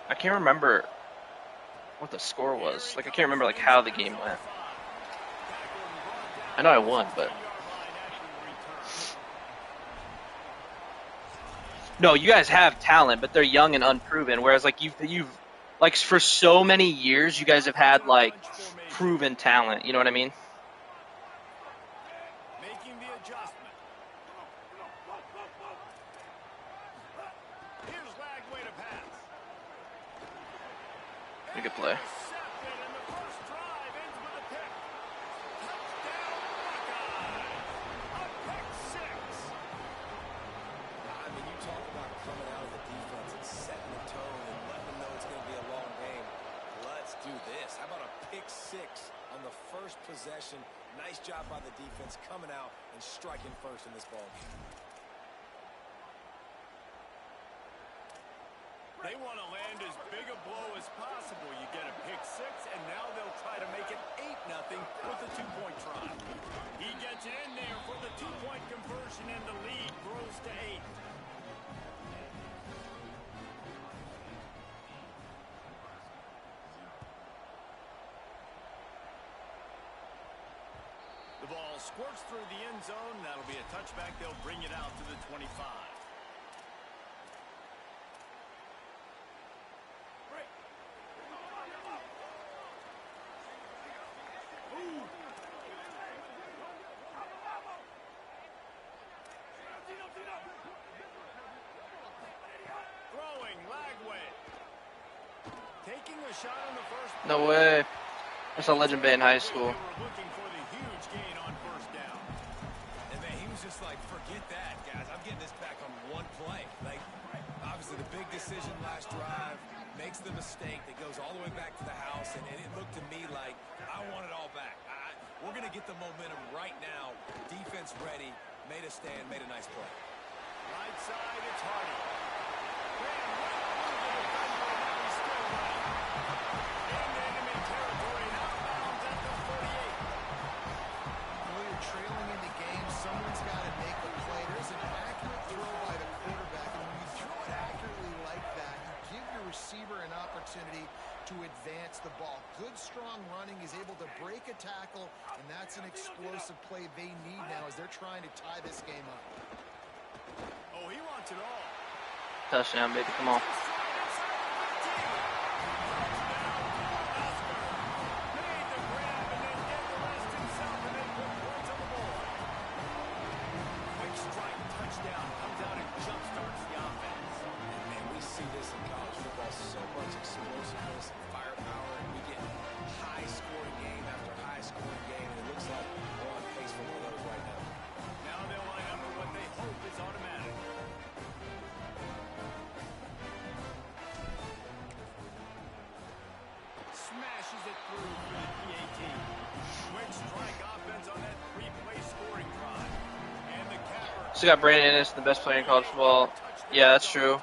Speaker 2: I can't remember what the score was. Like, I can't remember, like, how the game went. I know I won, but... No, you guys have talent, but they're young and unproven, whereas, like, you've like, for so many years, you guys have had, like, proven talent, you know what I mean? Good play.
Speaker 4: I mean, you talk about coming out of the defense and setting the tone and letting them know it's going to be a possession. Nice job by the defense coming out and striking first in this ball game.
Speaker 3: They want to land as big a blow as possible. You get a pick six, and now they'll try to make it 8-0 with a two-point try. He gets it in there for the two-point conversion, and the lead grows to 8. The ball squirts through the end zone. That'll be a touchback. They'll bring it out to the 25. Throwing, Lagway. Taking a shot on the first.
Speaker 2: No way. That's a legend bay in high school.
Speaker 3: They were looking for the huge gain on first down.
Speaker 4: And man, he was just like, forget that, guys. I'm getting this back on one play. Like, obviously the big decision last drive, makes the mistake that goes all the way back to the house, and it looked to me like I want it all back. We're going to get the momentum right now. Defense ready, made a stand, made a nice play.
Speaker 3: Right side, it's Hardy. Ran right through the defender, and he's still running. Into enemy territory, now bounds at the 48.
Speaker 5: When you're trailing in the game, someone's got to make the play. There's an accurate throw by the quarterback, and when you throw it accurately like that, you give your receiver an opportunity to advance the ball. Good, strong running. He's able to break a tackle, and that's an explosive play they need now as they're trying to tie this game up.
Speaker 3: Oh, he wants it all.
Speaker 2: Touchdown, baby. Come on.
Speaker 3: Made the grab and then did the rest himself and then put points on the board. Quick strike touchdown comes out and jumpstarts the offense.
Speaker 4: And man, we see this in college football, so much explosiveness, firepower, and we get high-scoring game after high-scoring game, and it looks like we're on pace for one of those right now.
Speaker 3: Now they'll line up for what they hope is automatic. Smashes it through for the PAT. Quick strike offense on that three-play scoring drive. And the capper.
Speaker 2: Still got Brandon Ennis, the best player in college football. Yeah, that's true.
Speaker 3: And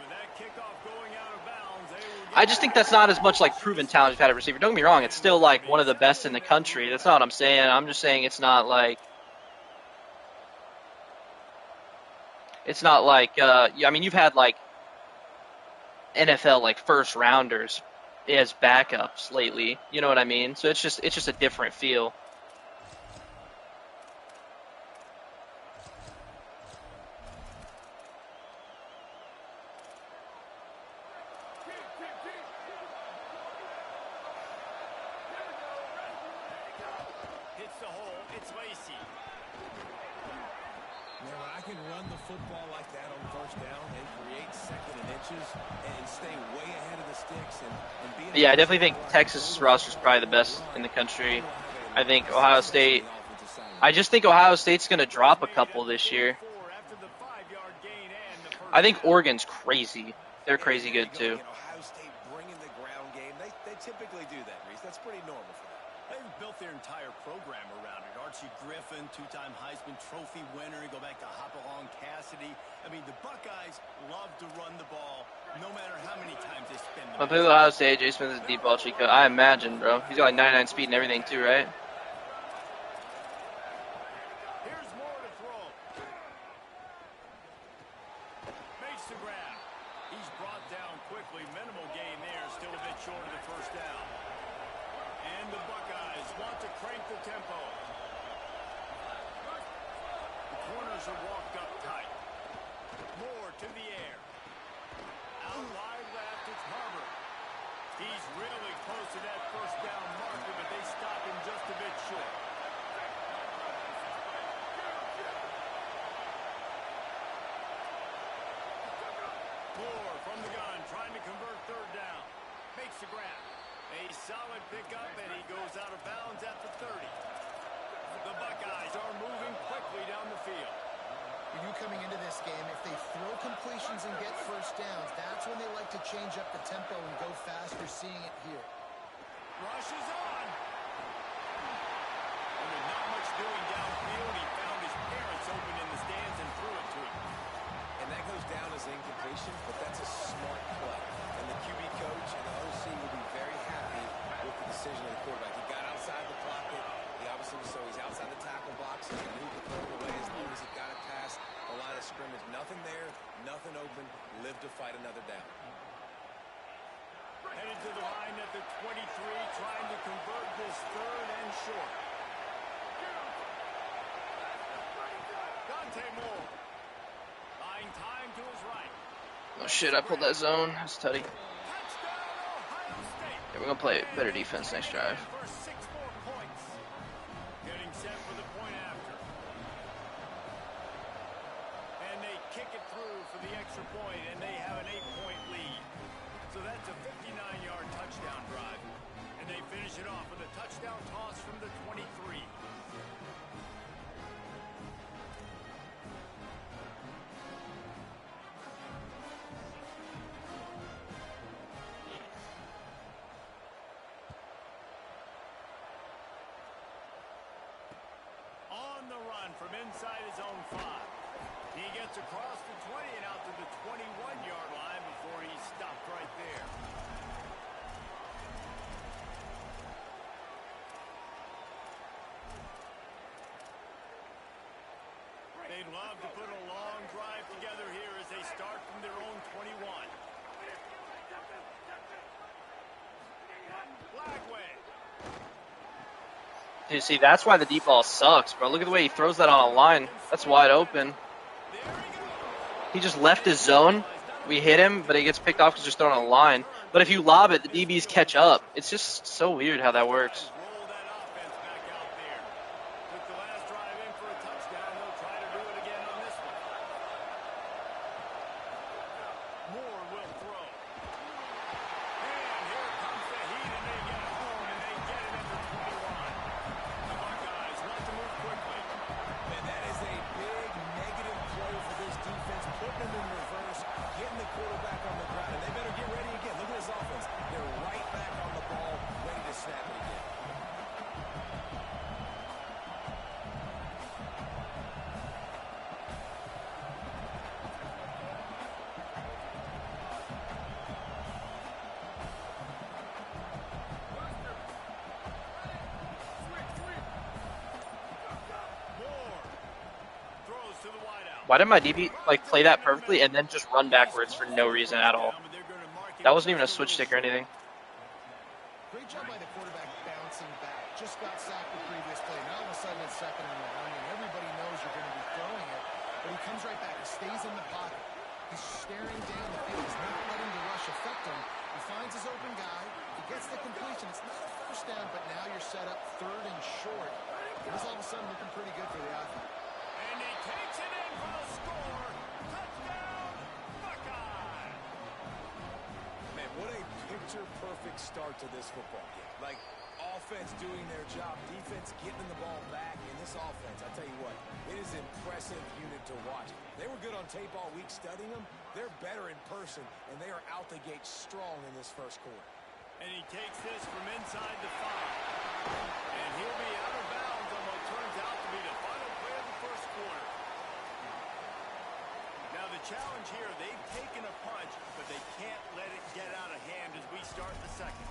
Speaker 3: with that kickoff going out of bounds, they will get
Speaker 2: I just think that's not as much like proven talent you've had at receiver. Don't get me wrong, it's still like one of the best in the country. That's not what I'm saying. I'm just saying it's not like I mean, you've had like NFL like first rounders as backups lately. You know what I mean? So it's just a different feel.
Speaker 3: hits the hole. It's Lacey.
Speaker 4: Man, when I can run the football like that on first down and create second and inches and stay way ahead of the sticks and be
Speaker 2: Yeah, I definitely think Texas' roster is probably the best in the country. I think Ohio State. I just think Ohio State's going to drop a couple this year.
Speaker 3: After the 5-yard gain and the first
Speaker 2: I think Oregon's crazy. They're crazy good too.
Speaker 4: Ohio State bringing the ground game. They typically do that, Reese. That's pretty normal for them.
Speaker 3: They've built their entire program around it. Archie Griffin, 2-time Heisman Trophy winner. You go back to Hopalong Cassidy. I mean, the Buckeyes love to run the ball, no matter how many times they spin the
Speaker 2: I'll play with Ohio State. Jay Smith is a deep ball cheat code. I imagine, bro. He's got like 99 speed and everything too, right?
Speaker 3: Here's more to throw. Makes the grab. He's brought down quickly. Minimal gain there. Still a bit short of the first down. And the Buckeyes want to crank the tempo. The corners are walked up tight. Moore to the air. Out wide left, it's Harbor. He's really close to that first down marker, but they stop him just a bit short. Moore from the gun, trying to convert third down. Makes the grab. A solid pickup, and he goes out of bounds at the 30. The Buckeyes are moving quickly down the field.
Speaker 5: For you coming into this game, if they throw completions and get first downs, that's when they like to change up the tempo and go fast. We're seeing it here.
Speaker 3: Rush is on. doing downfield. He found his parents open in the stands and threw it to him.
Speaker 4: And that goes down as incompletion, but that's a smart play. And the QB coach and the OC will be very happy with the decision of the quarterback. He got outside the pocket. He obviously was so he's outside the tackle box. He knew to throw it away as long as he got it past the line of scrimmage. Nothing there, nothing open. Live to fight another down.
Speaker 3: Headed to the line at the 23, trying to convert this third and short. Dante Moore. Buying time to his right.
Speaker 2: Oh shit, I pulled that zone. That's tutty.
Speaker 3: Touchdown, Ohio State.
Speaker 2: Yeah, we're gonna play better defense next drive.
Speaker 3: For 6 more points. Getting set for the point after. And they kick it through for the extra point, and they have an 8-point lead. So that's a 59-yard touchdown drive. And they finish it off with a touchdown toss from the 23. On the run from inside his own 5. He gets across the 20 and out to the 21-yard line before he's stopped right there. They'd love to put a long drive together here as they start from their own 21. Blackway.
Speaker 2: Dude, see, that's why the deep ball sucks, bro. Look at the way he throws that on a line. That's wide open. He just left his zone. We hit him, but he gets picked off because he's just throwing a line. But if you lob it, the DBs catch up. It's just so weird how that works.
Speaker 3: Roll that offense back out there. Took the last drive in for a touchdown. They'll try to do it again on this one. Moore will throw. And here comes the heat, and they get home, and they get it at the 21. The Buckeyes want to move quickly.
Speaker 4: And that is a big negative play for this defense, putting them in reverse, getting the quarterback on the ground. And they better get ready again. Look at this offense. They're right back on the ball, ready to snap it again.
Speaker 3: Moore throws to the wideout.
Speaker 2: Why did my DB like play that perfectly and then just run backwards for no reason at all?
Speaker 3: They're going to mark it.
Speaker 2: That wasn't even a switch stick or anything.
Speaker 5: Great job by the quarterback bouncing back. Just got sacked the previous play. Now all of a sudden it's 2nd and 1, and everybody knows you're going to be throwing it. But he comes right back. He stays in the pocket. He's staring down the field. He's not letting the rush affect him. He finds his open guy. He gets the completion. It's not a first down, but now you're set up 3rd and short. And he's all of a sudden looking pretty good for the offense.
Speaker 3: And he takes it in for the score. Touchdown, Buckeye.
Speaker 4: Man, what a picture-perfect start to this football game. Like, offense doing their job, defense getting the ball back, and this offense, I tell you what, it is an impressive unit to watch. They were good on tape all week studying them. They're better in person, and they are out the gate strong in this first quarter.
Speaker 3: And he takes this from inside the 5. And he'll be out of bounds on what turns out to be the final play of the first quarter. Now the challenge here, they've taken a punch, but they can't let it get out of hand as we start the second.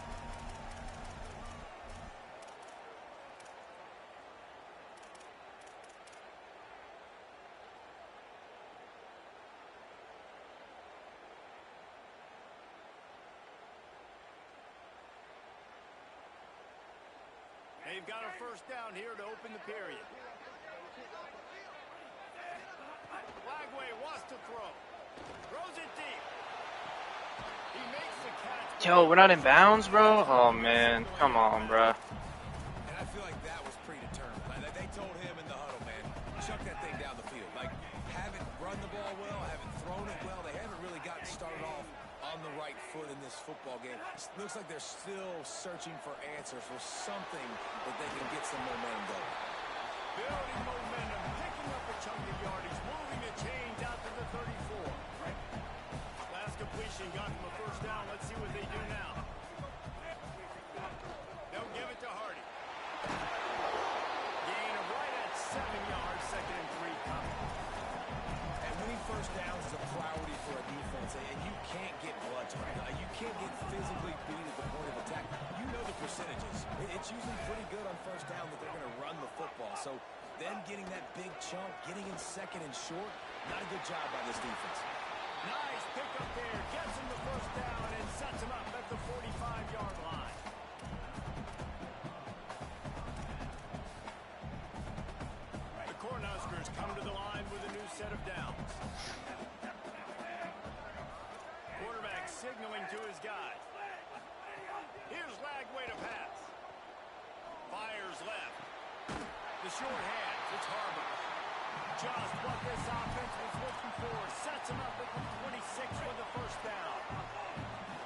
Speaker 3: They've got a first down here to open the period. Flagway wants to throw. Throws it deep. He makes the catch.
Speaker 2: Yo, we're not in bounds, bro? Oh, man. Come on, bro.
Speaker 4: And I feel like that was predetermined. Like, they told him in the huddle, man, chuck that thing down the field. Like, haven't run the ball well, haven't thrown it well. They haven't really gotten started off on the right foot in this football game. It looks like they're still searching for answers, for something that they can get some momentum going.
Speaker 3: Building momentum, picking up a chunk of yardage, moving the chains out to the 34. Last completion got them a first down. Let's see what they do now. They'll give it to Hardy. Gain of right
Speaker 4: defense, and you can't get bludgeoned. You can't get physically beat at the point of attack. You know the percentages. It's usually pretty good on first down that they're going to run the football. So them getting that big chunk, getting in second and short, not a good job by this defense.
Speaker 3: Nice pick up there. Gets him the first down and sets him up at the 45-yard line. The Cornhuskers come to the line with a new set of downs. Quarterback signaling to his guy. Here's Lagway to pass. Fires left. The short hands. It's Harbaugh. Just what this offense was looking for. Sets him up at the 26 for the first down.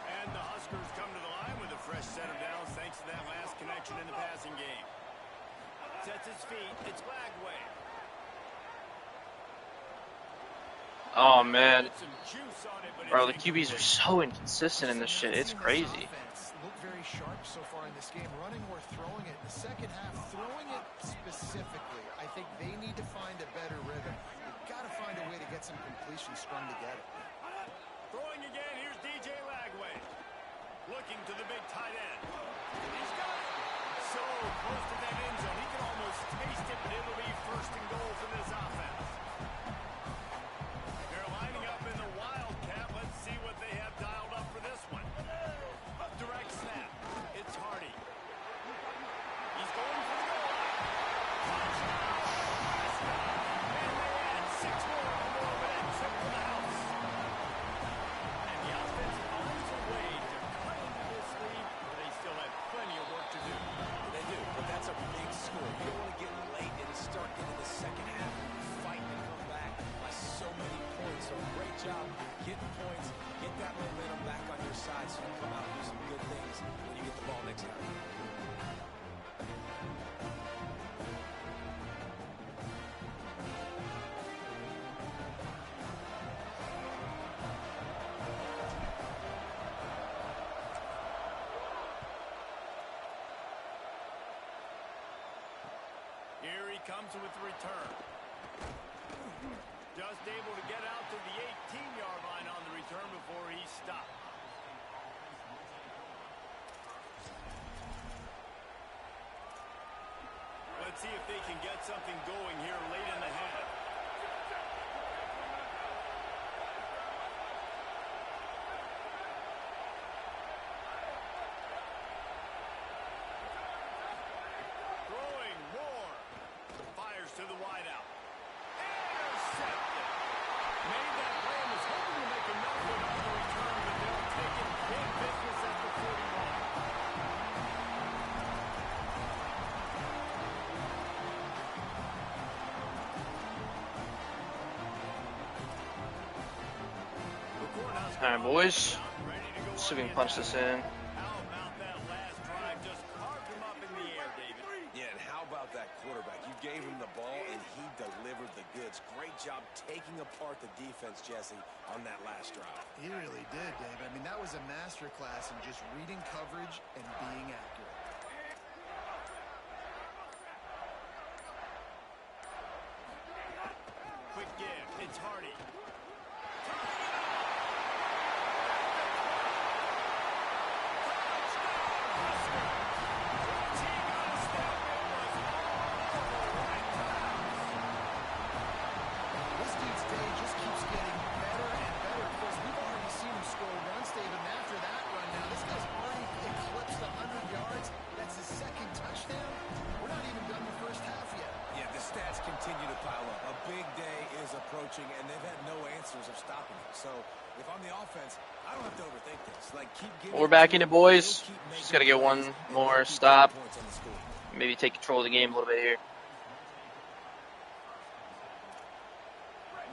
Speaker 3: And the Huskers come to the line with a fresh set of downs thanks to that last connection in the passing game. Sets his feet. It's Lagway.
Speaker 2: Oh, man.
Speaker 3: Some juice on it, but
Speaker 2: Bro, the QBs are so inconsistent in this shit. It's crazy.
Speaker 5: Look very sharp so far in this game, running or throwing it. The second half, throwing it specifically, I think they need to find a better rhythm. They've got to find a way to get some completion strung together.
Speaker 3: Throwing again, here's DJ Lagway. Looking to the big tight end. He's got it. So close to that end zone. He can almost taste it, but it'll be first and goal for this offense. They're lining up in the Wildcat. Let's see what they have dialed up for this one. Direct snap. It's Hardy. He's going for the goal line. Touchdown. And they add 6 more on the board with that trip to the house. And the offense finds a way to cut into this lead, but they still have plenty of work to do.
Speaker 4: They do, but that's a big score. You don't want to get late and start into the second half, fight and come back by so many points. So great job getting points, get that momentum back on your side so you come out and do some good things when you get the ball next time.
Speaker 3: Here he comes with the return. Just able to get out to the 18-yard line on the return before he stopped. Let's see if they can get something going here late in the half. Throwing more. Fires to the wideout. Intercepted. Made that play and was hoping to make another one on the return, but they'll take it big business at the 41.
Speaker 2: All right, boys. Let's see if we can punch this in.
Speaker 3: How about that last drive? Just carved him up in the air, David.
Speaker 4: Yeah, and how about that quarterback? You gave him the ball, and he delivered the goods. Great job taking apart the defense, Jesse, on that last drive.
Speaker 5: He really did, Dave. I mean, that was a masterclass in just reading coverage and being accurate.
Speaker 3: Quick give. It's Hardy.
Speaker 5: This dude's day just keeps getting better and better. Of course, we've already seen him score runs, Dave, and after that run now, this guy's already eclipsed 100 yards. That's his second touchdown. We're not even done the first half yet.
Speaker 4: Yeah, the stats continue to pile up. A big day is approaching, and they've had no answers of stopping it. So if I'm the offense, I don't have to overthink this. Like, keep giving
Speaker 2: We're back in it, boys.
Speaker 4: keep making
Speaker 2: Just got to get one
Speaker 4: plays, and
Speaker 2: more
Speaker 4: keep
Speaker 2: stop.
Speaker 4: getting points on the score.
Speaker 2: Maybe take control of the game a little bit here.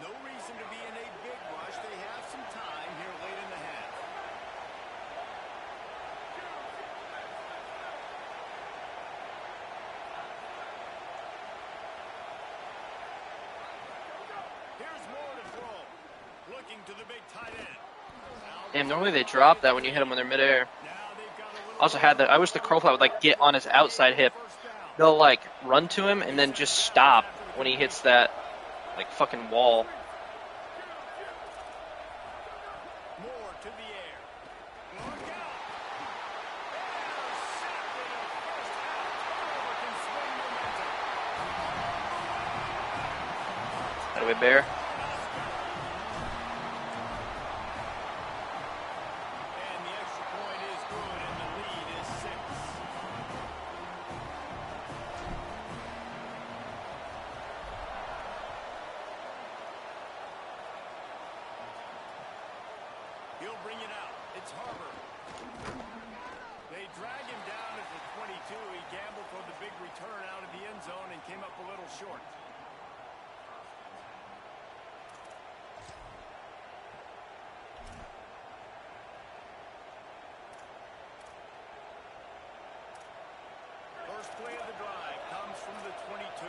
Speaker 3: No reason to be in a big rush. They have some time here late in the half. Here's more to throw. Looking to the big tight end.
Speaker 2: Damn, normally they drop that when you hit them when they're midair.
Speaker 3: Now they've got a little
Speaker 2: Also had that. I wish the curl flat would like get on his outside hip. They'll like run to him and then just stop when he hits that like fucking wall.
Speaker 3: to the air. Look out! Intercepted in the first half. Turnover can swing momentum.
Speaker 2: That way, Bear.
Speaker 3: And the extra point is good, and the lead is 6. He'll bring it out. It's Harbor. They drag him down at the 22. He gambled for the big return out of the end zone and came up a little short. First play of the drive comes from the 22.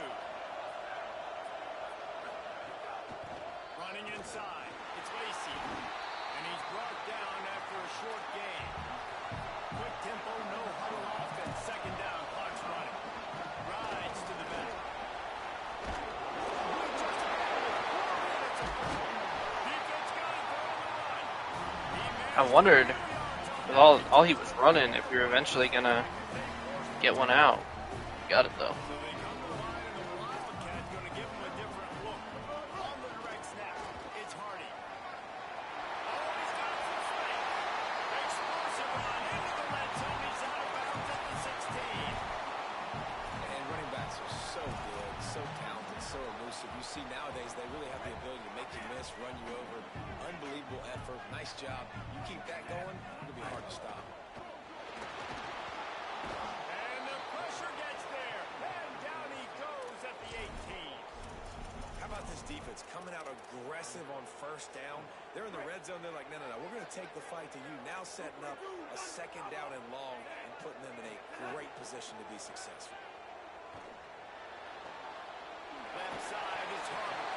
Speaker 3: Running inside. It's Lacey. And he's brought down after a short gain. Quick tempo, no huddle offense. Second down, clock's running. Rides to the back. Defense got it on the run.
Speaker 2: I wondered, with all he was running, if we were eventually gonna get one out. Got it though.
Speaker 3: So they come to the line, and the Wildcat going to give him a different look. On the direct snap, it's Hardy. Oh, he's got some strength. Explosive run into the red zone. He's out of bounds at the 16.
Speaker 4: And running backs are so good, so talented, so elusive. You see nowadays they really have the ability to make you miss, run you over. Unbelievable effort. Nice job. You keep that going, it'll be hard to stop.
Speaker 3: And the pressure gets there. And down he goes at the 18.
Speaker 4: How about this defense coming out aggressive on first down? They're in the red zone. They're like, no, we're going to take the fight to you. Now setting up a second down and long and putting them in a great position to be successful.
Speaker 3: Left side is Harbor.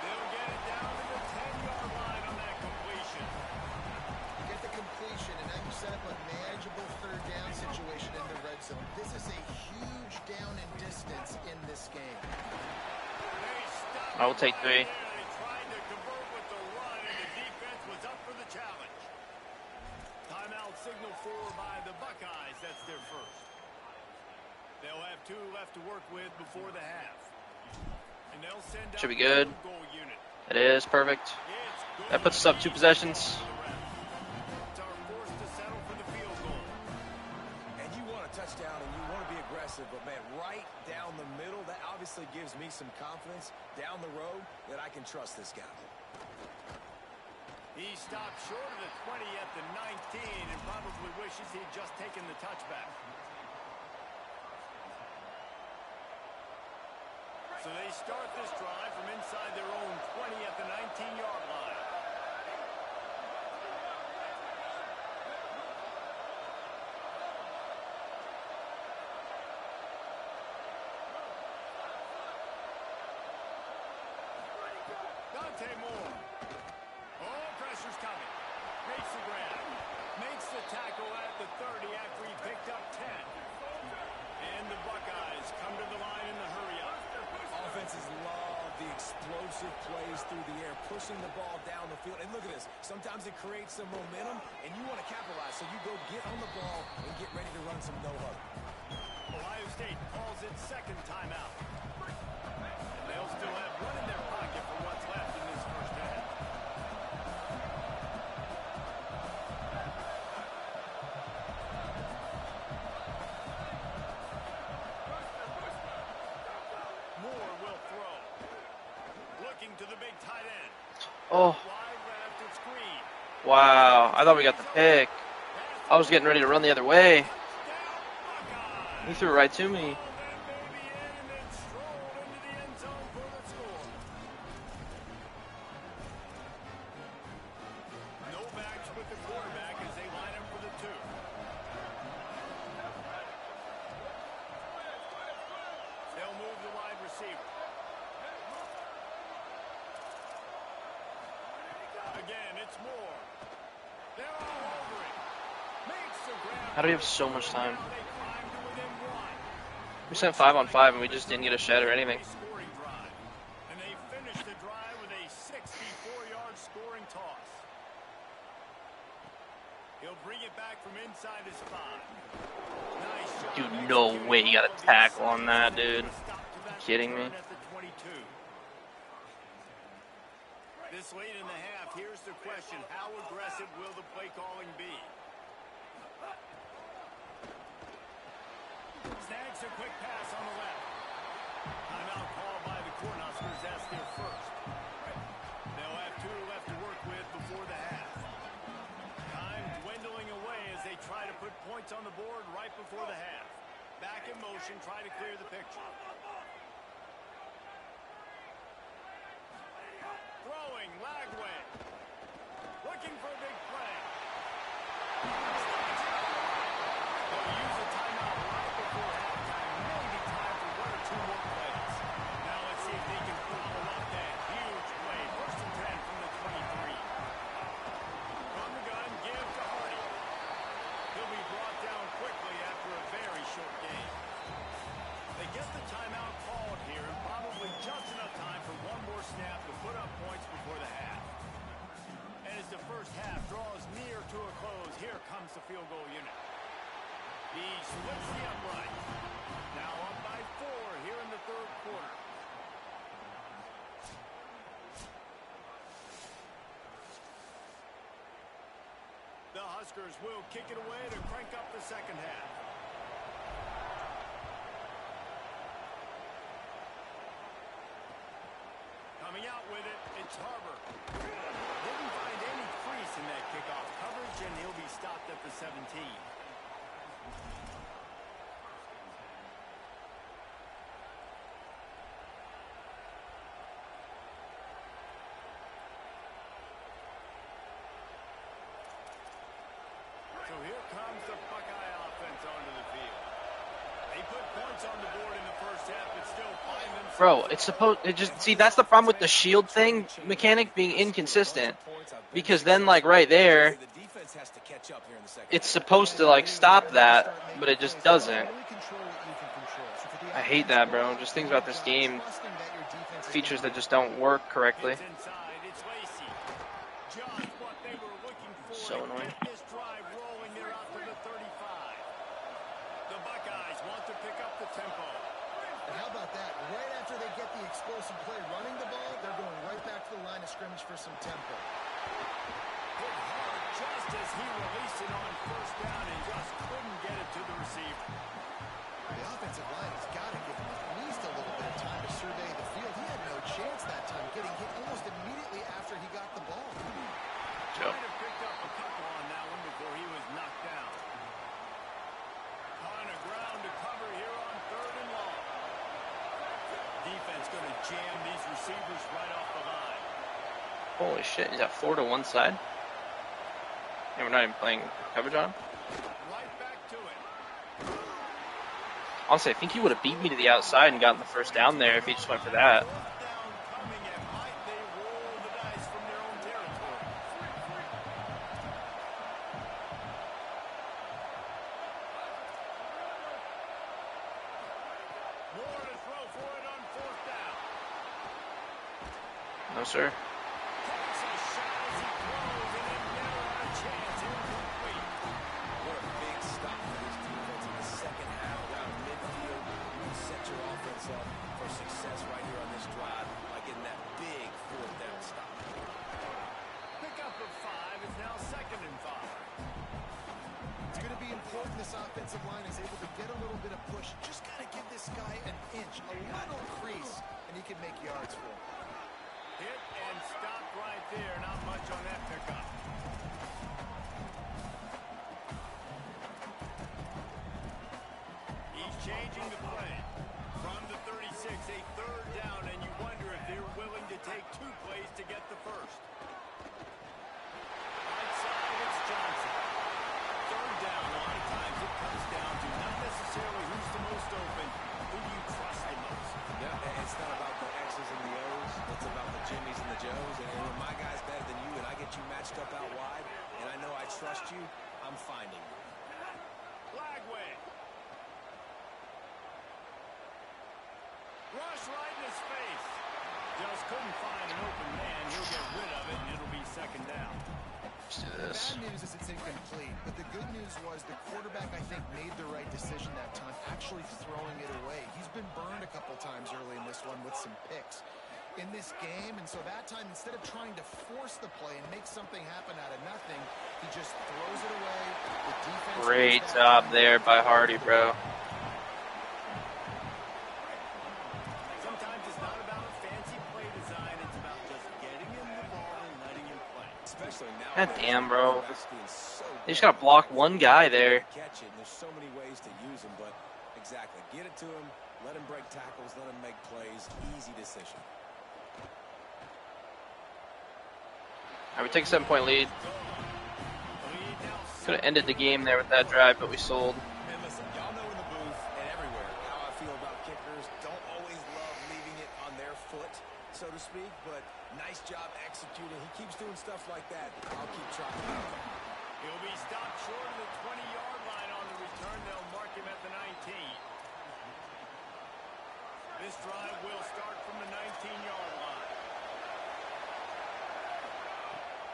Speaker 3: They'll get it down to the 10-yard line on that completion.
Speaker 5: Get the completion, and now you set up a manageable third down situation in the red zone. This is a huge down in distance in this game.
Speaker 3: They stopped
Speaker 2: I will take 3.
Speaker 3: They tried to convert with the run, and the defense was up for the challenge. Timeout signal for by the Buckeyes. That's their first. They'll have 2 left to work with before the half. And they'll send out
Speaker 2: Should be good.
Speaker 3: the goal unit.
Speaker 2: It is perfect.
Speaker 3: It's good.
Speaker 2: That puts us up 2 possessions.
Speaker 3: It's our force to settle for the field goal.
Speaker 4: And you want a touchdown and you want to be aggressive, but man, right down the middle, that obviously gives me some confidence down the road that I can trust this guy.
Speaker 3: He stopped short of the 20 at the 19 and probably wishes he'd just taken the touchback. So they start this drive from inside their own 20 at the 19-yard line. Dante Moore. Oh, pressure's coming. Makes the grab. Makes the tackle at the 30 after he picked up 10. And the Buckeyes come to the line in the hurry-up.
Speaker 4: Offenses love the explosive plays through the air, pushing the ball down the field. And look at this. Sometimes it creates some momentum, and you want to capitalize. So you go get on the ball and get ready to run some no-huddle.
Speaker 3: Ohio State calls its second timeout. And they'll still have one in their pocket for what's left in this first half. Moore will throw. Looking to the big tight end.
Speaker 2: Oh,
Speaker 3: Wide left to screen.
Speaker 2: wow. I thought we got the pick. I was getting ready to run the other way.
Speaker 3: Down Buckeyes.
Speaker 2: He threw it right to me.
Speaker 3: Ball that baby in and then strolled into the end zone for the score. No backs with the quarterback as they line up for the 2. They'll move the wide receiver. Again, it's Moore. They're all over it. Makes the grab.
Speaker 2: How do we have so much time?
Speaker 3: Now they climb to within 1.
Speaker 2: We sent 5 on 5 and we just didn't get a shed or anything.
Speaker 3: Scoring drive. And they finish the drive with a 64-yard scoring toss. He'll bring it back from inside his 5. Nice job
Speaker 2: Dude, no way you got a tackle on that, dude. Kidding me?
Speaker 3: At the 22. This late in the half, here's the question. How aggressive will the play calling be? Snags a quick pass on the left. Timeout called by the Cornhuskers. That's their first. They'll have 2 left to work with before the half. Time dwindling away as they try to put points on the board right before the half. Back in motion, try to clear the picture. Throwing, Lagway. Looking for a big play. They'll use a timeout right before halftime. Maybe time for 1 or 2 more plays. Now let's see if they can follow up that huge play. 1st and 10 from the 23. From the gun, give to Hardy. He'll be brought down quickly after a very short game. They get the timeout called here, and probably just enough time for 1 more snap to put up points before the half. And as the first half draws near to a close, here comes the field goal unit. He splits the upright. Now up by 4 here in the 3rd quarter. The Huskers will kick it away to crank up the second half. Coming out with it, it's Harbor. Didn't find any crease in that kickoff coverage, and he'll be stopped at the 17. So here comes the Buckeye offense onto the field. They put points on the board in the first half, but still find themselves.
Speaker 2: Bro, it's supposed to just see that's the problem with the shield thing mechanic being inconsistent. Because then like right there, it's supposed to like stop that, but it just doesn't. I hate that, bro. Just things about this game, features that just don't work correctly. So annoying.
Speaker 3: The Buckeyes want to pick up the tempo.
Speaker 5: And how about that? Right after they get the explosive play running the ball, they're going right back to the line of scrimmage for some tempo.
Speaker 3: Hit hard just as he released it on 1st down and just couldn't get it to the receiver.
Speaker 5: The offensive line has got to give him at least a little bit of time to survey the field. He had no chance that time, getting hit almost immediately after he got the ball.
Speaker 3: Might have picked up a couple on that one before he was knocked down. On the ground to cover here on 3rd and long. Defense going to jam these receivers right off the line.
Speaker 2: Holy shit, is that 4 to one side? And we're not even playing coverage on him?
Speaker 3: Right back to it.
Speaker 2: Honestly, I think he would have beat me to the outside and gotten the 1st down there if he just went for that.
Speaker 3: 4th down coming, and might they roll the dice from their own territory. More to throw for it on 4th down.
Speaker 2: No, sir.
Speaker 3: Takes a shot as he throws, and it never had a chance. Incomplete.
Speaker 4: What a big stop for this defense in the second half around midfield. You set your offense up for success right here on this drive by getting that big 4th down stop.
Speaker 3: Pick up of 5 is now 2nd and 5.
Speaker 5: It's going to be important this offensive line is able to get a little bit of push. Just got to give this guy an inch, a little crease, and he can make yards for him.
Speaker 3: Hit and stopped right there. Not much on that pickup. He's changing the play. From the 36, a 3rd down, and you wonder if they're willing to take 2 plays to get the 1st. Right side, it's Johnson. 3rd down, a lot of times it comes down to not necessarily who's the most open, who you trust the most.
Speaker 4: Yeah, it's not about the X's and the O's. It's about the Jimmys and the Joes. And when my guy's better than you and I get you matched up out wide, and I know I trust you, I'm finding you.
Speaker 3: Lagway. Rush right in his face. Just couldn't find an open man. He'll get rid of it, and it'll be 2nd down.
Speaker 2: Let's do this.
Speaker 5: The bad news is it's incomplete, but the good news was the quarterback, I think, made the right decision that time, actually throwing it away. He's been burned a couple times early in this one with some picks in this game, and so that time, instead of trying to force the play and make something happen out of nothing, he just throws it away. The defense
Speaker 2: Great job there by Hardy, bro.
Speaker 3: Sometimes it's not about a fancy play design. It's about just getting him the ball and letting him play.
Speaker 4: Especially now.
Speaker 2: God damn, bro. They just gotta block one guy there.
Speaker 4: Catch it, and there's so many ways to use him, but exactly. Get it to him, let him break tackles, let him make plays. Easy decision.
Speaker 2: All right, we take a 7-point lead. Could have ended the game there with that drive, but we sold.
Speaker 4: And listen, y'all know in the booth and everywhere how I feel about kickers. Don't always love leaving it on their foot, so to speak, but nice job executing. He keeps doing stuff like that. I'll keep trying.
Speaker 3: He'll be stopped short of the 20-yard line on the return. They'll mark him at the 19. This drive will start from the 19-yard line.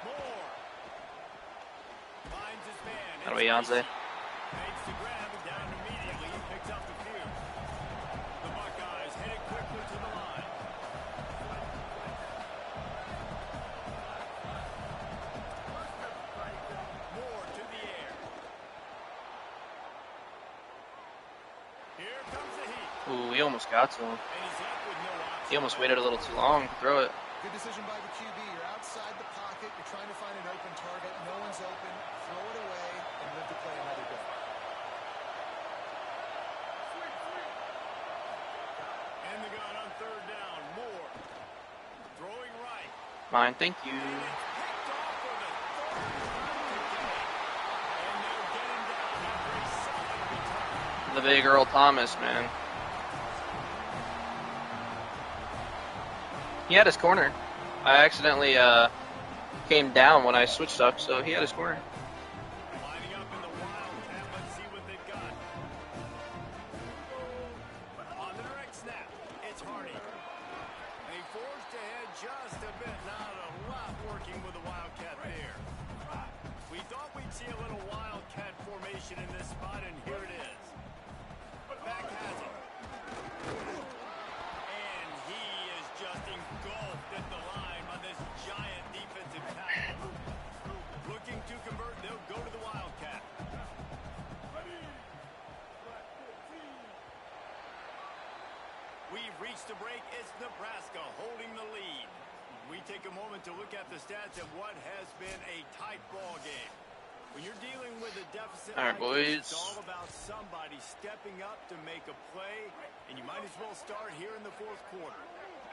Speaker 3: Moore finds his man.
Speaker 2: That'll be Yonze.
Speaker 3: Makes the grab and down immediately. He picks up the few. The Buckeyes headed quickly to the line. Moore to the air. Here comes the heat.
Speaker 2: Ooh, he almost got to him.
Speaker 3: And he's left with no option.
Speaker 2: He almost waited a little too long to throw it.
Speaker 5: Good decision by the QB. You're outside the pocket. You're trying to find an open target. No one's open. Throw it away and live to play another day.
Speaker 3: In the gun on third down. Moore throwing right.
Speaker 2: Mine, thank you.
Speaker 3: And it's picked off for the third time today. And they'll get him down after a solid return.
Speaker 2: The big Earl Thomas, man. He had his corner. I accidentally came down when I switched up, so he had his corner.
Speaker 3: Lining up in the wildcat. Let's see what they've got. On the direct snap, it's Hardy. They forced ahead just a bit. Not a lot working with the wildcat there. We thought we'd see a little wildcat formation in this spot, and here it is. Back has it. And he is just engulfed at the line by this giant defensive tackle. Looking to convert, they'll go to the wildcat. We've reached the break. It's Nebraska holding the lead. We take a moment to look at the stats of what has been a tight ball game. When you're dealing with a deficit,
Speaker 2: All right, boys.
Speaker 3: It's all about somebody stepping up to make a play, and you might as well start here in the fourth quarter.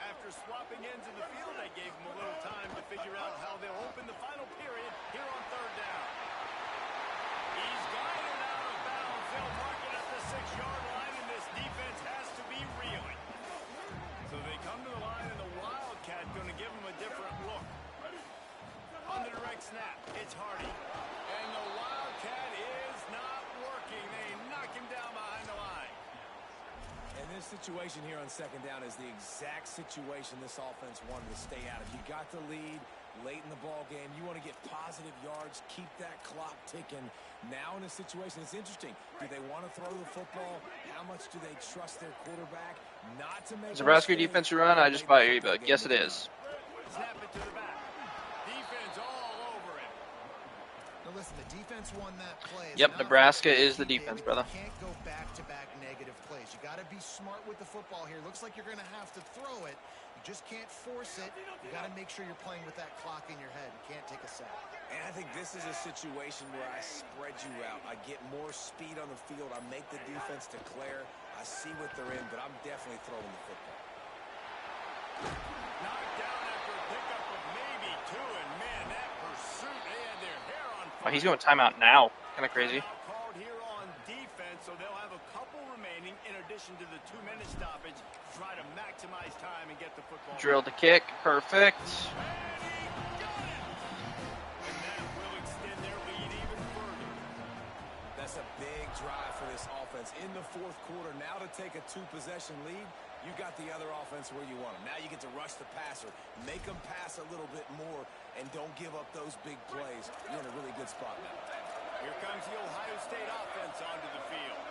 Speaker 3: After swapping ends of the field, they gave them a little time to figure out how they'll open the final period here on third down. He's guided out of bounds. They'll mark it at the 6-yard line, and this defense has to be reeling. So they come to the line, and the Wildcat going to give them a different look. On the direct snap, it's Hardy. And the Wildcat is not working. They knock him down behind the line.
Speaker 4: And this situation here on second down is the exact situation this offense wanted to stay out of. You got the lead late in the ball game. You want to get positive yards, keep that clock ticking. Now in a situation, it's interesting. Do they want to throw the football? How much do they trust their quarterback not to make?
Speaker 2: Is Nebraska defense run? I just bought your ebook. Yes, it is.
Speaker 3: Snap it to the back. Defense all over it.
Speaker 5: Now listen, the defense won that play.
Speaker 2: Yep, Nebraska is the defense, brother.
Speaker 5: You can't go back-to-back negative plays. You got to be smart with the football here. Looks like you're going to have to throw it. You just can't force it. You got to make sure you're playing with that clock in your head. You can't take a sack.
Speaker 4: And I think this is a situation where I spread you out. I get more speed on the field. I make the defense declare. I see what they're in, but I'm definitely throwing the football.
Speaker 3: Knocked down after a pickup of maybe two, and man, that pursuit, they had their hair on fire.
Speaker 2: Oh, he's going timeout now. Kind of crazy.
Speaker 3: Timeout called here on defense, so they'll have a couple remaining in addition to the 2-minute stoppage to try to maximize time and get the football.
Speaker 2: Drilled the kick. Perfect.
Speaker 3: And he got it! And that will extend their lead even further.
Speaker 4: That's a big drive for this offense in the fourth quarter. Now to take a 2-possession lead, you got the other offense where you want them. Now you get to rush the passer, make them pass a little bit more, and don't give up those big plays, you're in a really good spot now.
Speaker 3: Here comes the Ohio State offense onto the field.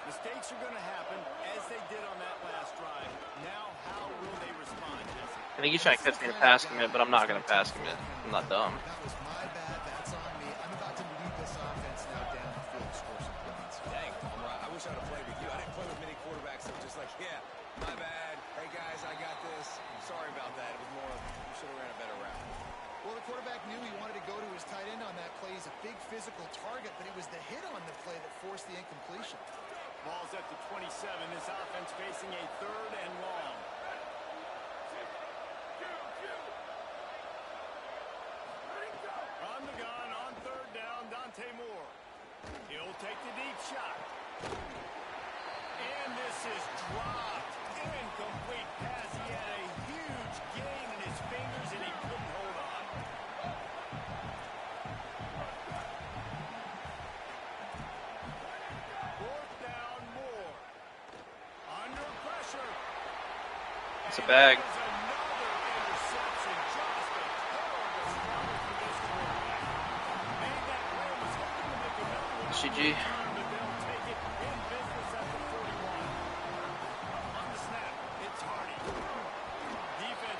Speaker 3: Mistakes are going to happen, as they did on that last drive. Now, how will they respond, Jesse?
Speaker 2: I think he's trying to catch me in a pass commit, but I'm not going to pass commit. I'm not dumb.
Speaker 5: That was my bad. That's on me. I'm about to lead this offense now down the field to score some points.
Speaker 4: Dang, I wish I'd have played with you. I didn't play with many quarterbacks that were just like, yeah, my bad. Hey, guys, I got this. Sorry about that. It was more of, you should have ran a better route.
Speaker 5: Well, the quarterback knew he wanted to go to his tight end on that play. He's a big physical target, but it was the hit on the play that forced the incompletion.
Speaker 3: Ball's at the 27. This offense facing a 3rd and long. On the gun, on 3rd down, Dante Moore. He'll take the deep shot. And this is dropped. Incomplete pass. He had a huge gain in his fingers, and he couldn't hold on. Under pressure.
Speaker 2: It's a bag. GG.
Speaker 3: Defense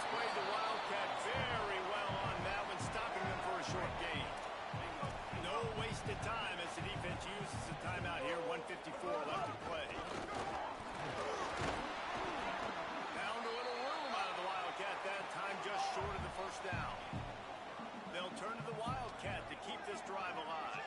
Speaker 3: played the Wildcat very well on that one, stopping them for a short gain. No wasted time as the defense uses the timeout here. 1:54 left to play. Found a little room out of the Wildcat that time, just short of the 1st down. They'll turn to the Wildcat to keep this drive alive.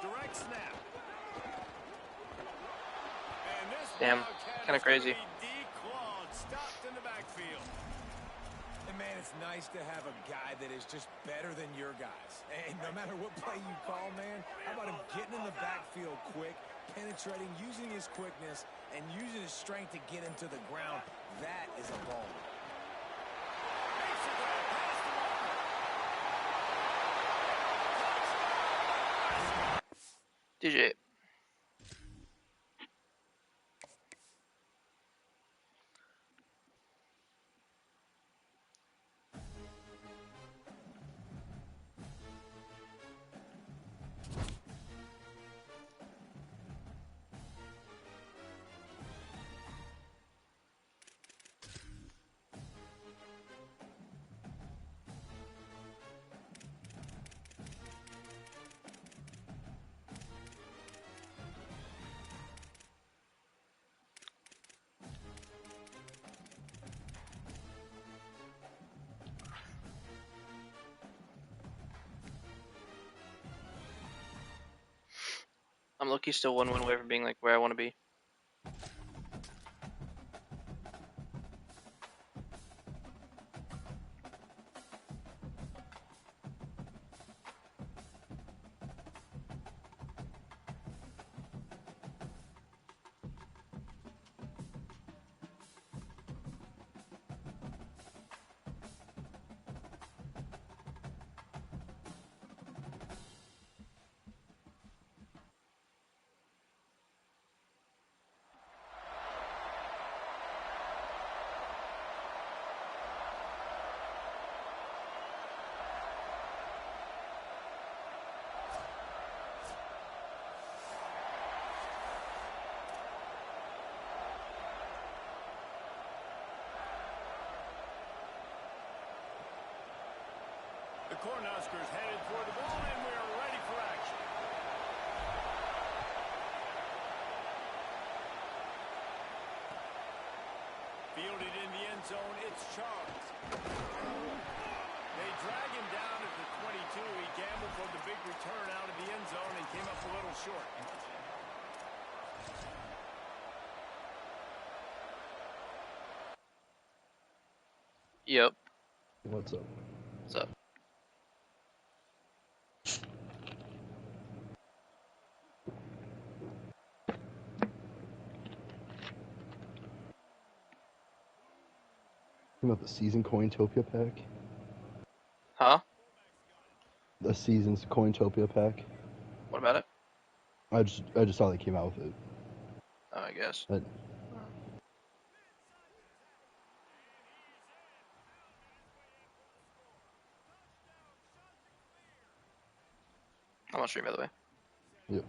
Speaker 3: Direct snap. And this
Speaker 2: Damn, kind of crazy.
Speaker 3: Declawed, stopped in the backfield.
Speaker 4: And man, it's nice to have a guy that is just better than your guys. And no matter what play you call, man, how about him getting in the backfield quick, penetrating, using his quickness, and using his strength to get him to the ground. That is a ball.
Speaker 2: DJ. I'm lucky still 1 win away from being like where I want to be.
Speaker 3: The Cornhuskers headed for the ball, and we're ready for action. Fielded in the end zone, it's Charles. They drag him down at the 22. He gambled for the big return out of the end zone and came up a little short.
Speaker 2: Yep.
Speaker 6: What's up?
Speaker 2: What's up?
Speaker 6: About the season Cointopia pack?
Speaker 2: Huh?
Speaker 6: The season's Cointopia pack?
Speaker 2: What about it?
Speaker 6: I just saw they came out with it.
Speaker 2: Oh, I guess. I'm on stream, by the way.
Speaker 6: Yep.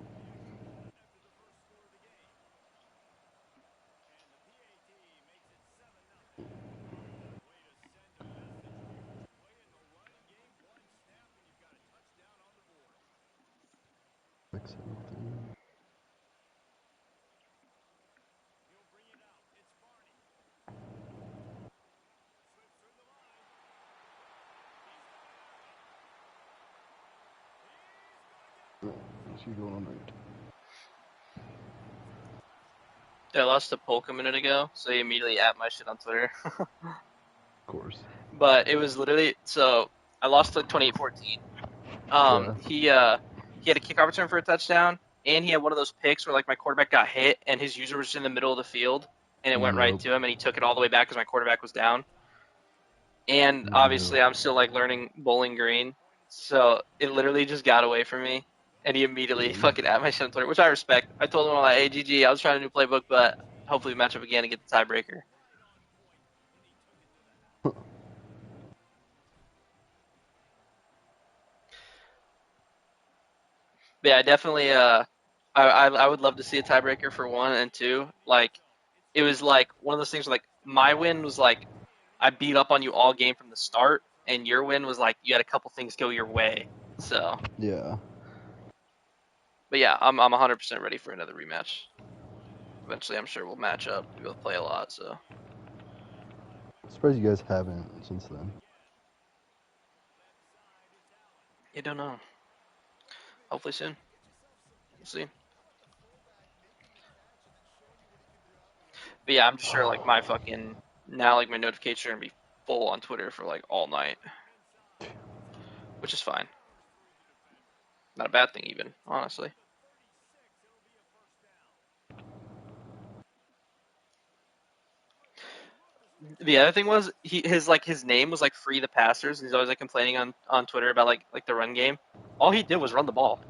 Speaker 6: What's going on right?
Speaker 2: Yeah, I lost to Polk a minute ago, so he immediately at my shit on Twitter.
Speaker 6: Of course.
Speaker 2: But it was literally so I lost like 28-14.
Speaker 6: Yeah.
Speaker 2: He had a kickoff return for a touchdown, and he had one of those picks where like my quarterback got hit and his user was in the middle of the field, and it went right
Speaker 6: Nope.
Speaker 2: to him, and he took it all the way back because my quarterback was down. And obviously,
Speaker 6: Nope.
Speaker 2: I'm still like learning Bowling Green, so it literally just got away from me, and he immediately fucking at my shit on Twitter, which I respect. I told him, I'm like, hey, GG, I was trying a new playbook, but hopefully we match up again and get the tiebreaker. But yeah, I definitely I would love to see a tiebreaker for 1 and 2. Like it was like one of those things where, like, my win was like I beat up on you all game from the start, and your win was like you had a couple things go your way. So,
Speaker 6: Yeah.
Speaker 2: but yeah, I'm 100% ready for another rematch. Eventually, I'm sure we'll match up. We both play a lot, so
Speaker 6: Surprised you guys haven't since then.
Speaker 2: you don't know. Hopefully soon. We'll see. But yeah, I'm just sure like my fucking now like my notifications are gonna be full on Twitter for like all night, which is fine. Not a bad thing even, honestly. The other thing was his name was like free the passers, and he's always like complaining on Twitter about like the run game. All he did was run the ball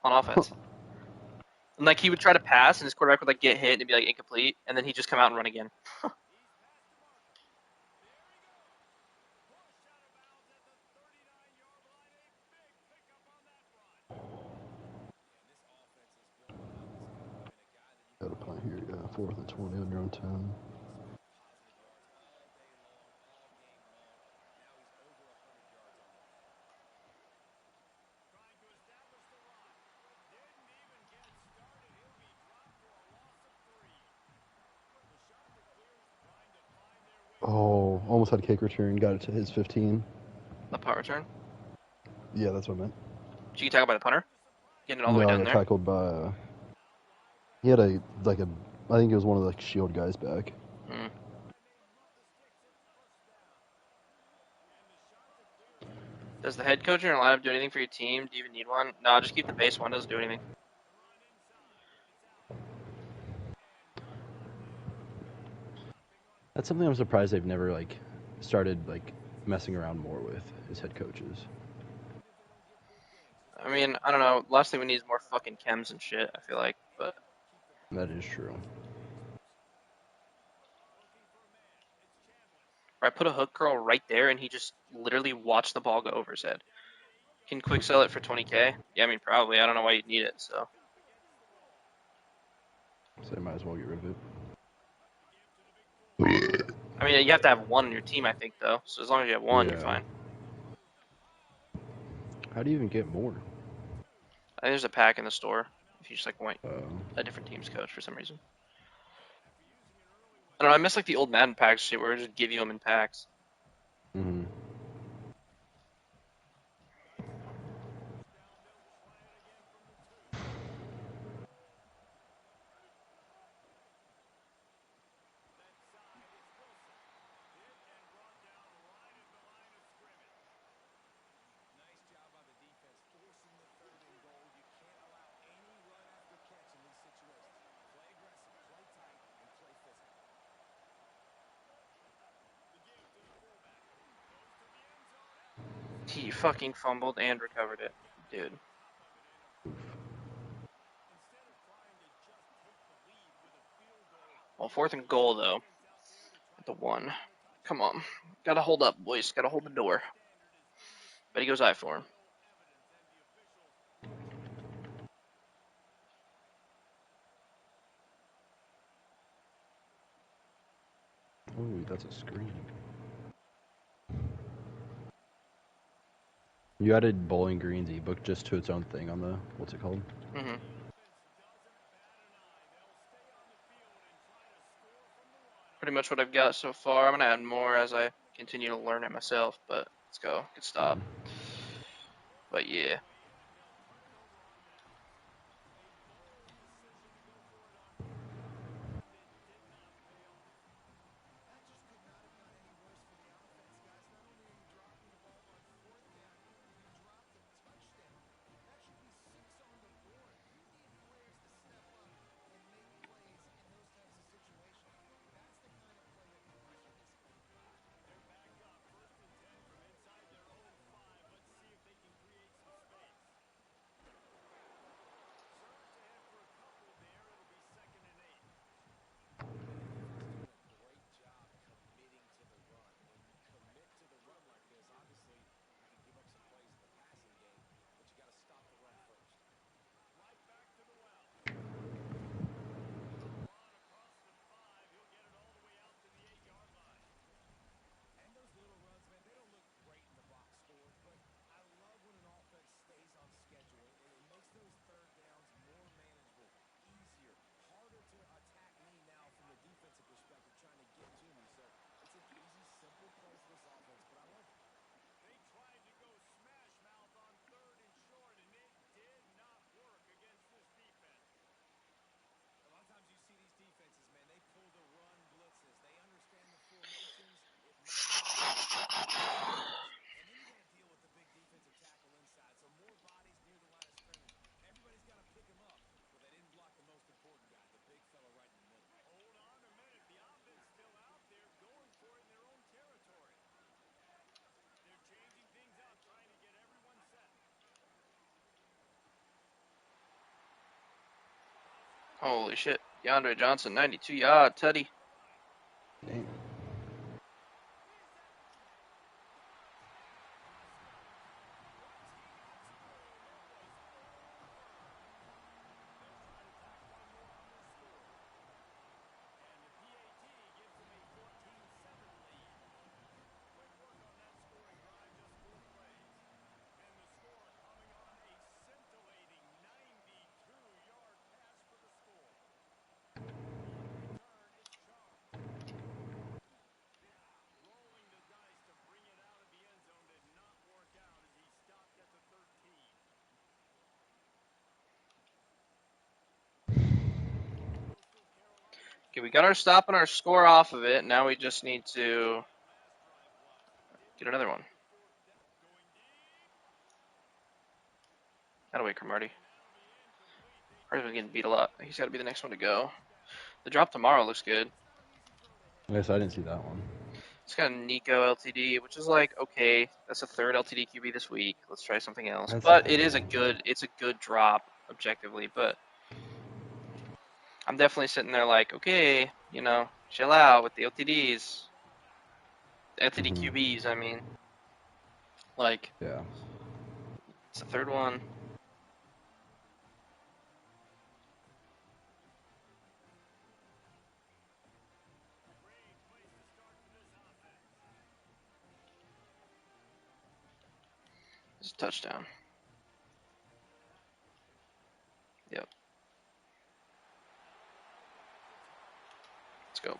Speaker 2: on offense. And like he would try to pass and his quarterback would like get hit and it'd be like incomplete, and then he'd just come out and run again.
Speaker 6: Got a punt here, yeah. 4th and 20 on your own 10. Oh, almost had a kick return. Got it to his 15.
Speaker 2: The punt return.
Speaker 6: Yeah, that's what I meant.
Speaker 2: So you can talk about the punter getting it all the way
Speaker 6: No, I
Speaker 2: down
Speaker 6: got
Speaker 2: there.
Speaker 6: tackled by. He had a I think it was one of the shield guys back.
Speaker 2: Hmm. Does the head coach in your lineup do anything for your team? Do you even need one? No, just keep the base one. Doesn't do anything.
Speaker 6: That's something I'm surprised they've never like started like messing around more with as head coaches.
Speaker 2: I mean, I don't know. Last thing we need is more fucking chems and shit, I feel like. But
Speaker 6: That is true.
Speaker 2: I put a hook curl right there and he just literally watched the ball go over his head. Can quick sell it for 20K? Yeah, I mean, probably. I don't know why you'd need it, so.
Speaker 6: So they might as well get rid of it.
Speaker 2: I mean, you have to have one on your team, I think, though. So as long as you have one, you're fine.
Speaker 6: How do you even get more?
Speaker 2: I think there's a pack in the store if you just like want a different team's coach for some reason. I don't know. I miss like the old Madden packs shit where it just give you them in packs.
Speaker 6: Mm-hmm.
Speaker 2: He fucking fumbled and recovered it, dude. Well, 4th and goal, though. At the 1. Come on. Gotta hold up, boys. Gotta hold the door. But he goes eye for him.
Speaker 6: Ooh, that's a screen. You added Bowling Green's ebook just to its own thing on the, what's it called?
Speaker 2: Mm-hmm. Pretty much what I've got so far. I'm gonna add more as I continue to learn it myself, but let's go. Good stop. But yeah. Holy shit. DeAndre Johnson, 92-yard tutty.
Speaker 6: Dang.
Speaker 2: Okay, we got our stop and our score off of it. Now we just need to get another one. Gotta wait, Cromartie. Cromartie's been getting beat a lot. He's got to be the next one to go. The drop tomorrow looks good.
Speaker 6: I guess I didn't see that one.
Speaker 2: It's got a Nico LTD, which is like, okay, that's a 3rd LTD QB this week. Let's try something else. But it is it's a good drop, objectively. But I'm definitely sitting there like, okay, chill out with the LTDs. LTD QBs, I mean. Like,
Speaker 6: Yeah.
Speaker 2: it's the 3rd one. It's a touchdown. Yep. Let's go.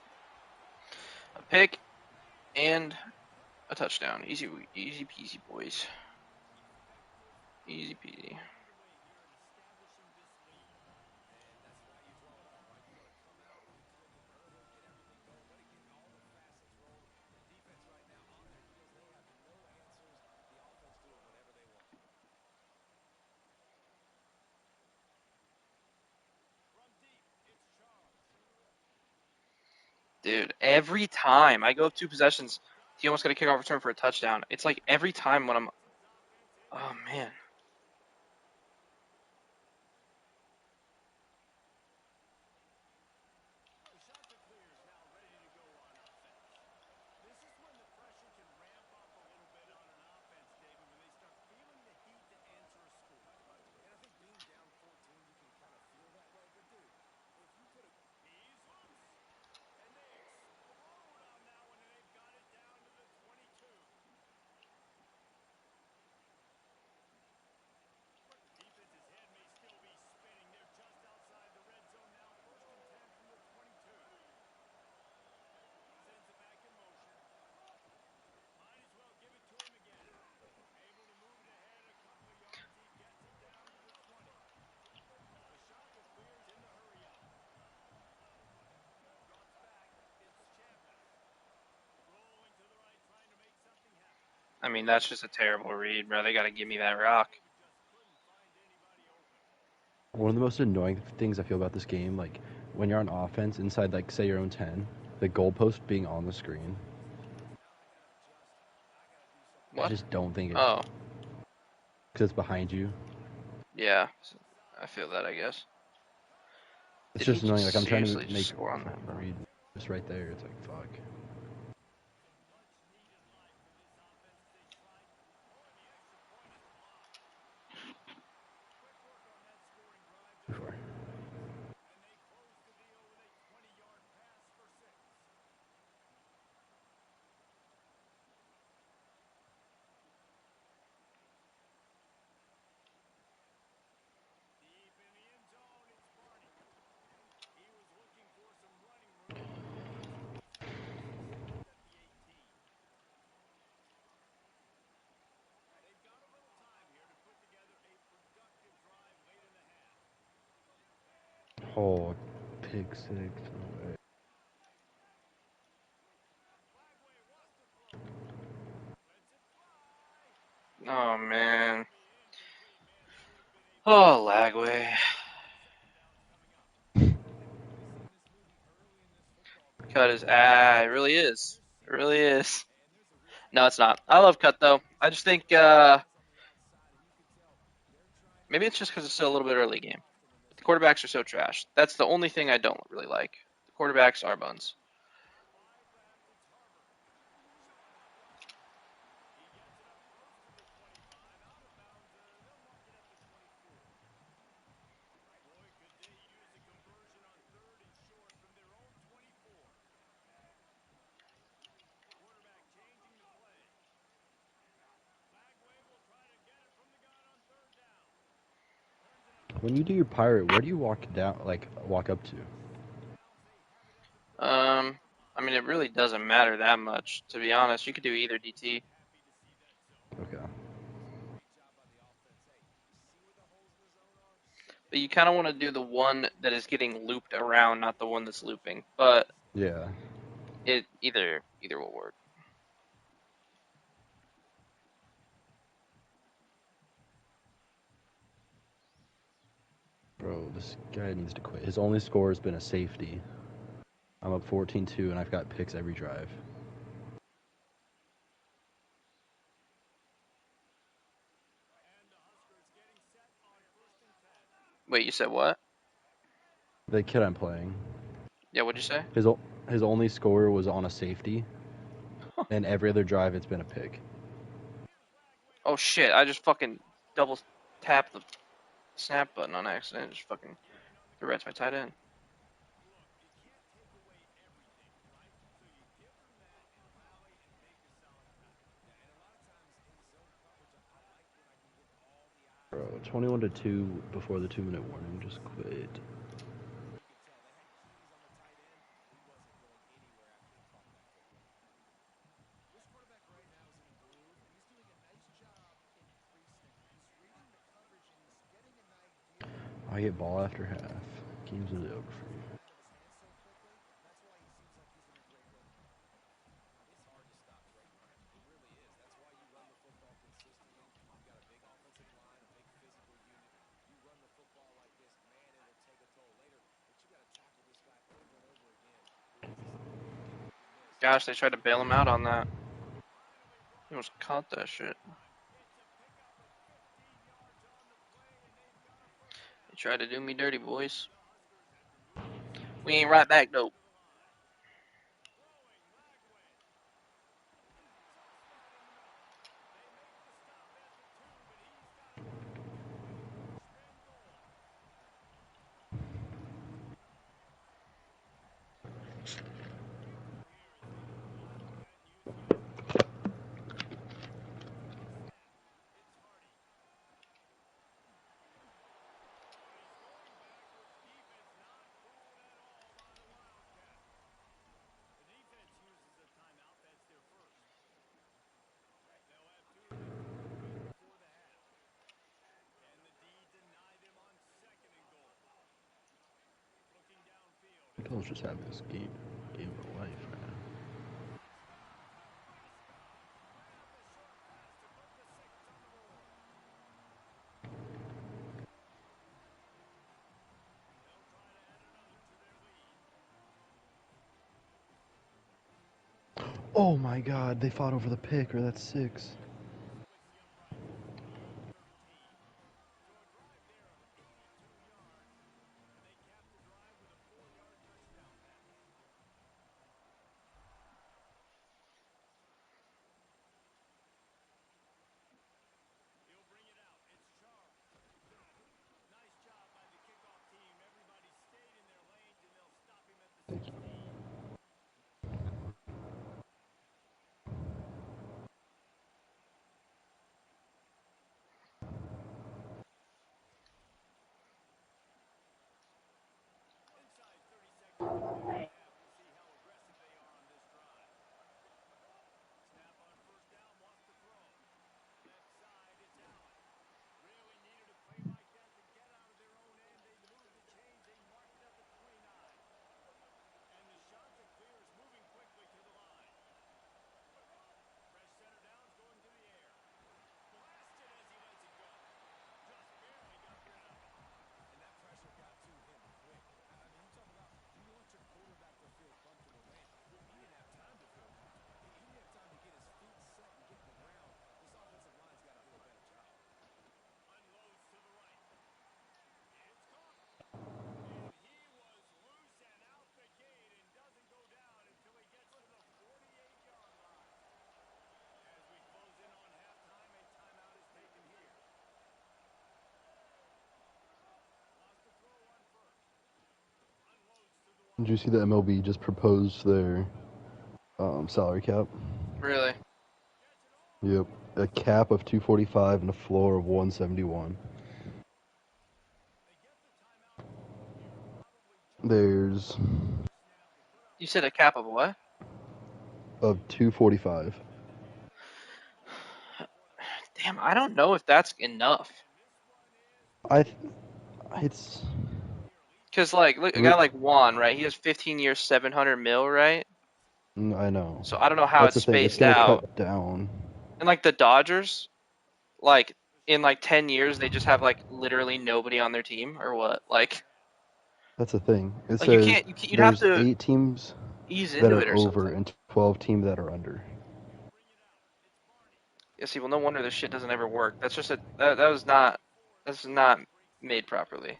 Speaker 2: A pick and a touchdown. Easy peasy, boys. Easy peasy. Dude, every time I go up 2 possessions, he almost got a kickoff return for a touchdown. It's like every time when I'm Oh man.
Speaker 3: The shot to clear is now ready to go on offense. This is when the pressure can ramp up a little bit on an offense, David, when they start feeling the heat to answer a score.
Speaker 4: And I think being down 14, you can kind of feel that way. But, dude, if you put a...
Speaker 3: He's loose. And they explode on that one, and they've got it down to the 22. Defense's head may still be spinning. They're just outside the red zone now. First and 10 from the 22. Sends it back in motion. Might as well give it to him again. Able to move it ahead a couple of yards. He gets it down to the 20. The shot that clears in the hurry-up. Drops back. It's Chambliss. Rolling to the right, trying to make something happen.
Speaker 2: I mean, that's just a terrible read, bro. They got to give me that rock.
Speaker 3: Just couldn't find anybody open.
Speaker 6: One of the most annoying things I feel about this game, like when you're on offense inside, like say your own 10, the goalpost being on the screen.
Speaker 2: What?
Speaker 6: I just don't think it's
Speaker 2: Oh,
Speaker 6: because it's behind you.
Speaker 2: yeah. I feel that, I guess.
Speaker 6: It's
Speaker 2: Did he
Speaker 6: just annoying. Like I'm trying
Speaker 2: seriously
Speaker 6: to
Speaker 2: just
Speaker 6: make
Speaker 2: score on that, bro?
Speaker 6: read just right there. It's like fuck.
Speaker 3: Much-needed life for this offense as they tried. Oh, and the extra point is blocked. Quick work on that scoring drive just
Speaker 6: Before.
Speaker 3: moving the base. And they close the deal with a 20-yard pass for 6. Deep in the end zone, it's Barney. He was looking for some running room. Eventually finds it at the 18. They've got a little time here to put together a productive drive late in the half.
Speaker 6: Oh, pick six. No way.
Speaker 3: Flagway wants to throw. Lets it fly.
Speaker 2: Oh man.
Speaker 3: Be incomplete, man. They would have been able to
Speaker 2: Oh,
Speaker 3: convert on
Speaker 2: Lagway.
Speaker 3: that. Second down coming up.
Speaker 2: Cut is it really is. It really is. No, it's not. I love cut though. I just think maybe it's just because it's still a little bit early game. But the quarterbacks are so trash. That's the only thing I don't really like. The quarterbacks are buns.
Speaker 3: 5 left. It's Harbor. He gets it up close to the 25. Out of bounds. They'll mark it at the 24. Boy, could they use a conversion on 3rd and short from their own 24. Quarterback changing the play. Flagway will try to get it from the gun on 3rd down. Turns it up.
Speaker 6: When you do your pirate, where do you walk down? Like walk up to?
Speaker 2: I mean, it really doesn't matter that much, to be honest. You could do either DT,
Speaker 6: Okay.
Speaker 2: but you kind of want to do the one that is getting looped around, not the one that's looping. But
Speaker 6: Yeah.
Speaker 2: it either will work.
Speaker 6: Bro, this guy needs to quit. His only score has been a safety. I'm up 14-2, and I've got picks every drive.
Speaker 3: And the Huskers getting set on 1st and 10.
Speaker 2: Wait, you said what?
Speaker 6: The kid I'm playing,
Speaker 2: Yeah, what'd you say?
Speaker 6: his only score was on a safety, and every other drive it's been a pick.
Speaker 2: Oh shit! I just fucking double tapped the snap button on accident. Just fucking threw right to my tight end.
Speaker 3: Look, you can't take away everything, right? So you give them that and rally and make a solid tackle.
Speaker 4: Yeah, and a lot of times in zone coverage, I like when I can get all the eyes.
Speaker 6: Bro, 21-2 before the 2-minute warning. Just quit.
Speaker 4: You could tell they had keys on the tight end. He wasn't going anywhere after he caught that football.
Speaker 5: This quarterback right now is in a groove, and he's doing a nice job increasing it. He's reading the coverage, and he's getting an idea of
Speaker 6: I get ball after half. Game's really over for you.
Speaker 5: out of his hands so quickly. That's why he seems like he's in a great rhythm.
Speaker 4: It's hard to stop great running. It really is. That's why you run the football consistently. You got a big offensive line, a big physical unit. You run the football like this, man, it'll take a toll later. But you got to tackle this guy over and over again. It's a significant miss.
Speaker 2: Gosh, they tried to bail him out on that. He almost caught that shit.
Speaker 3: It's a pickup of
Speaker 2: You tried to do me dirty, boys. We ain't right back, though.
Speaker 6: Bill's just having this game of life right now. Oh my god, they fought over the pick, or that's 6. Did you see the MLB just proposed their salary cap?
Speaker 2: Really?
Speaker 6: Yep, a cap of 245 and a floor of 171. There's
Speaker 2: You said a cap of what?
Speaker 6: of 245.
Speaker 2: Damn, I don't know if that's enough.
Speaker 6: I, it's
Speaker 2: Because, like, look, a guy like Juan, right? He has 15 years, 700 mil, right?
Speaker 6: I know.
Speaker 2: So I don't know how
Speaker 6: That's
Speaker 2: it's
Speaker 6: the thing. It's
Speaker 2: spaced
Speaker 6: gonna
Speaker 2: out.
Speaker 6: cut down.
Speaker 2: And, like, the Dodgers, like, in, like, 10 years, they just have, like, literally nobody on their team, or what?
Speaker 6: That's the thing. It
Speaker 2: Like you
Speaker 6: says
Speaker 2: can't, you'd have
Speaker 6: there's
Speaker 2: to
Speaker 6: 8 teams
Speaker 2: ease
Speaker 6: that
Speaker 2: into
Speaker 6: are
Speaker 2: it or
Speaker 6: over
Speaker 2: something.
Speaker 6: and 12 teams that are under.
Speaker 2: Yeah, see, well, no wonder this shit doesn't ever work. That's just that's not made properly.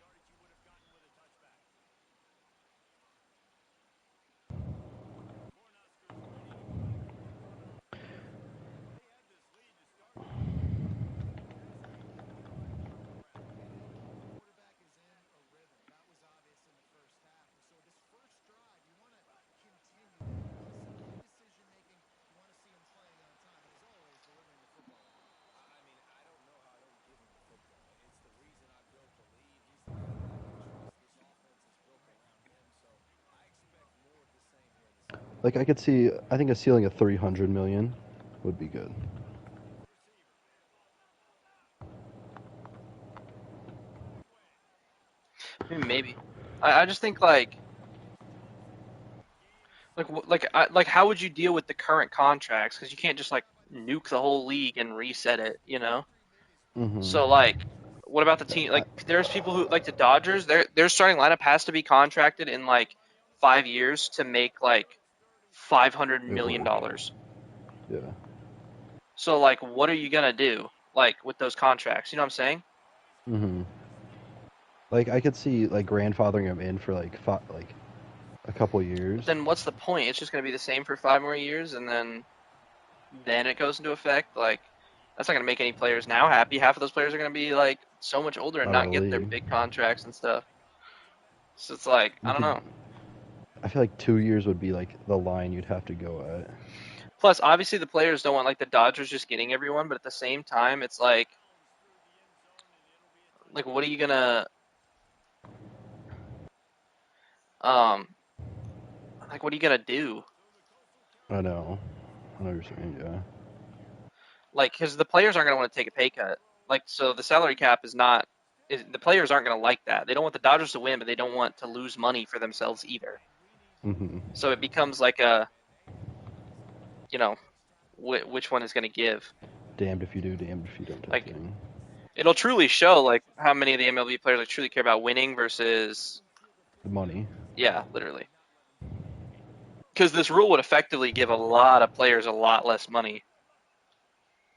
Speaker 6: Like I could see, I think a ceiling of 300 million would be good.
Speaker 2: Maybe. I just think like how would you deal with the current contracts? Because you can't just like nuke the whole league and reset it, you know?
Speaker 6: Hmm.
Speaker 2: So like, what about the team? Like, there's people who like the Dodgers. Their starting lineup has to be contracted in like 5 years to make like $500 million.
Speaker 6: Yeah.
Speaker 2: So like, what are you gonna do like with those contracts? You know what I'm saying?
Speaker 6: Hmm. Like I could see like grandfathering him in for like a couple years.
Speaker 2: Then what's the point? It's just going to be the same for 5 more years, and then it goes into effect. Like that's not going to make any players now happy. Half of those players are going to be like so much older and
Speaker 6: Out of
Speaker 2: not
Speaker 6: the
Speaker 2: get their
Speaker 6: league.
Speaker 2: big contracts and stuff. So it's like I
Speaker 6: You
Speaker 2: don't
Speaker 6: could.
Speaker 2: know.
Speaker 6: I feel like 2 years would be like the line you'd have to go at.
Speaker 2: Plus, obviously, the players don't want like the Dodgers just getting everyone, but at the same time, it's like what are you gonna um like what are you gonna do?
Speaker 6: I know. I know what you're saying. Yeah.
Speaker 2: Like because the players aren't gonna want to take a pay cut. Like so, the salary cap is not. The players aren't gonna like that. They don't want the Dodgers to win, but they don't want to lose money for themselves either.
Speaker 6: Mhm.
Speaker 2: So it becomes like a you know which one is gonna give.
Speaker 6: Damned if you do, damned if you don't type
Speaker 2: Like
Speaker 6: thing.
Speaker 2: it'll truly show like how many of the MLB players like truly care about winning versus
Speaker 6: The money.
Speaker 2: yeah, literally. Because this rule would effectively give a lot of players a lot less money.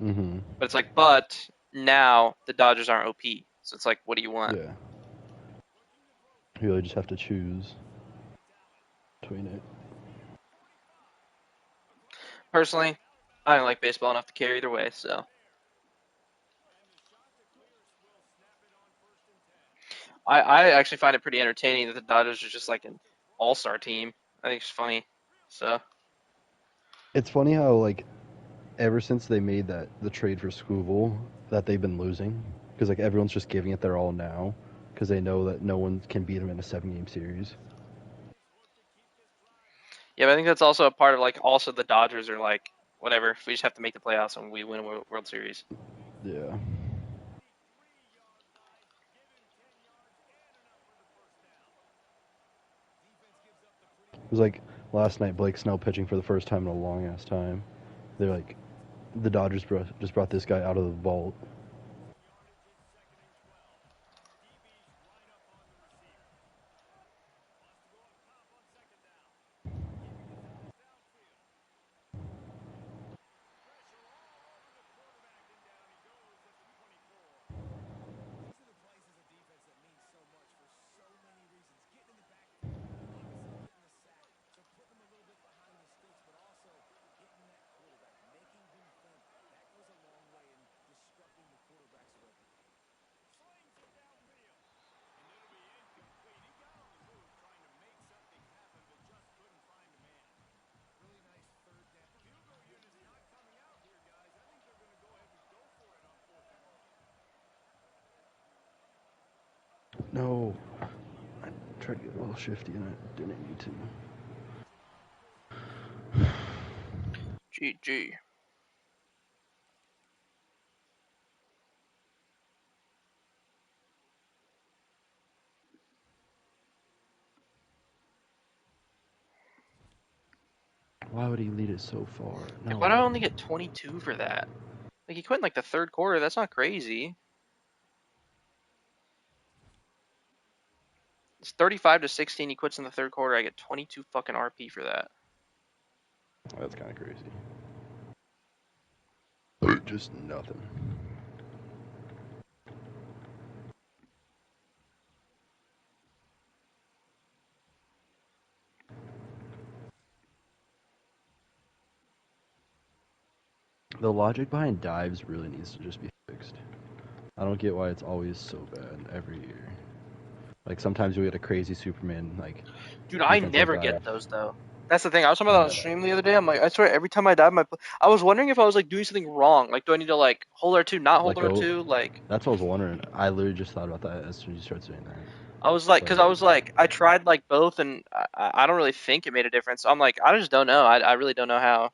Speaker 6: Mhm.
Speaker 2: But it's like, but now the Dodgers aren't OP. So it's like, what do you want?
Speaker 6: Yeah. You really just have to choose between it.
Speaker 2: Personally, I don't like baseball enough to care either way. So I actually find it pretty entertaining that the Dodgers are just like an all-star team. I think it's funny. So
Speaker 6: It's funny how like ever since they made the trade for Scooble that they've been losing because like everyone's just giving it their all now because they know that no one can beat them in a 7-game series.
Speaker 2: yeah, but I think that's also a part of like also the Dodgers are like whatever. We just have to make the playoffs and we win a World Series.
Speaker 6: Yeah. It was like last night Blake Snell pitching for the first time in a long ass time. They're like the Dodgers just brought this guy out of the vault. No, I tried to get a little shifty and I didn't need to.
Speaker 2: GG.
Speaker 6: Why would he lead it so far?
Speaker 2: Like,
Speaker 6: No.
Speaker 2: why do I only get 22 for that? Like, he quit in like the third quarter. That's not crazy. It's 35-16. He quits in the third quarter. I get 22 fucking RP for that.
Speaker 6: That's kind of crazy. Just nothing. The logic behind dives really needs to just be fixed. I don't get why it's always so bad every year. Like sometimes we get a crazy Superman like
Speaker 2: Dude, I
Speaker 6: defensive
Speaker 2: never
Speaker 6: dive.
Speaker 2: get those though. That's the thing. I was talking about that on stream the other day. I'm like, I swear, every time I dive, I was wondering if I was like doing something wrong. Like, do I need to like hold R2, not hold
Speaker 6: Let go.
Speaker 2: R2? Like,
Speaker 6: That's what I was wondering. I literally just thought about that as soon as you started saying that.
Speaker 2: I was like, because I was like, I tried like both, and I don't really think it made a difference. I'm like, I just don't know. I really don't know how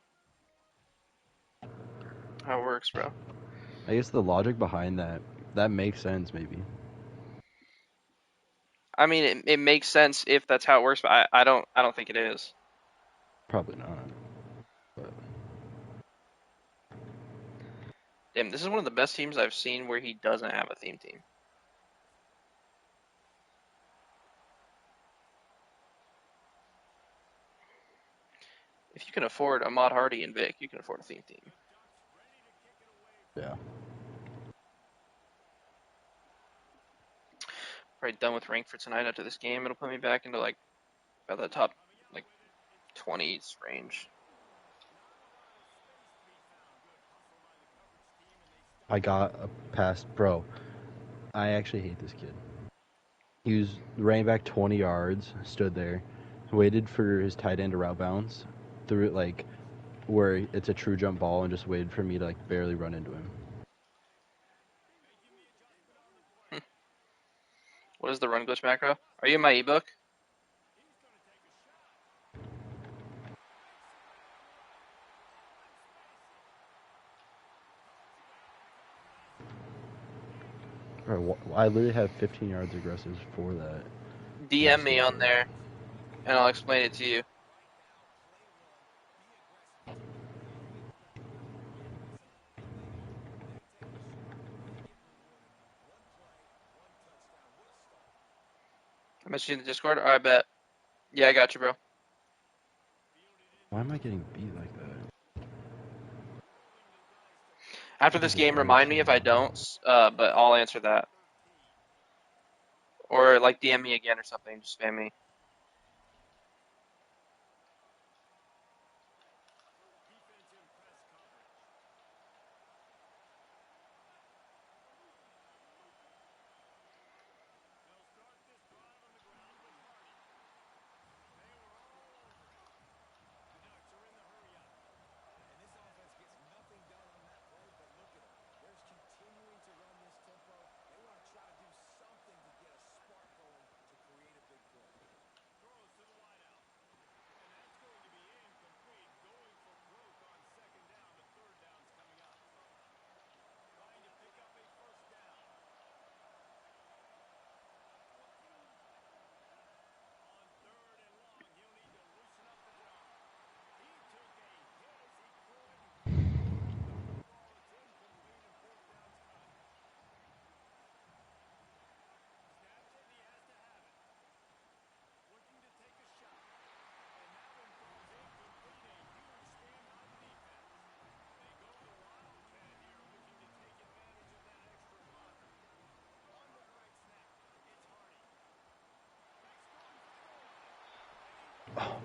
Speaker 2: it works, bro.
Speaker 6: I guess the logic behind that makes sense maybe.
Speaker 2: I mean, it makes sense if that's how it works, but I don't think it is.
Speaker 6: Probably not. But
Speaker 2: Damn, this is one of the best teams I've seen where he doesn't have a theme team. If you can afford Ahmad Hardy and Vic, you can afford a theme team.
Speaker 6: yeah.
Speaker 2: Probably done with rank for tonight after this game. It'll put me back into like about the top like 20s range.
Speaker 6: I got a pass, bro. I actually hate this kid. He ran back 20 yards, stood there, waited for his tight end to route bounce, threw it like where it's a true jump ball, and just waited for me to like barely run into him.
Speaker 2: What is the run glitch macro? Are you in my ebook?
Speaker 6: Bro, I literally have 15 yards aggressive for that.
Speaker 2: DM me on there, and I'll explain it to you. I'm messaging the Discord. All right, bet. Yeah, I got you, bro.
Speaker 6: Why am I getting beat like that?
Speaker 2: After this game, remind me if I don't, but I'll answer that. Or like DM me again or something. Just spam me.
Speaker 6: Oh.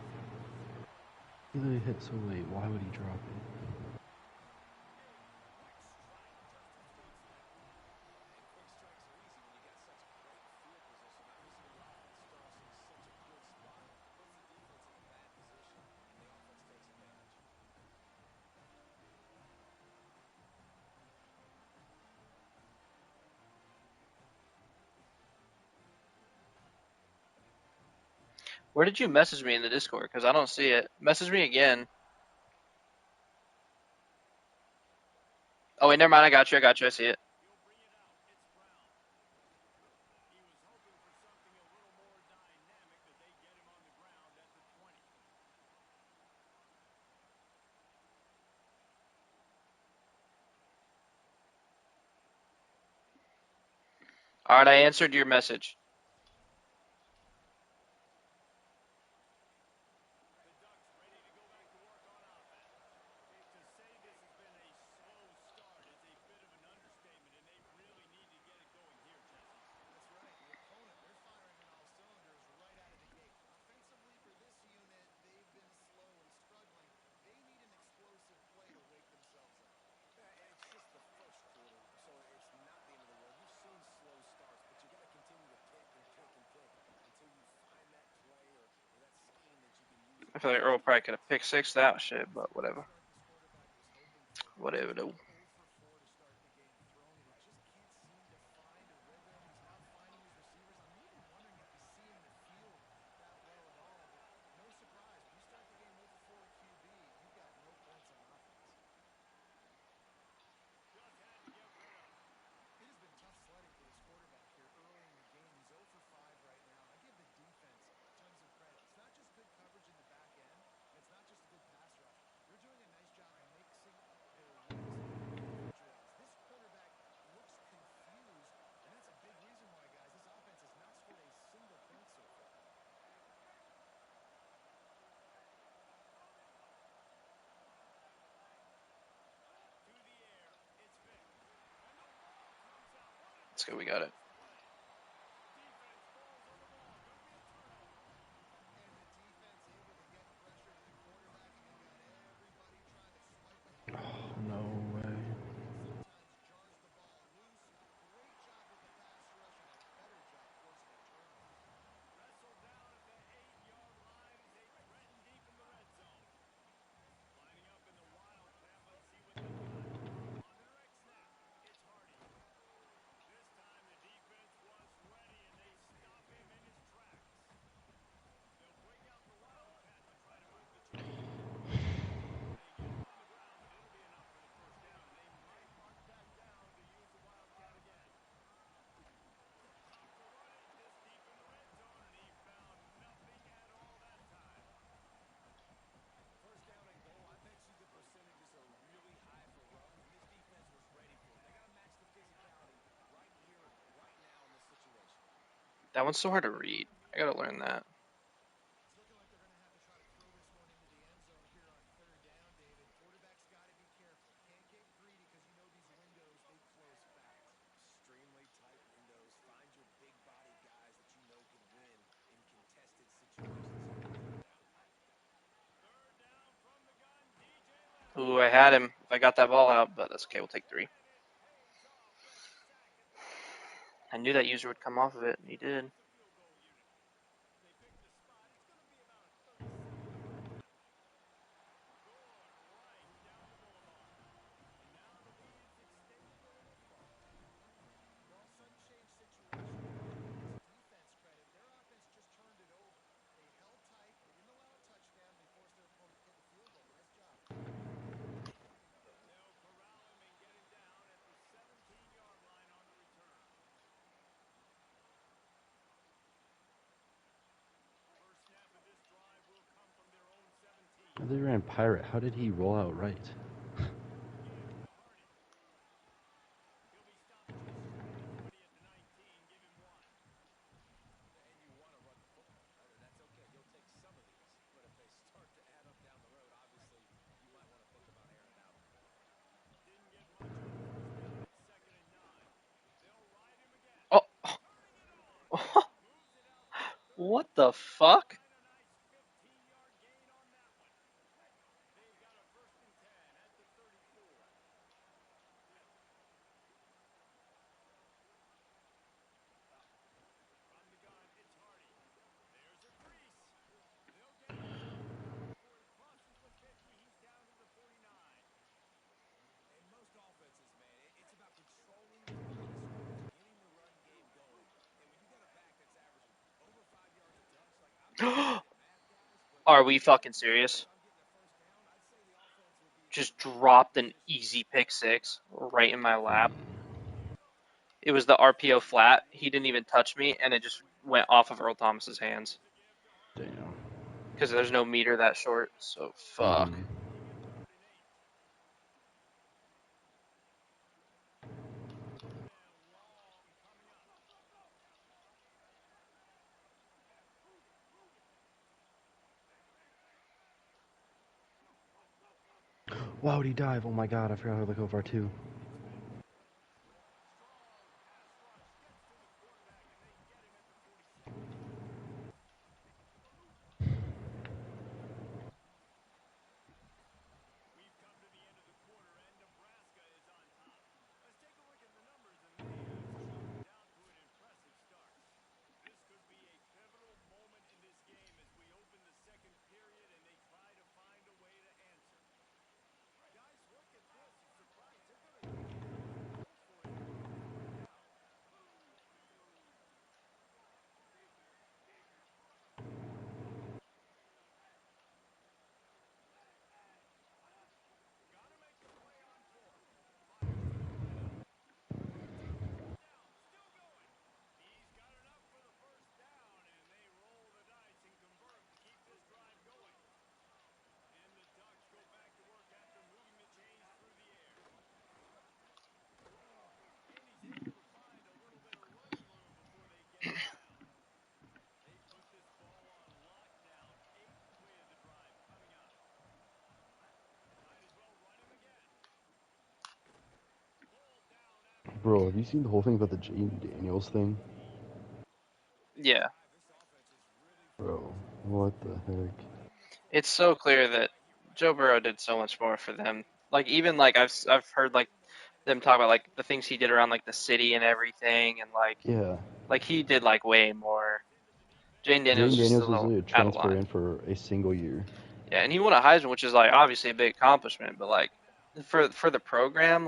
Speaker 6: He literally hit so late. Why would he drop it?
Speaker 2: Where did you message me in the Discord? Because I don't see it. Message me again. Oh, wait, never mind. I got you. I see it. All right, I answered your message. I feel like Earl probably could have picked six that shit, but whatever. Whatever, though. Let's go. We got it. That one's so hard to read. I gotta learn that.
Speaker 5: It's looking like they're going to have to try to throw this one into the end zone here on third down, David. Quarterback's got to be careful. Can't get greedy because you know these windows, they close fast.
Speaker 4: Extremely tight windows. Find your big body guys that you know can win in contested situations here on third down.
Speaker 3: Third down from the gun, DJ Lewis.
Speaker 2: Ooh, I had him if I got that ball out, but that's okay. We'll take 3.
Speaker 3: And it pays off with a sack at the 30.
Speaker 2: I knew that user would come off of it, and he did.
Speaker 3: The field goal unit. They picked the spot. It's going to be about a 37-yard attempt. Going right down the boulevard. And now the lead is extended a little further.
Speaker 5: Well, sudden change situation. You got to give this defense credit. Their offense just turned it over. They held tight. They didn't allow a touchdown. They forced their opponent to kick a field goal. Nice job.
Speaker 3: They'll corral him and get him down at the 17-yard line on the return. First snap of this drive will come from their own 17.
Speaker 6: They ran pirate. How did he roll out right?
Speaker 3: Give to Hardy. He'll be stopped just short of the 20 at the 19. Give him 1.
Speaker 4: And you want to run the football. That's okay. You'll take some of these. But if they start to add up down the road, obviously, you might want to think about airing it out a little.
Speaker 3: Didn't get much on first down. It's 2nd and 9. They'll ride him again.
Speaker 2: Oh,
Speaker 3: Turning it on. Moves it out to the 30.
Speaker 2: what the fuck?
Speaker 3: And a nice 15-yard gain on that one. They've got a 1st and 10 at the 34. From the gun, it's Hardy. There's a crease. They'll get him down before he crosses the 50. He's down to the 49.
Speaker 4: In most offenses, man, it's about controlling the line of scrimmage, getting the run game going. And when you got a back that's averaging over 5 yards a touch, like I'm not great at math, guys, but
Speaker 2: Are we fucking
Speaker 4: if
Speaker 2: serious?
Speaker 4: I'm getting a first down, I'd say the offense would be in
Speaker 2: Just
Speaker 4: a much better
Speaker 2: dropped an
Speaker 4: position to
Speaker 2: easy
Speaker 4: score
Speaker 2: pick
Speaker 4: on third
Speaker 2: 6
Speaker 4: down.
Speaker 2: right in my lap. It was the RPO flat. He didn't even touch me, and it just went off of Earl Thomas's hands.
Speaker 6: Damn.
Speaker 2: Because there's no meter that short, so fuck.
Speaker 6: Mm-hmm.
Speaker 3: Making it 3rd and 8. 3rd and long coming up.
Speaker 6: Wow, did he dive? Oh my god, I forgot how to look over too.
Speaker 3: Strong pass rush gets to the quarterback, and they get him at the 46. We've come to the end of the quarter, and Nebraska is on top. Let's take a look at the numbers, and they have choked out to an impressive start. This could be a pivotal moment in this game as we open the 2nd period and they try to find a way to answer. Guys, look at this. A surprise. They're going to try to go for it on 3rd down. Got to make a play on 4th. Fires to the window. Looking for 4th down. Still going. He's got enough for the 1st down, and they roll the dice and convert to keep this drive going. And the Ducks go back to work after moving the chains through the air. And he's able to find a little bit of running room before they get him down. They put this ball on lockdown. 8th play of the drive coming up. Might as well run him again. Pulled down after the
Speaker 6: Bro, have you
Speaker 3: catch.
Speaker 6: seen the whole thing about the Jaden Daniels thing?
Speaker 2: Yeah.
Speaker 6: Bro, what the heck?
Speaker 2: It's so clear that Joe Burrow did so much more for them. Like, even, like, I've heard, like, them talk about, like, the things he did around, like, the city and everything, and,
Speaker 6: Yeah.
Speaker 2: like he did, like, way more. Jane Daniels
Speaker 6: Jaden
Speaker 2: is just a
Speaker 6: Daniels was
Speaker 2: little
Speaker 6: a
Speaker 2: out of
Speaker 6: transfer
Speaker 2: line.
Speaker 6: in for a single year.
Speaker 2: Yeah, and he won a Heisman, which is, like, obviously a big accomplishment, but, like, for the program,
Speaker 6: It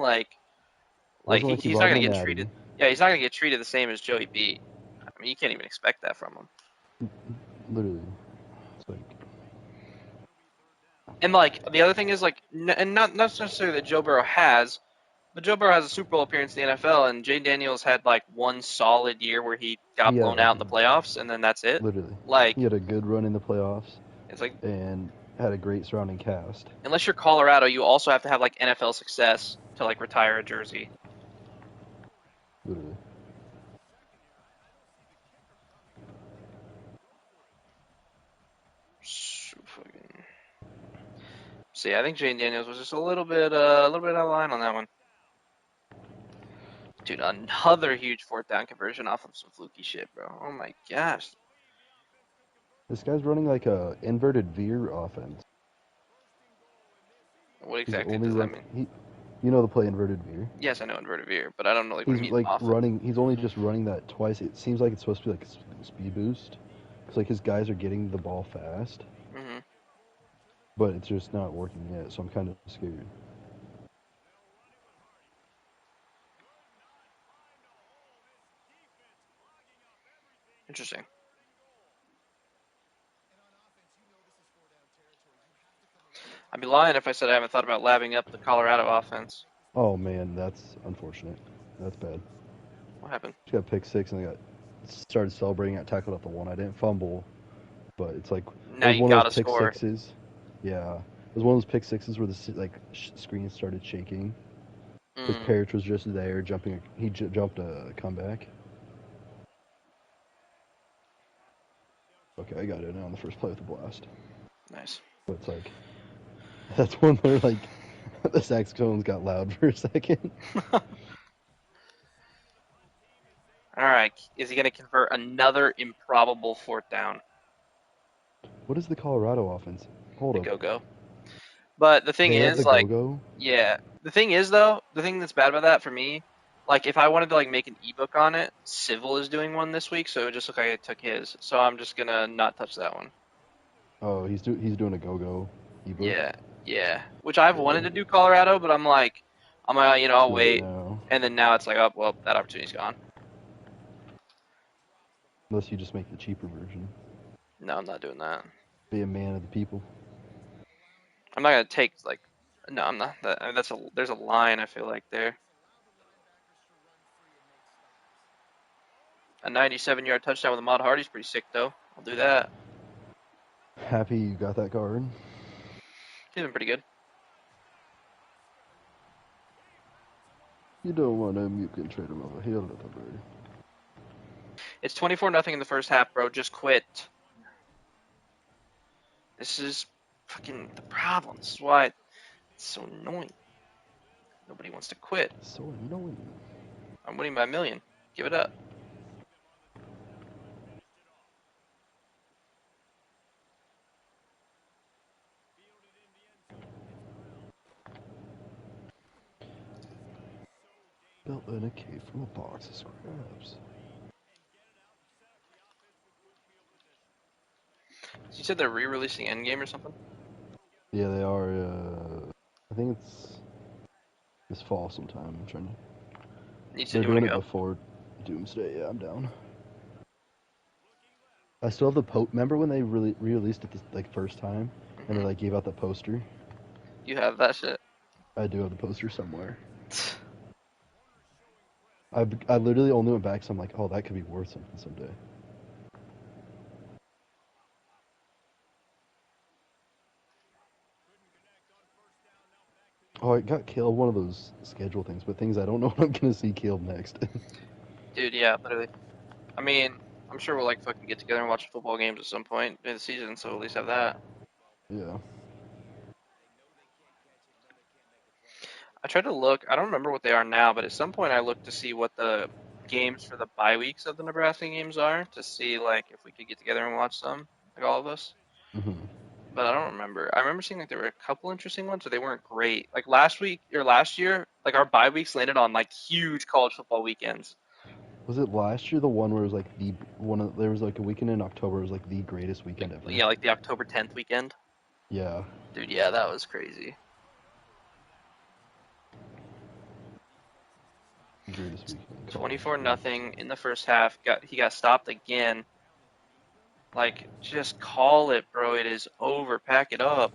Speaker 6: wasn't like he
Speaker 2: he's
Speaker 6: brought
Speaker 2: not
Speaker 6: in
Speaker 2: gonna
Speaker 6: a
Speaker 2: get
Speaker 6: natty.
Speaker 2: treated. Yeah, he's not gonna get treated the same as Joey B. I mean, you can't even expect that from him.
Speaker 6: Literally. It's like,
Speaker 2: And like the other thing is like, and not necessarily that Joe Burrow has, but Joe Burrow has a Super Bowl appearance in the NFL, and Jay Daniels had like one solid year where he got blown
Speaker 6: yeah,
Speaker 2: out in the playoffs, and then that's it.
Speaker 6: literally. He
Speaker 2: Like,
Speaker 6: had a good run in the playoffs
Speaker 2: it's like,
Speaker 6: and had a great surrounding cast.
Speaker 2: unless you're Colorado, you also have to have like NFL success to like retire a jersey.
Speaker 6: Literally.
Speaker 2: See, I think Jane Daniels was just a little bit out of line on that one. Dude, another huge fourth down conversion off of some fluky shit, bro. Oh my gosh.
Speaker 6: This guy's running like a inverted veer offense.
Speaker 2: What
Speaker 6: He's
Speaker 2: exactly
Speaker 6: only
Speaker 2: does that mean?
Speaker 6: you know the play inverted veer.
Speaker 2: Yes, I know inverted veer, but I don't know like what
Speaker 6: He's
Speaker 2: it means
Speaker 6: like
Speaker 2: off.
Speaker 6: running. He's only just running that twice. It seems like it's supposed to be like a speed boost, because like his guys are getting the ball fast,
Speaker 2: Mm-hmm.
Speaker 6: but it's just not working yet. So I'm kind of scared.
Speaker 2: Interesting. I'd be lying if I said I haven't thought about labbing up the Colorado offense.
Speaker 6: Oh man, that's unfortunate. That's bad.
Speaker 2: What happened?
Speaker 6: Just got pick six and I got started celebrating. Got tackled at the one. I didn't fumble, but it's like it
Speaker 2: Now
Speaker 6: was
Speaker 2: you
Speaker 6: one of
Speaker 2: gotta
Speaker 6: those pick
Speaker 2: score.
Speaker 6: sixes. Yeah, it was one of those pick sixes where the screen started shaking because
Speaker 2: Mm,
Speaker 6: Parrish was just there jumping. He jumped a comeback. Okay, I got it now on the first play with the blast.
Speaker 2: nice.
Speaker 6: But it's like that's one where like the saxophones got loud for a second.
Speaker 2: All right, is he gonna convert another improbable fourth down?
Speaker 6: What is the Colorado offense? Hold
Speaker 2: The
Speaker 6: up,
Speaker 2: go-go. But the thing
Speaker 6: they have
Speaker 2: is,
Speaker 6: the
Speaker 2: like,
Speaker 6: go-go.
Speaker 2: yeah. The thing is, though, the thing that's bad about that for me, like, if I wanted to like make an ebook on it, Civil is doing one this week, so it would just look like I took his. So I'm just gonna not touch that one.
Speaker 6: Oh, he's doing a go-go ebook.
Speaker 2: Yeah, yeah. Which I've wanted
Speaker 6: Yeah,
Speaker 2: to do Colorado, but I'm like, I'll
Speaker 6: do it
Speaker 2: wait.
Speaker 6: now.
Speaker 2: And then now it's like, oh, well, that opportunity's gone.
Speaker 6: Unless you just make the cheaper version.
Speaker 2: No, I'm not doing that.
Speaker 6: Be a man of the people.
Speaker 2: I'm not gonna take like, no, I'm not. There's a line I feel like there. A 97-yard touchdown with Ahmad Hardy's pretty sick though. I'll do that.
Speaker 6: Happy you got that card.
Speaker 2: He's been pretty good.
Speaker 6: You don't want him, you can trade him over here, little bird.
Speaker 2: It's 24-0 in the first half, bro. Just quit. This is fucking the problem. This is why it's so annoying. Nobody wants to quit.
Speaker 6: So annoying.
Speaker 2: I'm winning by a million. Give it up.
Speaker 6: Built in a cave from a box of scraps.
Speaker 2: You said they're re-releasing Endgame or something?
Speaker 6: Yeah, they are. I think it's this fall sometime. I'm trying to.
Speaker 2: You said
Speaker 6: They're
Speaker 2: you want
Speaker 6: doing
Speaker 2: to
Speaker 6: it
Speaker 2: go.
Speaker 6: before Doomsday. Yeah, I'm down. I still have the Remember when they really re-released it like first time, and they
Speaker 2: Hmm.
Speaker 6: like gave out the poster?
Speaker 2: You have that shit.
Speaker 6: I do have the poster somewhere. I literally only went back, so I'm like, oh, that could be worth something someday. Oh, I got killed one of those schedule things, but things I don't know what I'm gonna see killed next.
Speaker 2: Dude, yeah, literally. I mean, I'm sure we'll like fucking get together and watch football games at some point in the season, so at least have that.
Speaker 6: Yeah.
Speaker 2: I tried to look. I don't remember what they are now, but at some point I looked to see what the games for the bye weeks of the Nebraska games are to see like if we could get together and watch them, like all of us.
Speaker 6: Hmm.
Speaker 2: But I don't remember. I remember seeing like there were a couple interesting ones, but they weren't great. Like last week or last year, like our bye weeks landed on like huge college football weekends.
Speaker 6: Was it last year the one where it was like there was like a weekend in October, it was like the greatest weekend ever?
Speaker 2: Yeah, like the October 10th weekend.
Speaker 6: Yeah.
Speaker 2: Dude, yeah, that was crazy.
Speaker 6: Greatest weekend in college
Speaker 2: 24
Speaker 6: sports.
Speaker 2: nothing in the first half. He got stopped again. Like, just call it, bro. It is over. Pack it up.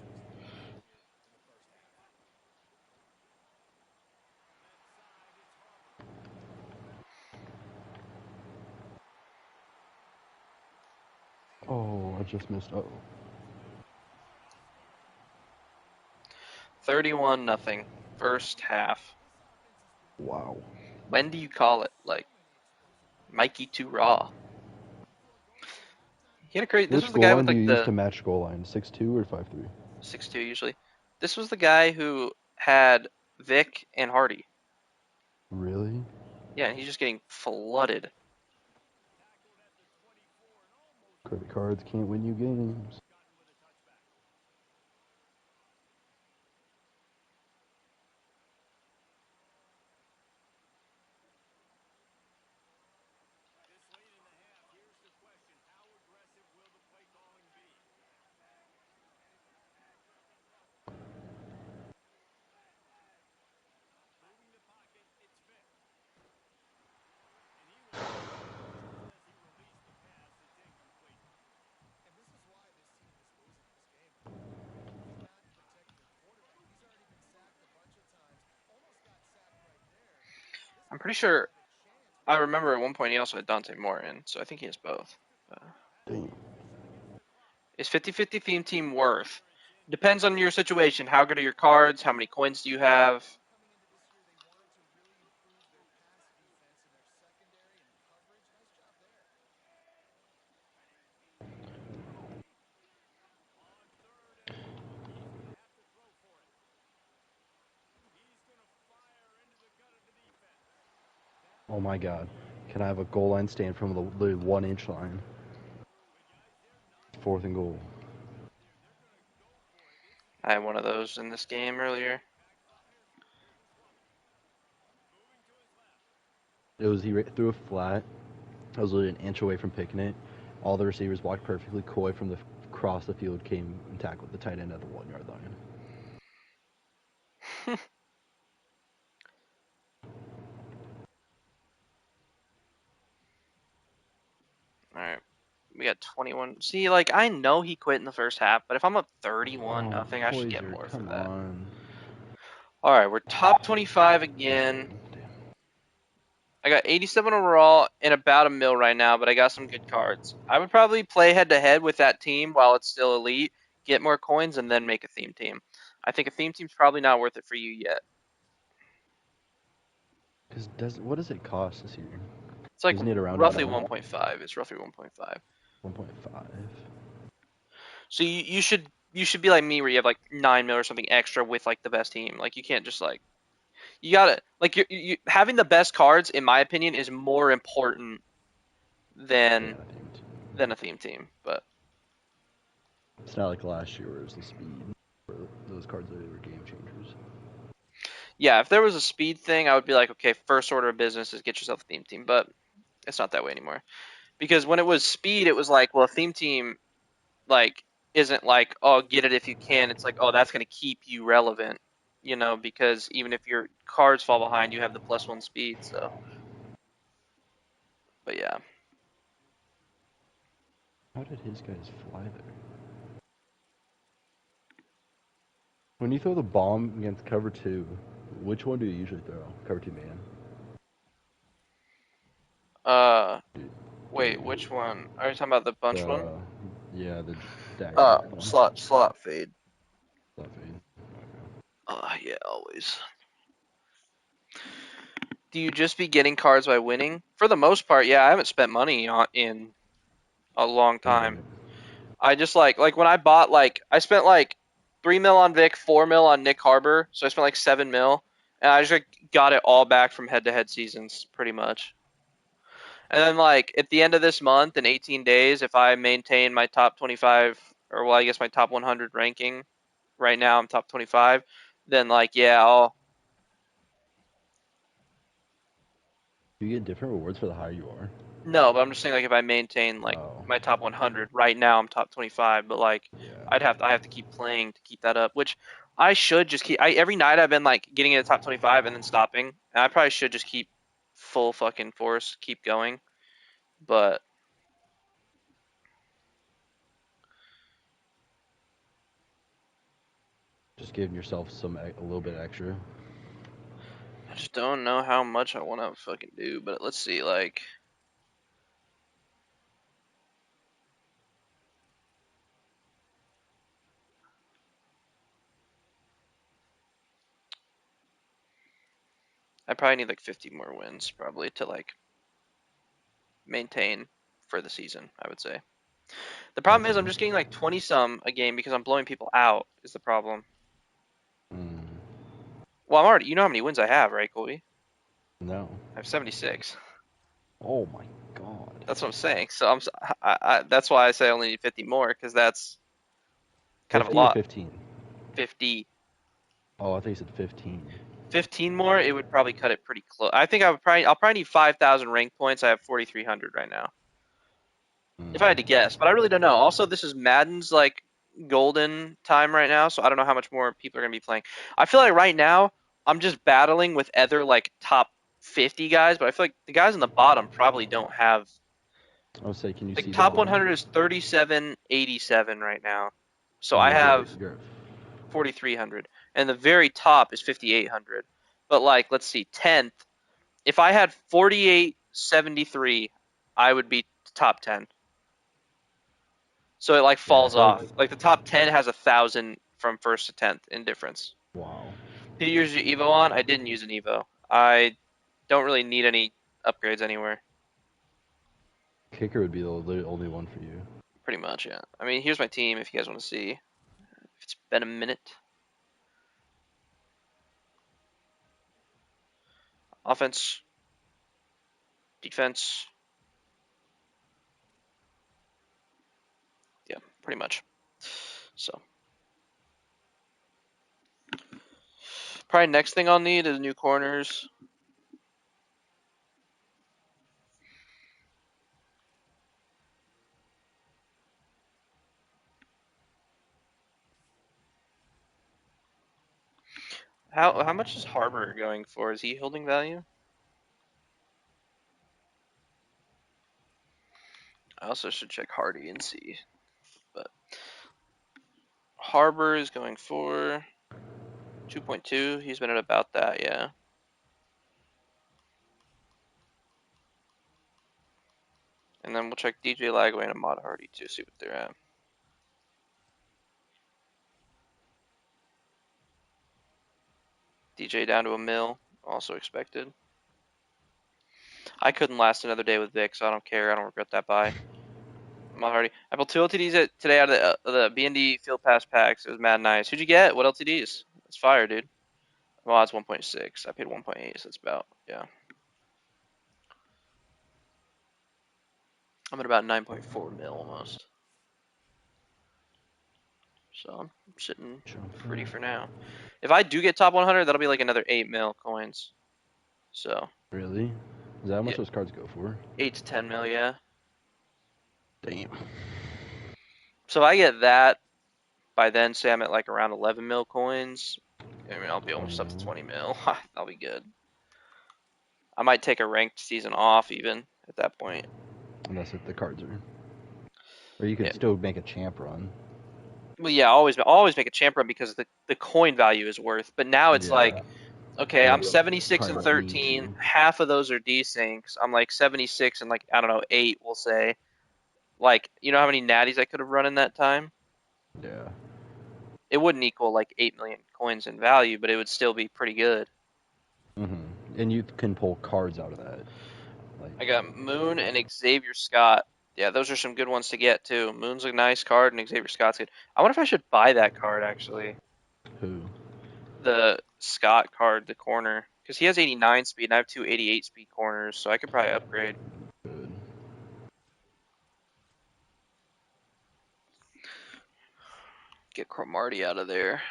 Speaker 6: Oh, I just missed. Oh.
Speaker 2: 31 nothing. First half.
Speaker 6: Wow.
Speaker 2: When do you call it? Like, Mikey too raw. He had a crazy. This
Speaker 6: Which
Speaker 2: was the
Speaker 6: goal
Speaker 2: guy
Speaker 6: line
Speaker 2: with
Speaker 6: do
Speaker 2: like
Speaker 6: you use
Speaker 2: the
Speaker 6: to match goal line? 6-2 or 5-3?
Speaker 2: 6'2" usually. This was the guy who had Vic and Hardy.
Speaker 6: Really?
Speaker 2: Yeah, and he's just getting flooded.
Speaker 6: Credit cards can't win you games.
Speaker 2: I'm pretty sure. I remember at one point he also had Dante Moore in, so I think he has both.
Speaker 6: Damn.
Speaker 2: Is 50-50 theme team worth? Depends on your situation. How good are your cards? How many coins do you have?
Speaker 6: Oh my god. Can I have a goal line stand from the 1 inch line? 4th and goal.
Speaker 2: I had one of those in this game earlier.
Speaker 6: He threw a flat. I was literally an inch away from picking it. All the receivers walked perfectly coy from the across the field, came and tackled the tight end at the 1 yard line.
Speaker 2: All right. We got 21. See, like, I know he quit in the first half, but if I'm up 31 nothing, I should get
Speaker 6: Hoiser,
Speaker 2: more for
Speaker 6: come
Speaker 2: that.
Speaker 6: on.
Speaker 2: All right, we're top 25 again. I got 87 overall and about a mil right now, but I got some good cards. I would probably play head to head with that team while it's still elite, get more coins, and then make a theme team. I think a theme team's probably not worth it for you yet.
Speaker 6: What does it cost this year?
Speaker 2: It's like
Speaker 6: Isn't it around a
Speaker 2: roughly
Speaker 6: mil?
Speaker 2: 1.5. It's roughly 1.5.
Speaker 6: 1.5.
Speaker 2: So you should be like me where you have like 9 mil or something extra with like the best team. Like you can't just like you gotta like you having the best cards in my opinion is more important than a theme team. But
Speaker 6: It's not like last year where it was the speed. Where those cards were game changers.
Speaker 2: yeah, if there was a speed thing, I would be like, okay, first order of business is get yourself a theme team. But it's not that way anymore because when it was speed, it was like, well, a theme team like isn't like, oh, get it if you can. It's like, oh, that's gonna keep you relevant, because even if your cards fall behind, you have the +1 speed. So, but yeah.
Speaker 6: How did his guys fly there? When you throw the bomb against cover 2, which one do you usually throw? Cover 2 man.
Speaker 2: Uh, wait,
Speaker 6: Dude,
Speaker 2: which one? Are you talking about the bunch one?
Speaker 6: yeah, the dagger one.
Speaker 2: Slot fade.
Speaker 6: That fade.
Speaker 2: Yeah, always. Do you just be getting cards by winning? For the most part, yeah. I haven't spent money in a long
Speaker 6: Sounds
Speaker 2: time.
Speaker 6: right.
Speaker 2: I just like when I bought I spent like 3 mil on Vic, 4 mil on Nick Harbor, so I spent like 7 mil, and I just got it all back from head-to-head seasons, pretty much. And then like at the end of this month in 18 days, if I maintain my top 25 or well, I guess my top 100 ranking, right now I'm top 25, then like yeah, I'll
Speaker 6: You get different rewards for the higher you are.
Speaker 2: no, but I'm just saying like if I maintain like
Speaker 6: Oh,
Speaker 2: my top 100 right now, I'm top 25, but like
Speaker 6: yeah.
Speaker 2: I have to keep playing to keep that up, which I should just keep. Every night I've been like getting in the top 25 and then stopping, and I probably should just keep full fucking force, keep going, but
Speaker 6: Just giving yourself a little bit extra.
Speaker 2: I just don't know how much I want to fucking do. But let's see, like. I probably need like 50 more wins probably to like maintain for the season, I would say. The problem is I'm just getting like 20 some a game because I'm blowing people out is the problem. Well, I'm already. You know how many wins I have, right, Colby?
Speaker 6: No.
Speaker 2: I have 76.
Speaker 6: Oh my god.
Speaker 2: That's what I'm saying. So that's why I say I only need 50 more, because that's kind of a
Speaker 6: 50 or
Speaker 2: lot.
Speaker 6: 15?
Speaker 2: 50.
Speaker 6: Oh, I think you said 15.
Speaker 2: 15 more, it would probably cut it pretty close. I think I'll probably need 5,000 rank points. I have 4,300 right now, if I had to guess. But I really don't know. Also, this is Madden's like golden time right now, so I don't know how much more people are gonna be playing. I feel like right now I'm just battling with other like top 50 guys, but I feel like the guys on the bottom probably don't have.
Speaker 6: I would say, can you
Speaker 2: Like
Speaker 6: see the
Speaker 2: top
Speaker 6: bottom?
Speaker 2: 100 is 3787 right now, so
Speaker 6: And
Speaker 2: I have
Speaker 6: you're
Speaker 2: 4,300, and the very top is 5,800. But like, let's see, 10th. If I had 4873, I would be top 10. So it like
Speaker 6: yeah, I
Speaker 2: falls
Speaker 6: feel
Speaker 2: off.
Speaker 6: like
Speaker 2: Like the top 10 has 1,000 from first to 10th in difference.
Speaker 6: wow.
Speaker 2: Did you use your Evo on? I didn't use an Evo. I don't really need any upgrades anywhere.
Speaker 6: Kicker would be the only one for you.
Speaker 2: Pretty much, yeah. I mean, here's my team if you guys want to see. If it's been a minute. Offense, defense. Yeah, pretty much. So probably next thing I'll need is new corners. How much is Harbor going for? Is he holding value? I also should check Hardy and see. But Harbor is going for 2.2. He's been at about that, yeah. And then we'll check DJ Lagway and Ahmad Hardy to see what they're at. DJ down to a mil, also expected. I couldn't last another day with Vic, so I don't care. I don't regret that buy. Ahmad Hardy. I pulled two LTDs today out of the BND Field Pass packs. It was mad nice. Who'd you get? What LTDs? It's fire, dude. Well, it's 1.6. I paid 1.8, so it's about, yeah. I'm at about 9.4 mil almost. So I'm sitting pretty for now. If I do get top 100, that'll be like another 8 mil coins. So
Speaker 6: Really? Is that how much
Speaker 2: yeah,
Speaker 6: those cards go for?
Speaker 2: 8 to 10 mil, yeah.
Speaker 6: Damn.
Speaker 2: So if I get that by then, say I'm at like around 11 mil coins. I mean, I'll be almost up to 20 mil. That'll be good. I might take a ranked season off even at that point.
Speaker 6: Unless if the cards are. Or you could
Speaker 2: Yeah.
Speaker 6: still make a champ run.
Speaker 2: Well, yeah, always make a champ run because the coin value is worth. But now it's like, okay, I'm 76 and
Speaker 6: Cards need
Speaker 2: 13.
Speaker 6: to.
Speaker 2: Half of those are desyncs. I'm like 76 and like I don't know 8, we'll say. Like, you know how many natties I could have run in that time?
Speaker 6: Yeah.
Speaker 2: It wouldn't equal like 8 million coins in value, but it would still be pretty good.
Speaker 6: And you can pull cards out of that. Like,
Speaker 2: I got Moon and Xavier Scott. Yeah, those are some good ones to get too. Moon's a nice card and Xavier Scott's good. I wonder if I should buy that card actually.
Speaker 6: who?
Speaker 2: The Scott card, the corner. Because he has 89 speed and I have two 88 speed corners, so I could probably upgrade.
Speaker 6: Good.
Speaker 2: Get Cromartie out of there.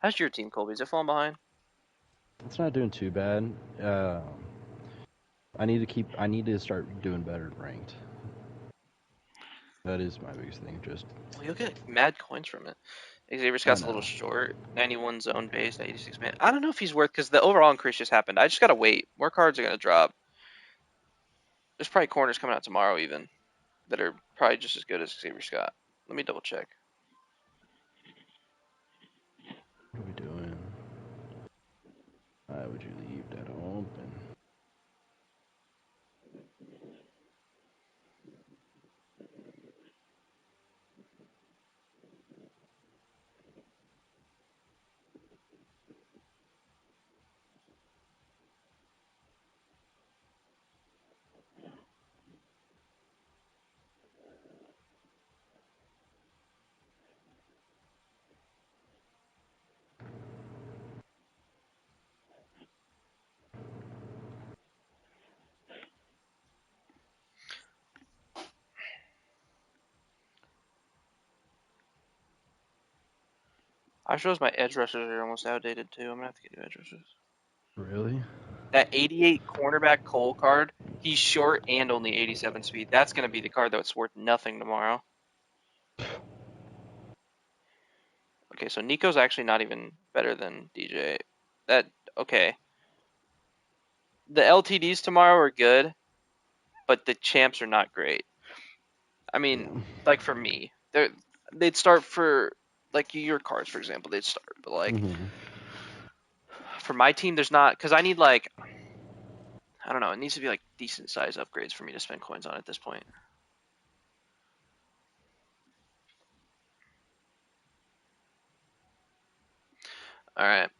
Speaker 2: How's your team, Colby? Is it falling behind?
Speaker 6: It's not doing too bad. I need to start doing better in ranked. That is my biggest thing. Just
Speaker 2: Well, you'll get mad coins from it. Xavier
Speaker 6: I
Speaker 2: Scott's a little
Speaker 6: know.
Speaker 2: short. 91 zone based, 86 man. I don't know if he's worth because the overall increase just happened. I just gotta wait. More cards are gonna drop. There's probably corners coming out tomorrow even that are probably just as good as Xavier Scott. Let me double check.
Speaker 6: What are we doing? Why would you leave that open?
Speaker 2: I suppose my edge rushers are almost outdated too. I'm gonna have to get new edge rushers.
Speaker 6: Really?
Speaker 2: That 88 cornerback Cole card, he's short and only 87 speed. That's gonna be the card that's worth nothing tomorrow. Okay, so Nico's actually not even better than DJ. Okay. The LTDs tomorrow are good, but the champs are not great. I mean,
Speaker 6: Yeah.
Speaker 2: like for me, they'd start for like your cards, for example. They'd start, but like for my team, there's not because I need like I don't know. It needs to be like decent size upgrades for me to spend coins on at this point. All right.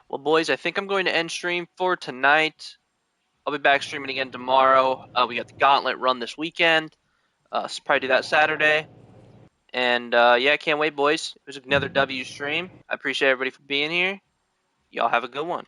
Speaker 2: Well, boys, I think I'm going to end stream for tonight. I'll be back streaming again tomorrow. We got the Gauntlet run this weekend. So probably do that Saturday. And yeah, I can't wait, boys. It was another W stream. I appreciate everybody for being here. Y'all have a good one.